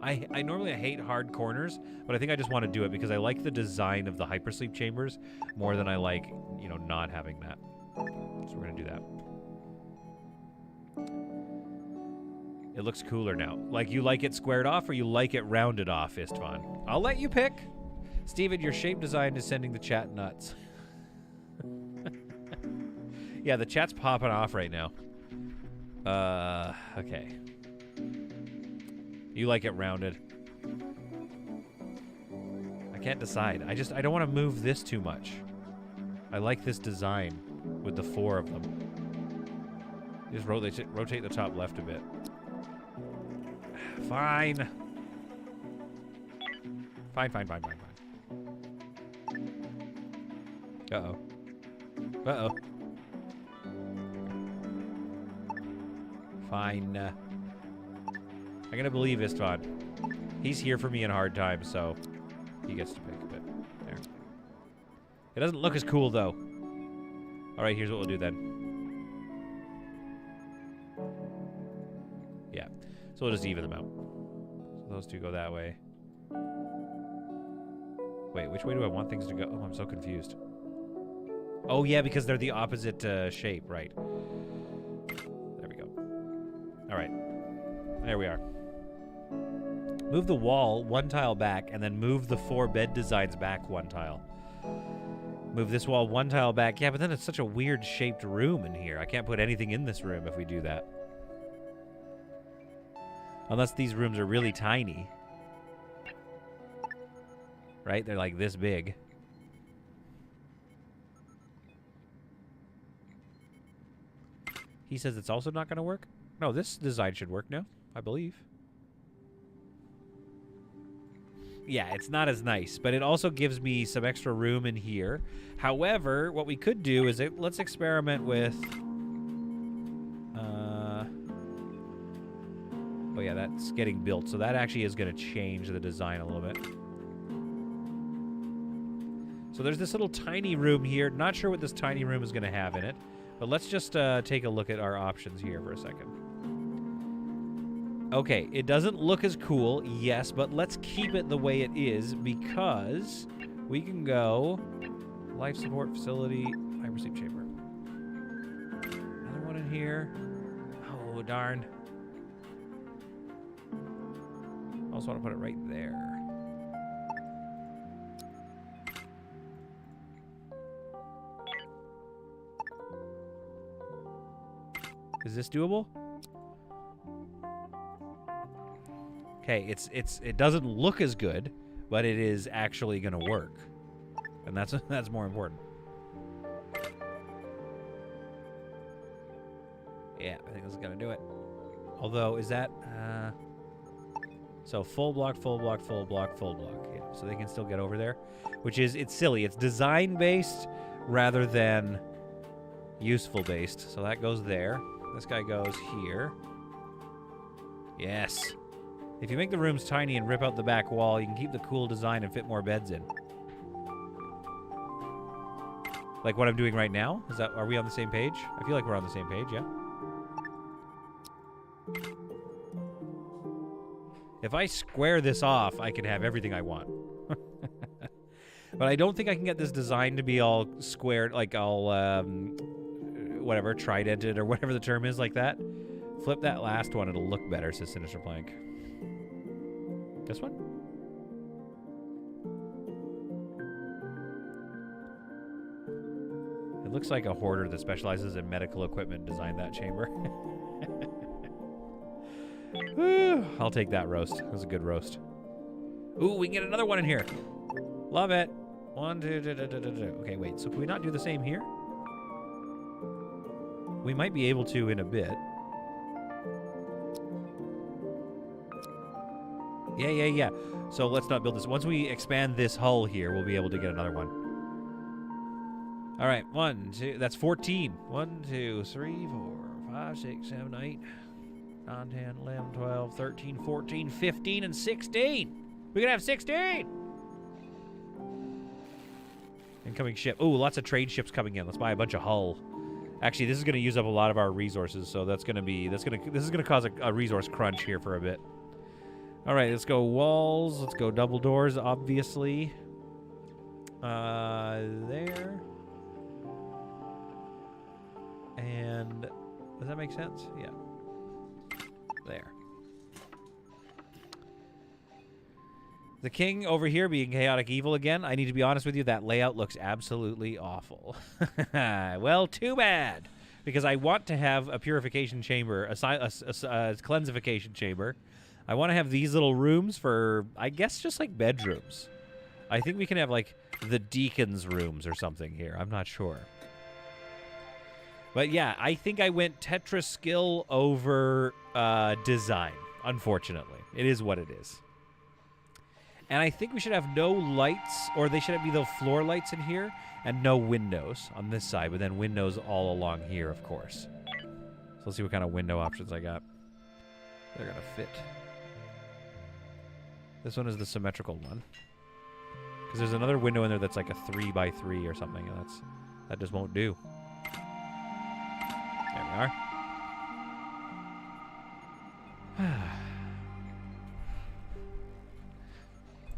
I normally hate hard corners, but I think I just want to do it because I like the design of the hypersleep chambers more than I like, you know, not having that. So we're going to do that. It looks cooler now. Like, you like it squared off or you like it rounded off, Istvan? I'll let you pick. Steven, your shape design is sending the chat nuts. Yeah, the chat's popping off right now. Okay. You like it rounded. I can't decide. I don't want to move this too much. I like this design with the 4 of them. Just rotate the top left a bit. Fine. Fine. Uh-oh. Uh-oh. Fine. I'm gonna believe Istvan. He's here for me in hard times, so he gets to pick a bit. There. It doesn't look as cool, though. Alright, here's what we'll do then. Yeah. So we'll just even them out. So those two go that way. Wait, which way do I want things to go? Oh, I'm so confused. Oh, yeah, because they're the opposite shape, right. There we go. Alright. There we are. Move the wall 1 tile back, and then move the 4 bed designs back 1 tile. Move this wall 1 tile back. Yeah, but then it's such a weird shaped room in here. I can't put anything in this room if we do that. Unless these rooms are really tiny. Right? They're like this big. He says it's also not going to work? No, this design should work now, I believe. Yeah, it's not as nice, but it also gives me some extra room in here. However, what we could do is let's experiment with... oh yeah, that's getting built, so that actually is going to change the design a little bit. So there's this little tiny room here. Not sure what this tiny room is going to have in it, but let's just take a look at our options here for a second. Okay, it doesn't look as cool, yes, but let's keep it the way it is because we can go life support facility, hypersleep chamber. Another one in here. Oh, darn. I also want to put it right there. Is this doable? Okay, it doesn't look as good, but it is actually going to work, and that's more important. Yeah, I think this is going to do it. Although, is that so full block, full block, full block, full block? Yeah, so they can still get over there, which is it's silly. It's design based rather than useful based. So that goes there. This guy goes here. Yes. If you make the rooms tiny and rip out the back wall, you can keep the cool design and fit more beds in. Like what I'm doing right now? Are we on the same page? I feel like we're on the same page, yeah. If I square this off, I can have everything I want. But I don't think I can get this design to be all squared, like all, whatever, tridented or whatever the term is like that. Flip that last one, it'll look better, says Sinister Plank. This one? It looks like a hoarder that specializes in medical equipment designed that chamber. Woo, I'll take that roast. That was a good roast. Ooh, we can get another one in here. Love it. 1, 2, 2, 2, 2, 2. Okay, wait. So can we not do the same here? We might be able to in a bit. Yeah. So let's not build this. Once we expand this hull here, we'll be able to get another one. All right, 1, 2, that's 14. 1, 2, 3, 4, 5, 6, 7, 8, 9, 10, 11, 12, 13, 14, 15, and 16. We can have 16. Incoming ship. Ooh, lots of trade ships coming in. Let's buy a bunch of hull. Actually, this is going to use up a lot of our resources, so this is going to cause a resource crunch here for a bit. All right, let's go walls. Let's go double doors, obviously. There. And does that make sense? Yeah. There. The king over here being chaotic evil again. I need to be honest with you, that layout looks absolutely awful. Well, too bad. Because I want to have a purification chamber, a cleansification chamber. I want to have these little rooms for, I guess, just like bedrooms. I think we can have, like, the deacon's rooms or something here. I'm not sure. But, yeah, I think I went Tetra skill over design, unfortunately. It is what it is. And I think we should have no lights, or they should be the floor lights in here, and no windows on this side, but then windows all along here, of course. So let's see what kind of window options I got. They're going to fit. This one is the symmetrical one. Because there's another window in there that's like a 3x3 or something, and that just won't do. There we are.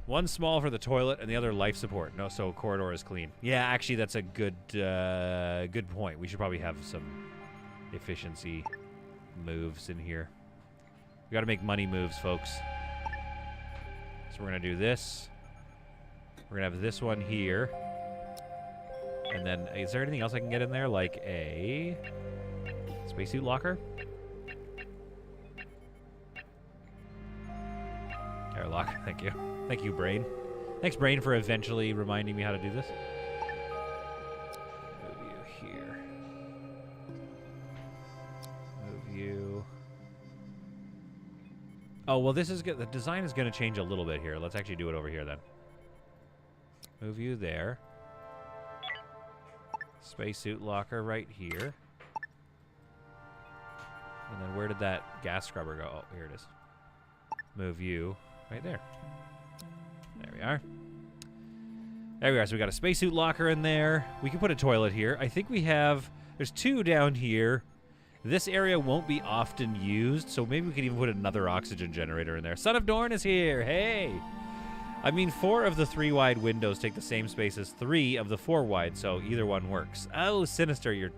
One small for the toilet and the other life support. No, so corridor is clean. Yeah, actually, that's a good point. We should probably have some efficiency moves in here. We got to make money moves, folks. So we're going to do this. We're going to have this one here. And then, is there anything else I can get in there? Like a spacesuit locker? Airlock, thank you. Thank you, Brain. Thanks, Brain, for eventually reminding me how to do this. Move you here. Move you. Oh, well, this is good. The design is going to change a little bit here. Let's actually do it over here, then. Move you there. Spacesuit locker right here. And then where did that gas scrubber go? Oh, here it is. Move you right there. There we are. There we are. So we got a spacesuit locker in there. We can put a toilet here. I think we have... There's 2 down here. This area won't be often used, so maybe we could even put another oxygen generator in there. Son of Dorn is here. Hey! I mean, 4 of the 3 wide windows take the same space as 3 of the 4 wide, so either one works. Oh, Sinister, you're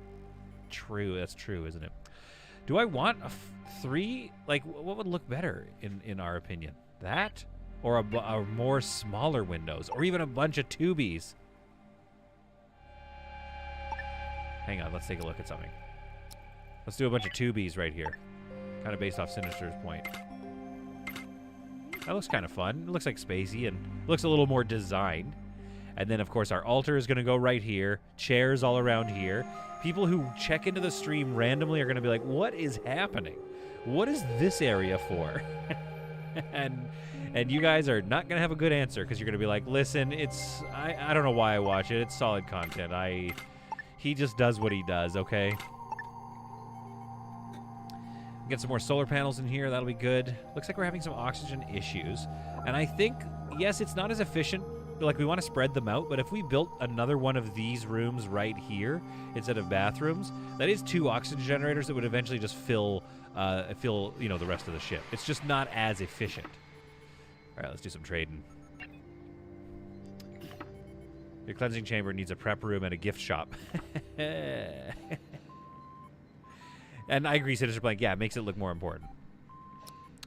true. That's true, isn't it? Do I want a 3? Like, what would look better in our opinion? That? Or a more smaller windows? Or even a bunch of tubies? Hang on, let's take a look at something. Let's do a bunch of tubies right here. Kind of based off Sinister's point. That looks kind of fun. It looks like spacey and looks a little more designed. And then, of course, our altar is going to go right here. Chairs all around here. People who check into the stream randomly are going to be like, what is happening? What is this area for? And you guys are not going to have a good answer because you're going to be like, listen, it's... I don't know why I watch it. It's solid content. He just does what he does, okay? Get some more solar panels in here. That'll be good. Looks like we're having some oxygen issues. And I think, yes, it's not as efficient. Like, we want to spread them out, but if we built another one of these rooms right here instead of bathrooms, that is 2 oxygen generators that would eventually just fill, you know, the rest of the ship. It's just not as efficient. All right, let's do some trading. Your cleansing chamber needs a prep room and a gift shop. And I agree, Sinister Blank. Yeah, it makes it look more important.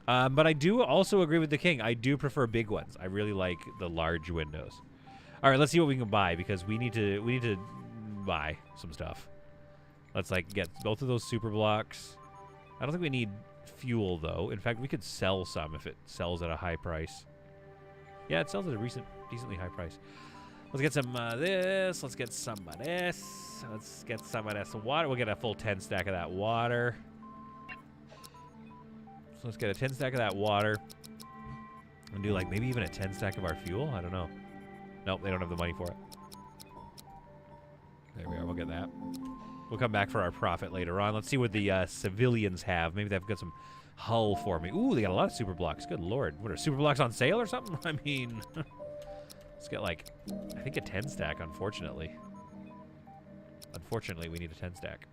But I do also agree with the king. I do prefer big ones. I really like the large windows. All right, let's see what we can buy because we need to buy some stuff. Let's like get both of those super blocks. I don't think we need fuel though. In fact, we could sell some if it sells at a high price. Yeah, it sells at a decently high price. Let's get some of this. Let's get some of this. Let's get some of this water. We'll get a full 10 stack of that water. So let's get a 10 stack of that water. And do like maybe even a 10 stack of our fuel? I don't know. Nope, they don't have the money for it. There we are, we'll get that. We'll come back for our profit later on. Let's see what the civilians have. Maybe they've got some hull for me. Ooh, they got a lot of super blocks. Good lord. What are super blocks on sale or something? I mean, let's get like, I think a 10 stack, unfortunately. Unfortunately, we need a 10 stack.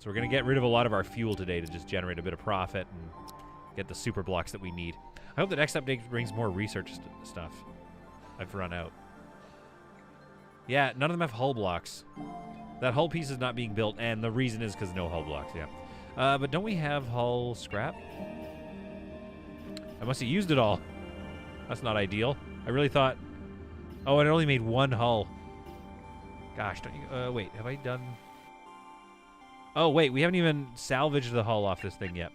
So we're going to get rid of a lot of our fuel today to just generate a bit of profit and get the super blocks that we need. I hope the next update brings more research stuff. I've run out. Yeah, none of them have hull blocks. That hull piece is not being built, and the reason is because no hull blocks, yeah. But don't we have hull scrap? I must have used it all. That's not ideal. I really thought... Oh, and it only made one hull. Gosh, don't you... wait, have I done... Oh, wait, we haven't even salvaged the hull off this thing yet.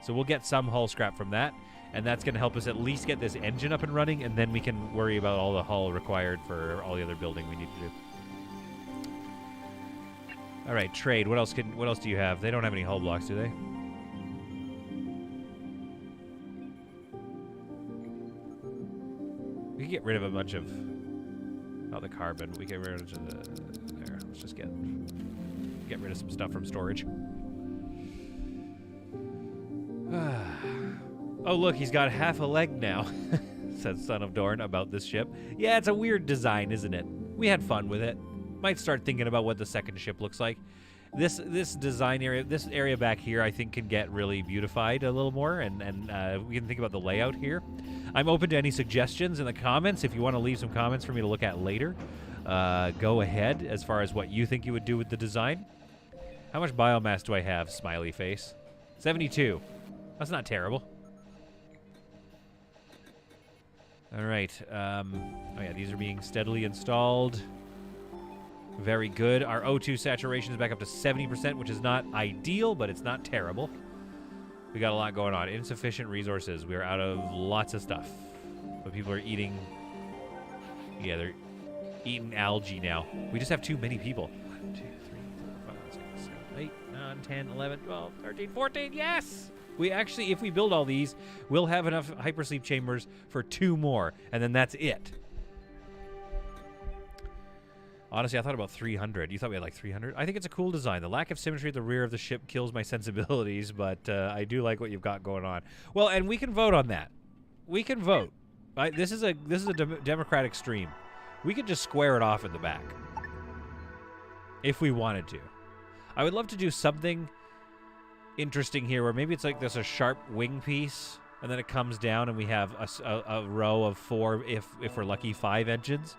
So we'll get some hull scrap from that, and that's going to help us at least get this engine up and running, and then we can worry about all the hull required for all the other building we need to do. All right, trade. What else do you have? They don't have any hull blocks, do they? We can get rid of a bunch of... Not the carbon, but we get rid of the... There, let's just get rid of some stuff from storage. Oh, look, he's got half a leg now, said Son of Dorn about this ship. Yeah, it's a weird design, isn't it? We had fun with it. Might start thinking about what the second ship looks like. This design area, this area back here, I think can get really beautified a little more, and we can think about the layout here. I'm open to any suggestions in the comments. If you want to leave some comments for me to look at later, go ahead as far as what you think you would do with the design. How much biomass do I have, smiley face? 72. That's not terrible. All right. Oh, yeah, these are being steadily installed. Very good. Our O2 saturation is back up to 70%, which is not ideal, but it's not terrible. We got a lot going on. Insufficient resources. We're out of lots of stuff. But people are eating... Yeah, they're eating algae now. We just have too many people. 1, 2, 3, 4, 5, 6, 7, 8, 9, 10, 11, 12, 13, 14. Yes! We actually, if we build all these, we'll have enough hypersleep chambers for 2 more, and then that's it. Honestly, I thought about 300. You thought we had like 300? I think it's a cool design. The lack of symmetry at the rear of the ship kills my sensibilities, but I do like what you've got going on. Well, and we can vote on that. We can vote. Right? This is a democratic stream. We could just square it off in the back if we wanted to. I would love to do something interesting here where maybe it's like there's a sharp wing piece and then it comes down and we have a row of 4, if we're lucky, 5 engines.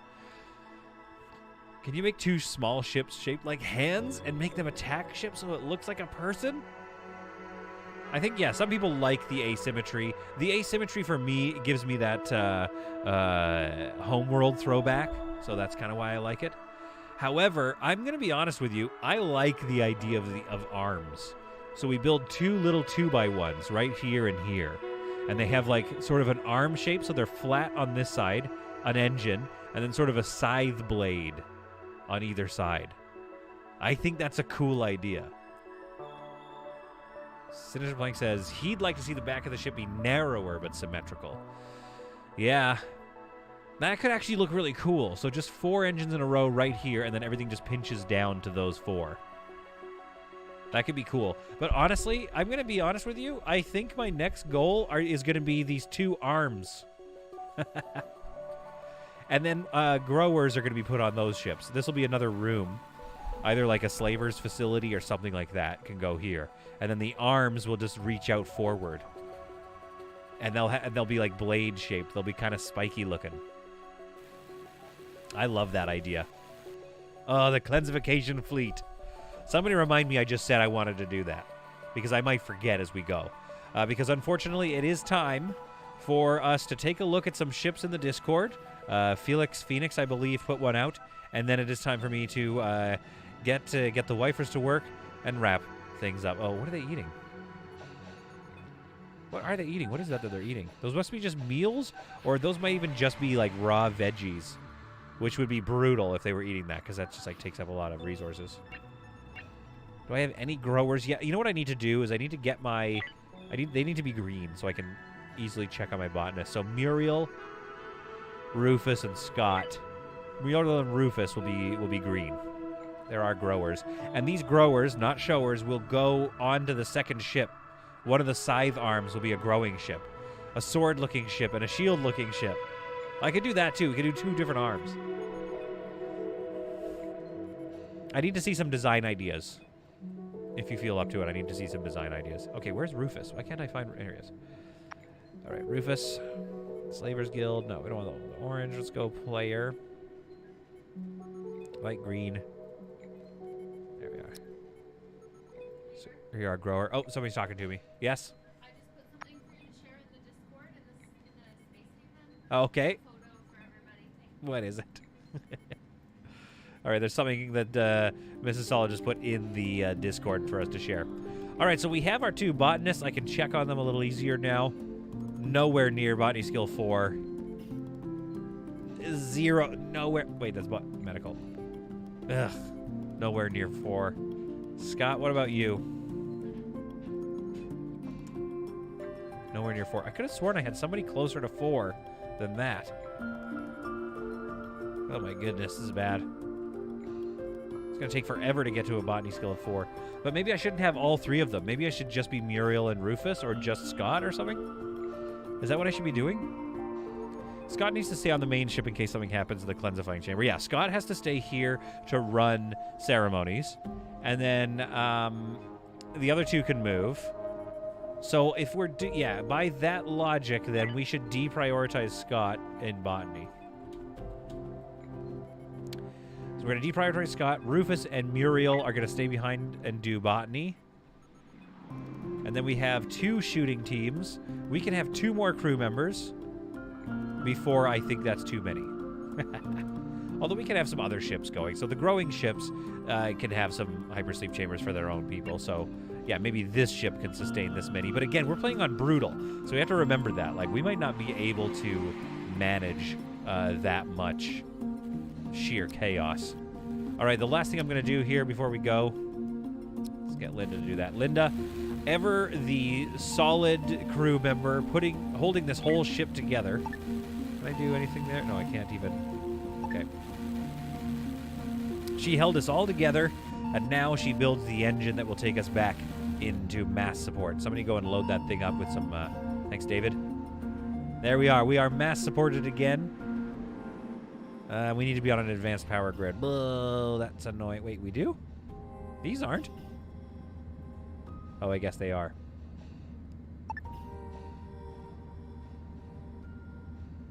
Can you make 2 small ships shaped like hands and make them attack ships so it looks like a person? I think, yeah, some people like the asymmetry. The asymmetry for me gives me that homeworld throwback, so that's kind of why I like it. However, I'm going to be honest with you, I like the idea of arms. So we build 2 little 2x1s right here and here. And they have like sort of an arm shape, so they're flat on this side, an engine, and then sort of a scythe blade on either side. I think that's a cool idea. Sinister Plank says he'd like to see the back of the ship be narrower but symmetrical. Yeah. That could actually look really cool. So just 4 engines in a row right here, and then everything just pinches down to those 4. That could be cool. But honestly, I'm going to be honest with you. I think my next goal is going to be these 2 arms. And then growers are going to be put on those ships. This will be another room. Either like a slaver's facility or something like that can go here. And then the arms will just reach out forward. And they'll be like blade shaped. They'll be kind of spiky looking. I love that idea. Oh, the cleansification fleet. Somebody remind me I just said I wanted to do that. Because I might forget as we go. Because unfortunately it is time for us to take a look at some ships in the Discord. Felix Phoenix, I believe, put one out. And then it is time for me to get the wifers to work and wrap things up. Oh, what are they eating? What are they eating? What is that they're eating? Those must be just meals? Or those might even just be like raw veggies. Which would be brutal if they were eating that, because that just like takes up a lot of resources. Do I have any growers yet? You know what I need to do is I need to get my... they need to be green so I can easily check on my botanist. So Muriel, Rufus, and Scott. Muriel and Rufus will be green. There are growers. And these growers, not showers, will go onto the second ship. One of the scythe arms will be a growing ship. A sword-looking ship and a shield-looking ship. I could do that too. We could do 2 different arms. I need to see some design ideas. If you feel up to it, I need to see some design ideas. Okay, where's Rufus? Why can't I find... There he is. All right, Rufus. Slavers Guild. No, we don't want the orange. Let's go player. Light green. There we are. So, here you are, grower. Oh, somebody's talking to me. Yes? I just put something for you to share in the Discord in the space station. Okay. Photo for everybody. What is it? All right, there's something that Mrs. Solid just put in the Discord for us to share. All right, so we have our 2 botanists. I can check on them a little easier now. Nowhere near botany skill 4. 0. Nowhere. Wait, that's medical. Ugh. Nowhere near 4. Scott, what about you? Nowhere near 4. I could have sworn I had somebody closer to 4 than that. Oh my goodness, this is bad. It's going to take forever to get to a botany skill of 4. But maybe I shouldn't have all 3 of them. Maybe I should just be Muriel and Rufus, or just Scott or something? Is that what I should be doing? Scott needs to stay on the main ship in case something happens in the cleansifying chamber. Yeah, Scott has to stay here to run ceremonies. And then the other 2 can move. So if we're... yeah, by that logic, then we should deprioritize Scott in botany. So we're going to deprioritize Scott. Rufus and Muriel are going to stay behind and do botany. And then we have 2 shooting teams. We can have 2 more crew members before I think that's too many. Although we can have some other ships going. So the growing ships can have some hypersleep chambers for their own people. So yeah, maybe this ship can sustain this many. But again, we're playing on brutal. So we have to remember that. Like, we might not be able to manage that much sheer chaos. All right, the last thing I'm going to do here before we go, let's get Linda to do that. Linda, ever the solid crew member, holding this whole ship together. Can I do anything there? No, I can't even. Okay. She held us all together, and now she builds the engine that will take us back into mass support. Somebody go and load that thing up with some... thanks, David. There we are. We are mass supported again. We need to be on an advanced power grid. Oh, that's annoying. Wait, we do? These aren't? Oh, I guess they are.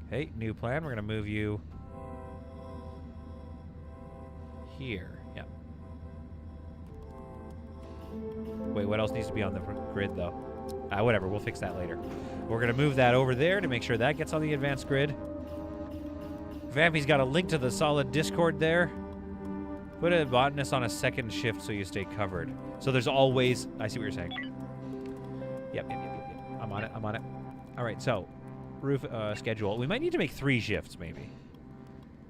Okay, new plan. We're going to move you here. Yeah. Wait, what else needs to be on the grid, though? Whatever. We'll fix that later. We're going to move that over there to make sure that gets on the advanced grid. Vampy's got a link to the solid Discord there. Put a botanist on a second shift so you stay covered. So there's always... I see what you're saying. Yep. I'm on it. All right, so schedule. We might need to make 3 shifts, maybe.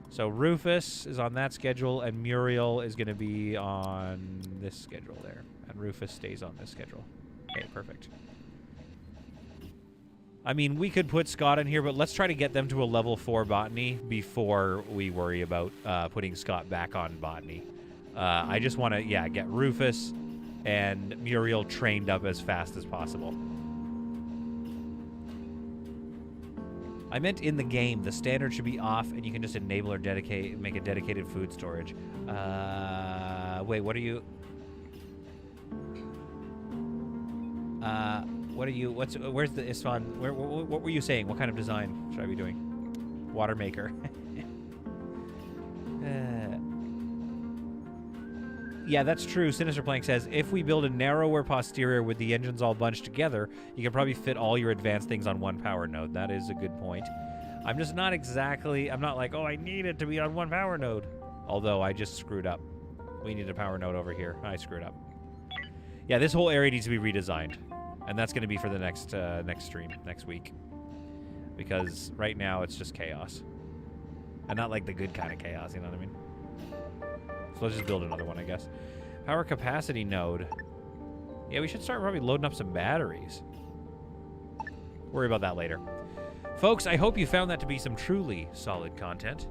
So Rufus is on that schedule, and Muriel is going to be on this schedule there. And Rufus stays on this schedule. Okay, perfect. I mean, we could put Scott in here, but let's try to get them to a level 4 botany before we worry about putting Scott back on botany. I just want to, yeah, get Rufus and Muriel trained up as fast as possible. I meant in the game, the standard should be off, and you can just enable or make a dedicated food storage. Wait, what are you... where's the Isfan? What were you saying? What kind of design should I be doing? Water maker. Yeah, that's true. Sinister Plank says, if we build a narrower posterior with the engines all bunched together, you can probably fit all your advanced things on one power node. That is a good point. I'm just not exactly... I'm not like, oh, I need it to be on one power node. Although I just screwed up. We need a power node over here. I screwed up. Yeah, this whole area needs to be redesigned. And that's going to be for the next stream, next week. Because right now it's just chaos. And not like the good kind of chaos, you know what I mean? So let's just build another one, I guess. Power capacity node. Yeah, we should start probably loading up some batteries. Worry about that later. Folks, I hope you found that to be some truly solid content.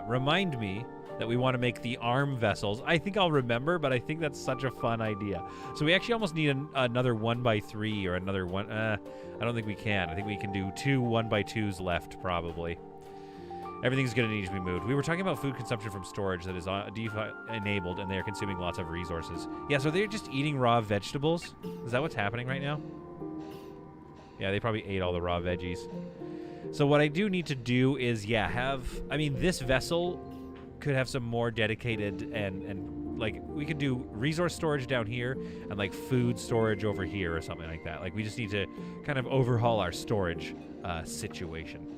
Remind me that we want to make the arm vessels. I think I'll remember, but I think that's such a fun idea. So we actually almost need another 1x3 or another one. I don't think we can. I think we can do 2 1x2s left, probably. Everything's going to need to be moved. We were talking about food consumption from storage that is enabled, and they are consuming lots of resources. Yeah, so they're just eating raw vegetables? Is that what's happening right now? Yeah, they probably ate all the raw veggies. So what I do need to do is, yeah, this vessel could have some more dedicated and like, we could do resource storage down here and, like, food storage over here or something like that. Like, we just need to kind of overhaul our storage situation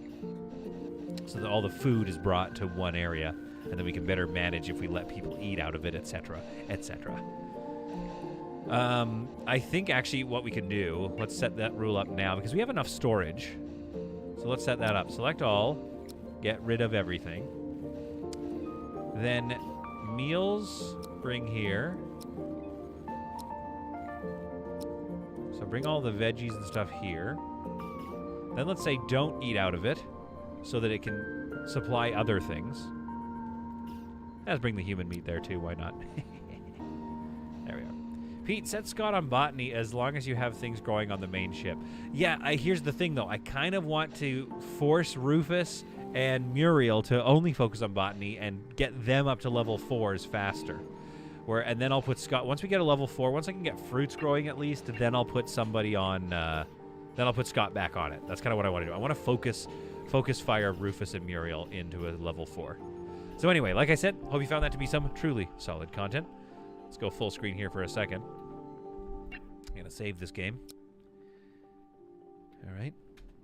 so that all the food is brought to one area, and then we can better manage if we let people eat out of it, etc., etc. I think actually what we can do, let's set that rule up now because we have enough storage. So let's set that up. Select all, get rid of everything. Then meals, bring here. So bring all the veggies and stuff here. Then let's say don't eat out of it so that it can supply other things. Let's bring the human meat there too, why not? There we go. Pete, set Scott on botany as long as you have things growing on the main ship. Yeah, here's the thing, though. I kind of want to force Rufus and Muriel to only focus on botany and get them up to level 4s faster. And then I'll put Scott... Once we get a level 4, once I can get fruits growing at least, then I'll put somebody on... then I'll put Scott back on it. That's kind of what I want to do. I want to focus fire Rufus and Muriel into a level 4. So anyway, like I said, hope you found that to be some truly solid content. Let's go full screen here for a second. I'm going to save this game. All right.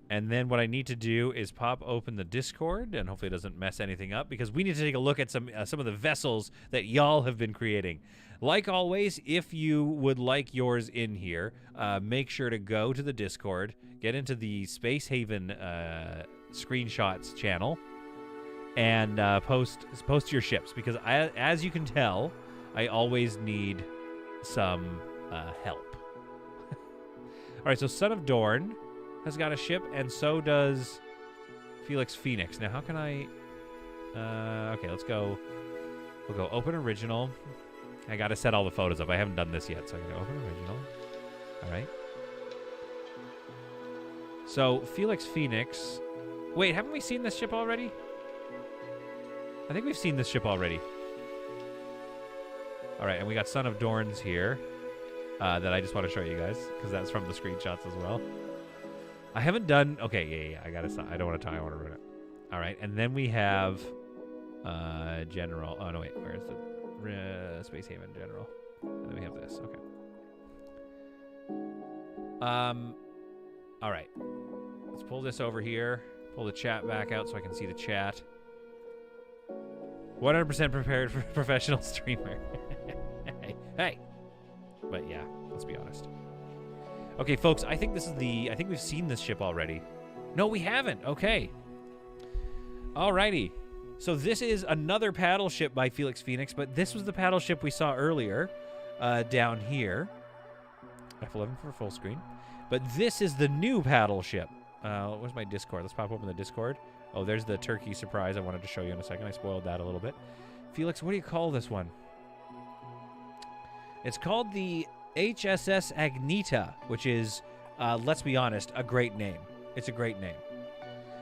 And then what I need to do is pop open the Discord, and hopefully it doesn't mess anything up, because we need to take a look at some of the vessels that y'all have been creating. Like always, if you would like yours in here, make sure to go to the Discord, get into the Space Haven screenshots channel, and post your ships, because as you can tell, I always need some help. All right, so Son of Dorn has got a ship, and so does Felix Phoenix. Now, how can I... okay, let's go... We'll go open original. I got to set all the photos up. I haven't done this yet, so I'm going to open original. All right. So, Felix Phoenix... Wait, haven't we seen this ship already? I think we've seen this ship already. All right, and we got Son of Dorns here that I just want to show you guys, because that's from the screenshots as well. I haven't done... Okay, yeah. I got to stop. I don't want to tie. I want to ruin it. All right, and then we have General... Oh, no, wait. Where's the Space Haven General? And then we have this. Okay. All right. Let's pull this over here. Pull the chat back out so I can see the chat. 100% prepared for professional streamer. Hey. But yeah, let's be honest. Okay, folks, I think this is the... I think we've seen this ship already. No, we haven't. Okay. Alrighty. So this is another paddle ship by Felix Phoenix, but this was the paddle ship we saw earlier down here. F11 for full screen. But this is the new paddle ship. Where's my Discord? Let's pop open the Discord. Oh, there's the turkey surprise I wanted to show you in a second. I spoiled that a little bit. Felix, what do you call this one? It's called the HSS Agnita, which is, let's be honest, a great name. It's a great name.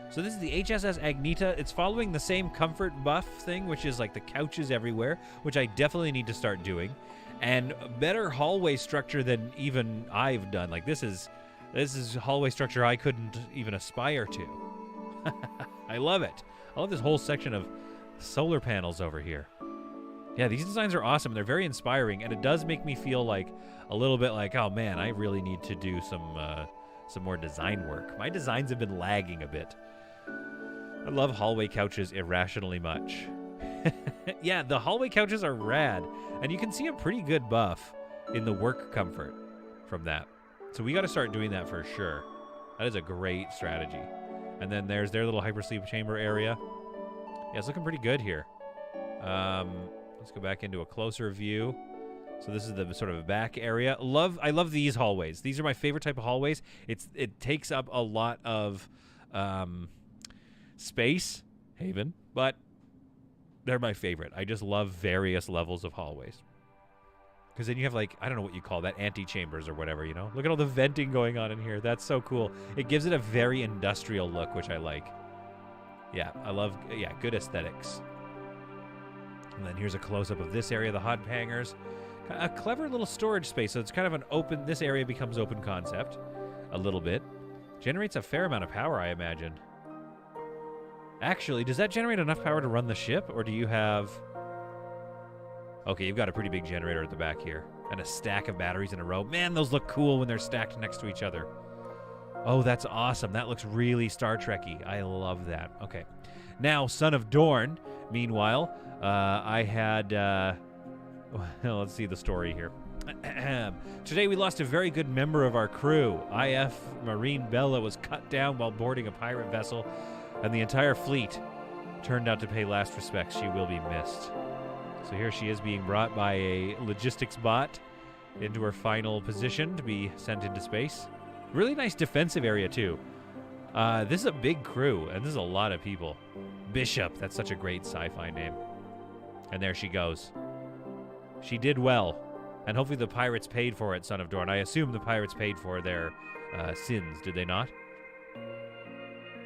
So this is the HSS Agnita. It's following the same comfort buff thing, which is like the couches everywhere, which I definitely need to start doing. And better hallway structure than even I've done. Like this is hallway structure I couldn't even aspire to. I love it. I love this whole section of solar panels over here. Yeah, these designs are awesome. They're very inspiring, and it does make me feel like a little bit like, oh man, I really need to do some more design work. My designs have been lagging a bit. I love hallway couches irrationally much. Yeah, the hallway couches are rad, and you can see a pretty good buff in the work comfort from that. So we got to start doing that for sure. That is a great strategy. And then there's their little hypersleep chamber area. Yeah, it's looking pretty good here. Let's go back into a closer view So this is the sort of back area. I love these hallways. These are my favorite type of hallways. It takes up a lot of space, Haven, but they're my favorite. I just love various levels of hallways. Because then you have, like, I don't know what you call that, antechambers or whatever, you know? Look at all the venting going on in here. That's so cool. It gives it a very industrial look, which I like. Yeah, I love, good aesthetics. And then here's a close-up of this area, the hot hangers. A clever little storage space, so it's kind of an open, this area becomes open concept a little bit. Generates a fair amount of power, I imagine. Actually, does that generate enough power to run the ship, or do you have... Okay, you've got a pretty big generator at the back here. And a stack of batteries in a row. Man, those look cool when they're stacked next to each other. Oh, that's awesome. That looks really Star Trek-y. I love that. Okay. Now, Son of Dorn. Meanwhile, I had... well, let's see the story here. Today we lost a very good member of our crew. IF Marine Bella was cut down while boarding a pirate vessel, and the entire fleet turned out to pay last respects. She will be missed. So here she is being brought by a logistics bot into her final position to be sent into space. Really nice defensive area, too. This is a big crew, and this is a lot of people. Bishop, that's such a great sci-fi name. And there she goes. She did well, and hopefully the pirates paid for it, Son of Dorn. I assume the pirates paid for their sins, did they not?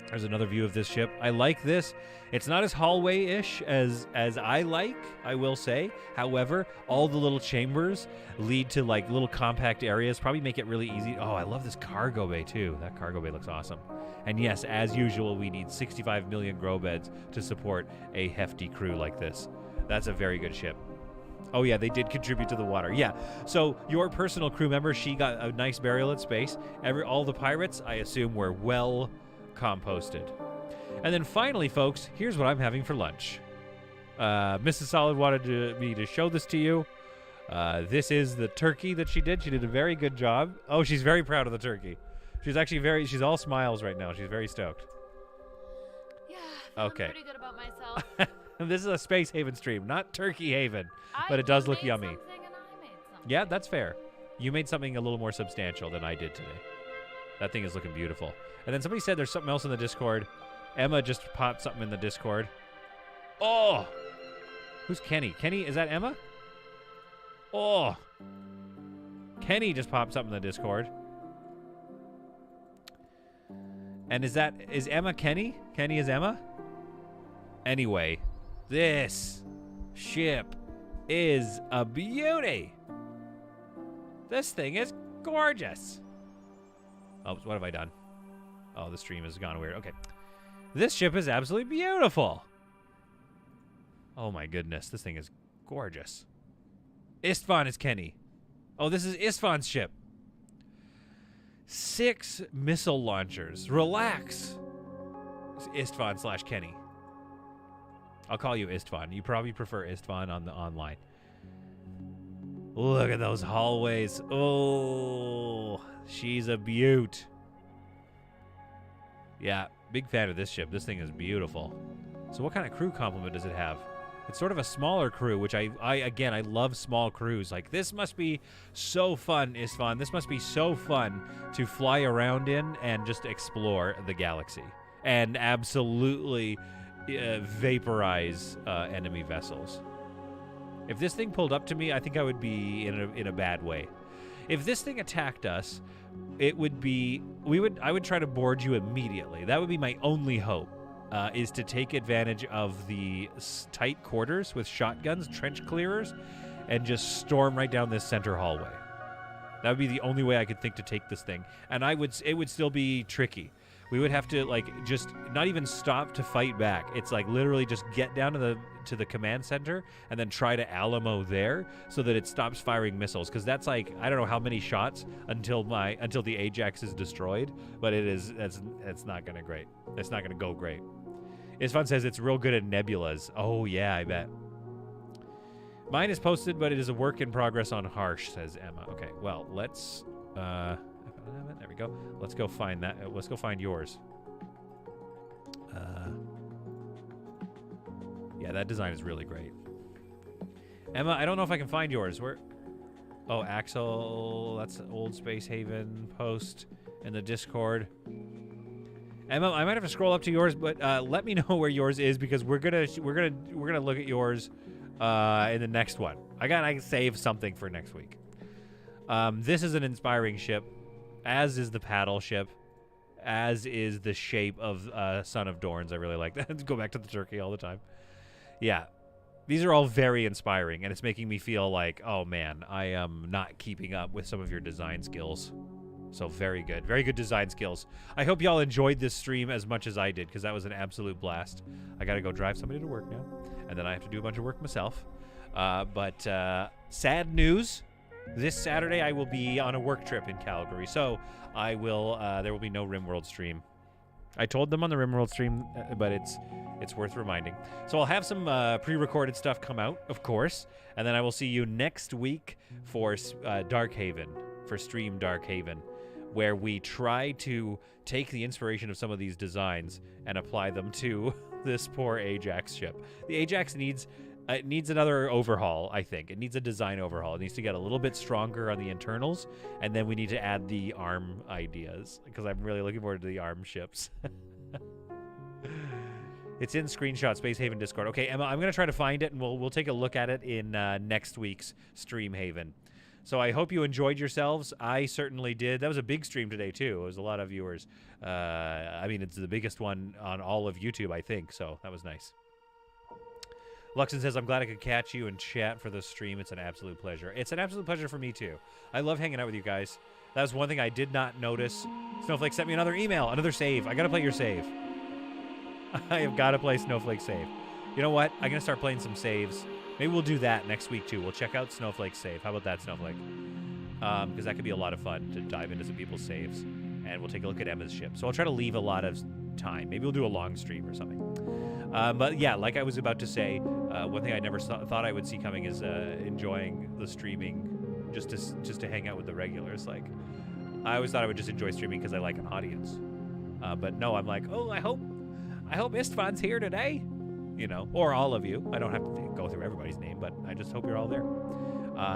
There's another view of this ship. I like this. It's not as hallway-ish as I like, I will say. However, all the little chambers lead to, like, little compact areas. Probably make it really easy. Oh, I love this cargo bay, too. That cargo bay looks awesome. And yes, as usual, we need 65 million grow beds to support a hefty crew like this. That's a very good ship. Oh, yeah, they did contribute to the water. Yeah, so your personal crew member, she got a nice burial at space. All the pirates, I assume, were well composted. And then finally, folks, here's what I'm having for lunch. Mrs. Solid wanted me to show this to you. This is the turkey that she did. She did a very good job. Oh, she's very proud of the turkey. She's all smiles right now. She's very stoked. Yeah, I'm okay. pretty good about myself. This is a Space Haven stream, not Turkey Haven, but it does look yummy. Yeah, that's fair. You made something a little more substantial than I did today. That thing is looking beautiful. And then somebody said there's something else in the Discord. Emma just popped something in the Discord. Oh! Who's Kenny? Kenny, is that Emma? Oh! Kenny just popped something in the Discord. And is Emma Kenny? Kenny is Emma? Anyway, this ship is a beauty. This thing is gorgeous. Oh, what have I done? Oh, the stream has gone weird. Okay. This ship is absolutely beautiful. Oh my goodness, this thing is gorgeous. Istvan is Kenny. Oh, this is Istvan's ship. 6 missile launchers. Relax. Istvan / Kenny. I'll call you Istvan. You probably prefer Istvan on the online. Look at those hallways. Oh, she's a beaut. Yeah, big fan of this ship. This thing is beautiful. So what kind of crew complement does it have? It's sort of a smaller crew, which I love small crews. Like, this must be so fun, Istvan. This must be so fun to fly around in and just explore the galaxy. And absolutely vaporize enemy vessels. If this thing pulled up to me, I think I would be in a bad way. If this thing attacked us, it would be I would try to board you immediately. That would be my only hope, is to take advantage of the tight quarters with shotguns, trench clearers, and just storm right down this center hallway. That would be the only way I could think to take this thing, and it would still be tricky. We would have to, like, just not even stop to fight back. It's like literally just get down to the command center and then try to Alamo there so that it stops firing missiles. Because that's like, I don't know how many shots until the AJAX is destroyed, but it's not gonna great. It's not gonna go great. Istvan says it's real good at nebulas. Oh yeah, I bet. Mine is posted, but it is a work in progress on Harsh, says Emma. Okay, well, let's there we go. Let's go find that. Let's go find yours. Yeah, that design is really great. Emma, I don't know if I can find yours. Oh, Axel, that's an old Space Haven post in the Discord. Emma, I might have to scroll up to yours, but let me know where yours is because we're gonna look at yours in the next one. I gotta save something for next week. This is an inspiring ship, as is the paddle ship, as is the shape of Son of Dorns. I really like that. Go back to the turkey all the time. Yeah. These are all very inspiring, and it's making me feel like, oh man, I am not keeping up with some of your design skills. So very good design skills. I hope y'all enjoyed this stream as much as I did, because that was an absolute blast. I gotta go drive somebody to work now, and then I have to do a bunch of work myself. But sad news, this Saturday I will be on a work trip in Calgary, so I will. There will be no RimWorld stream. I told them on the RimWorld stream, but it's worth reminding. So I'll have some pre-recorded stuff come out, of course, and then I will see you next week for Darkhaven, for Stream Darkhaven, where we try to take the inspiration of some of these designs and apply them to this poor AJAX ship. The AJAX needs another overhaul, I think. It needs a design overhaul. It needs to get a little bit stronger on the internals, and then we need to add the arm ideas, because I'm really looking forward to the arm ships. It's in Screenshot Space Haven Discord. Okay, Emma, I'm going to try to find it, and we'll take a look at it in next week's Stream Haven. So I hope you enjoyed yourselves. I certainly did. That was a big stream today, too. It was a lot of viewers. I mean, it's the biggest one on all of YouTube, I think, so that was nice. Luxon says, I'm glad I could catch you and chat for the stream. It's an absolute pleasure. It's an absolute pleasure for me, too. I love hanging out with you guys. That was one thing I did not notice. Snowflake sent me another email, another save. I got to play your save. I have got to play Snowflake save. You know what? I'm going to start playing some saves. Maybe we'll do that next week, too. We'll check out Snowflake's save. How about that, Snowflake? Because that could be a lot of fun to dive into some people's saves. And we'll take a look at Emma's ship. So I'll try to leave a lot of time. Maybe we'll do a long stream or something. But yeah, like I was about to say, one thing I never thought I would see coming is enjoying the streaming just to hang out with the regulars. Like, I always thought I would just enjoy streaming because I like an audience. But no, I'm like, oh, I hope Istvan's here today. You know, or all of you. I don't have to go through everybody's name, but I just hope you're all there.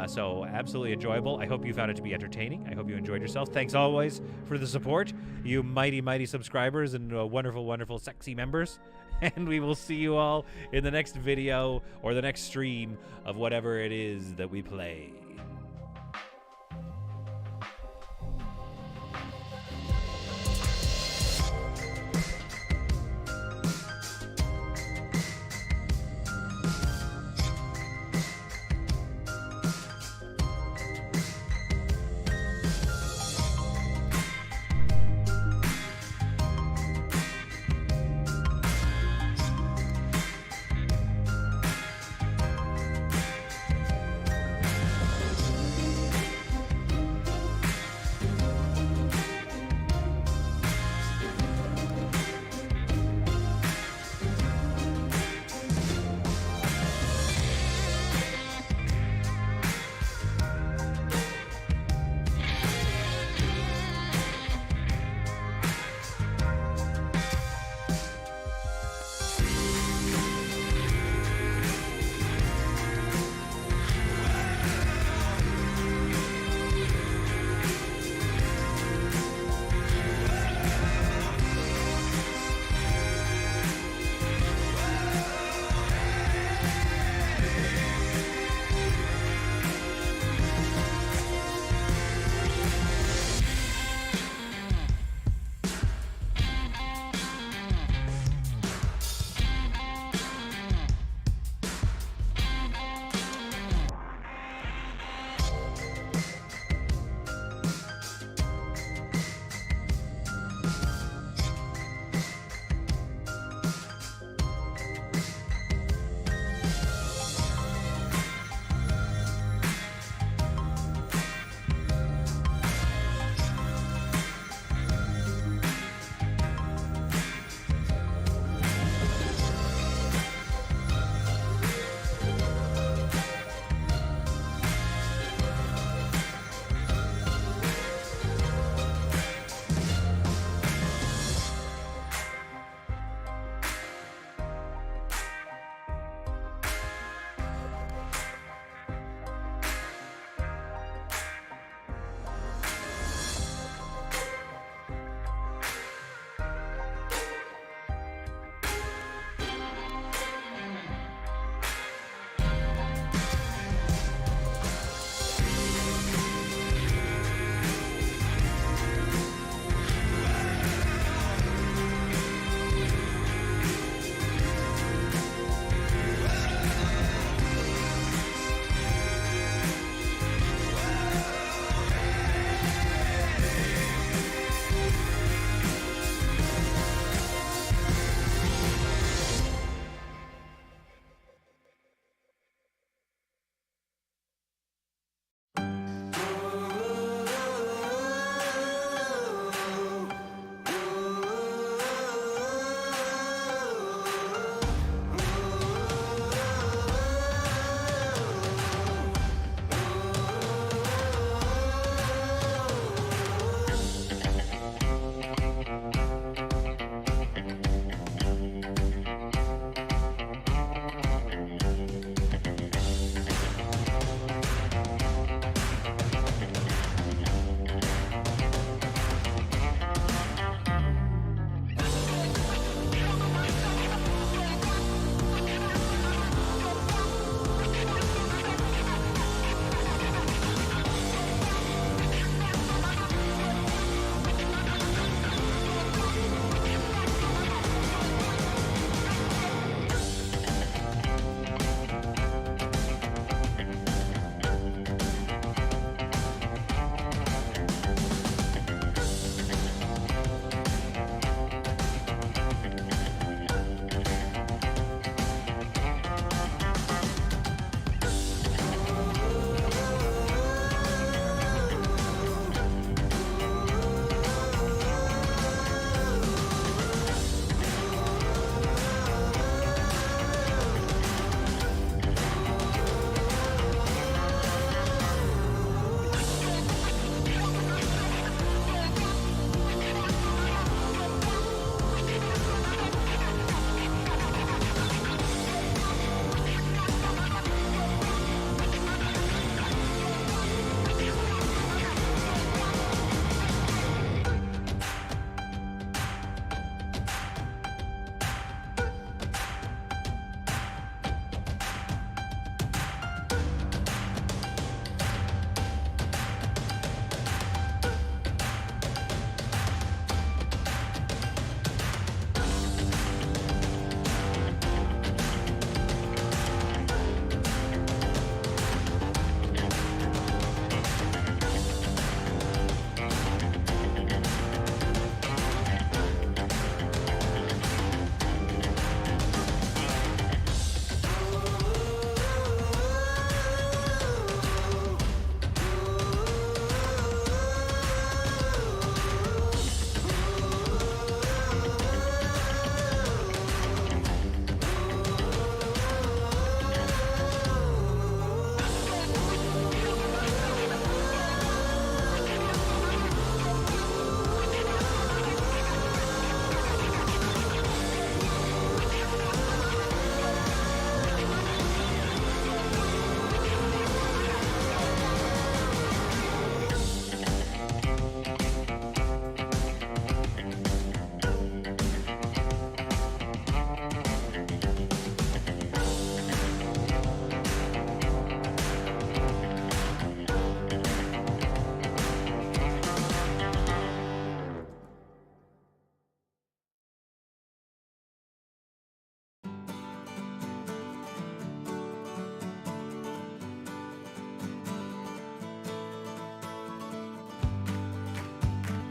So absolutely enjoyable. I hope you found it to be entertaining. I hope you enjoyed yourself. Thanks always for the support, you mighty subscribers and wonderful sexy members. And we will see you all in the next video or the next stream of whatever it is that we play.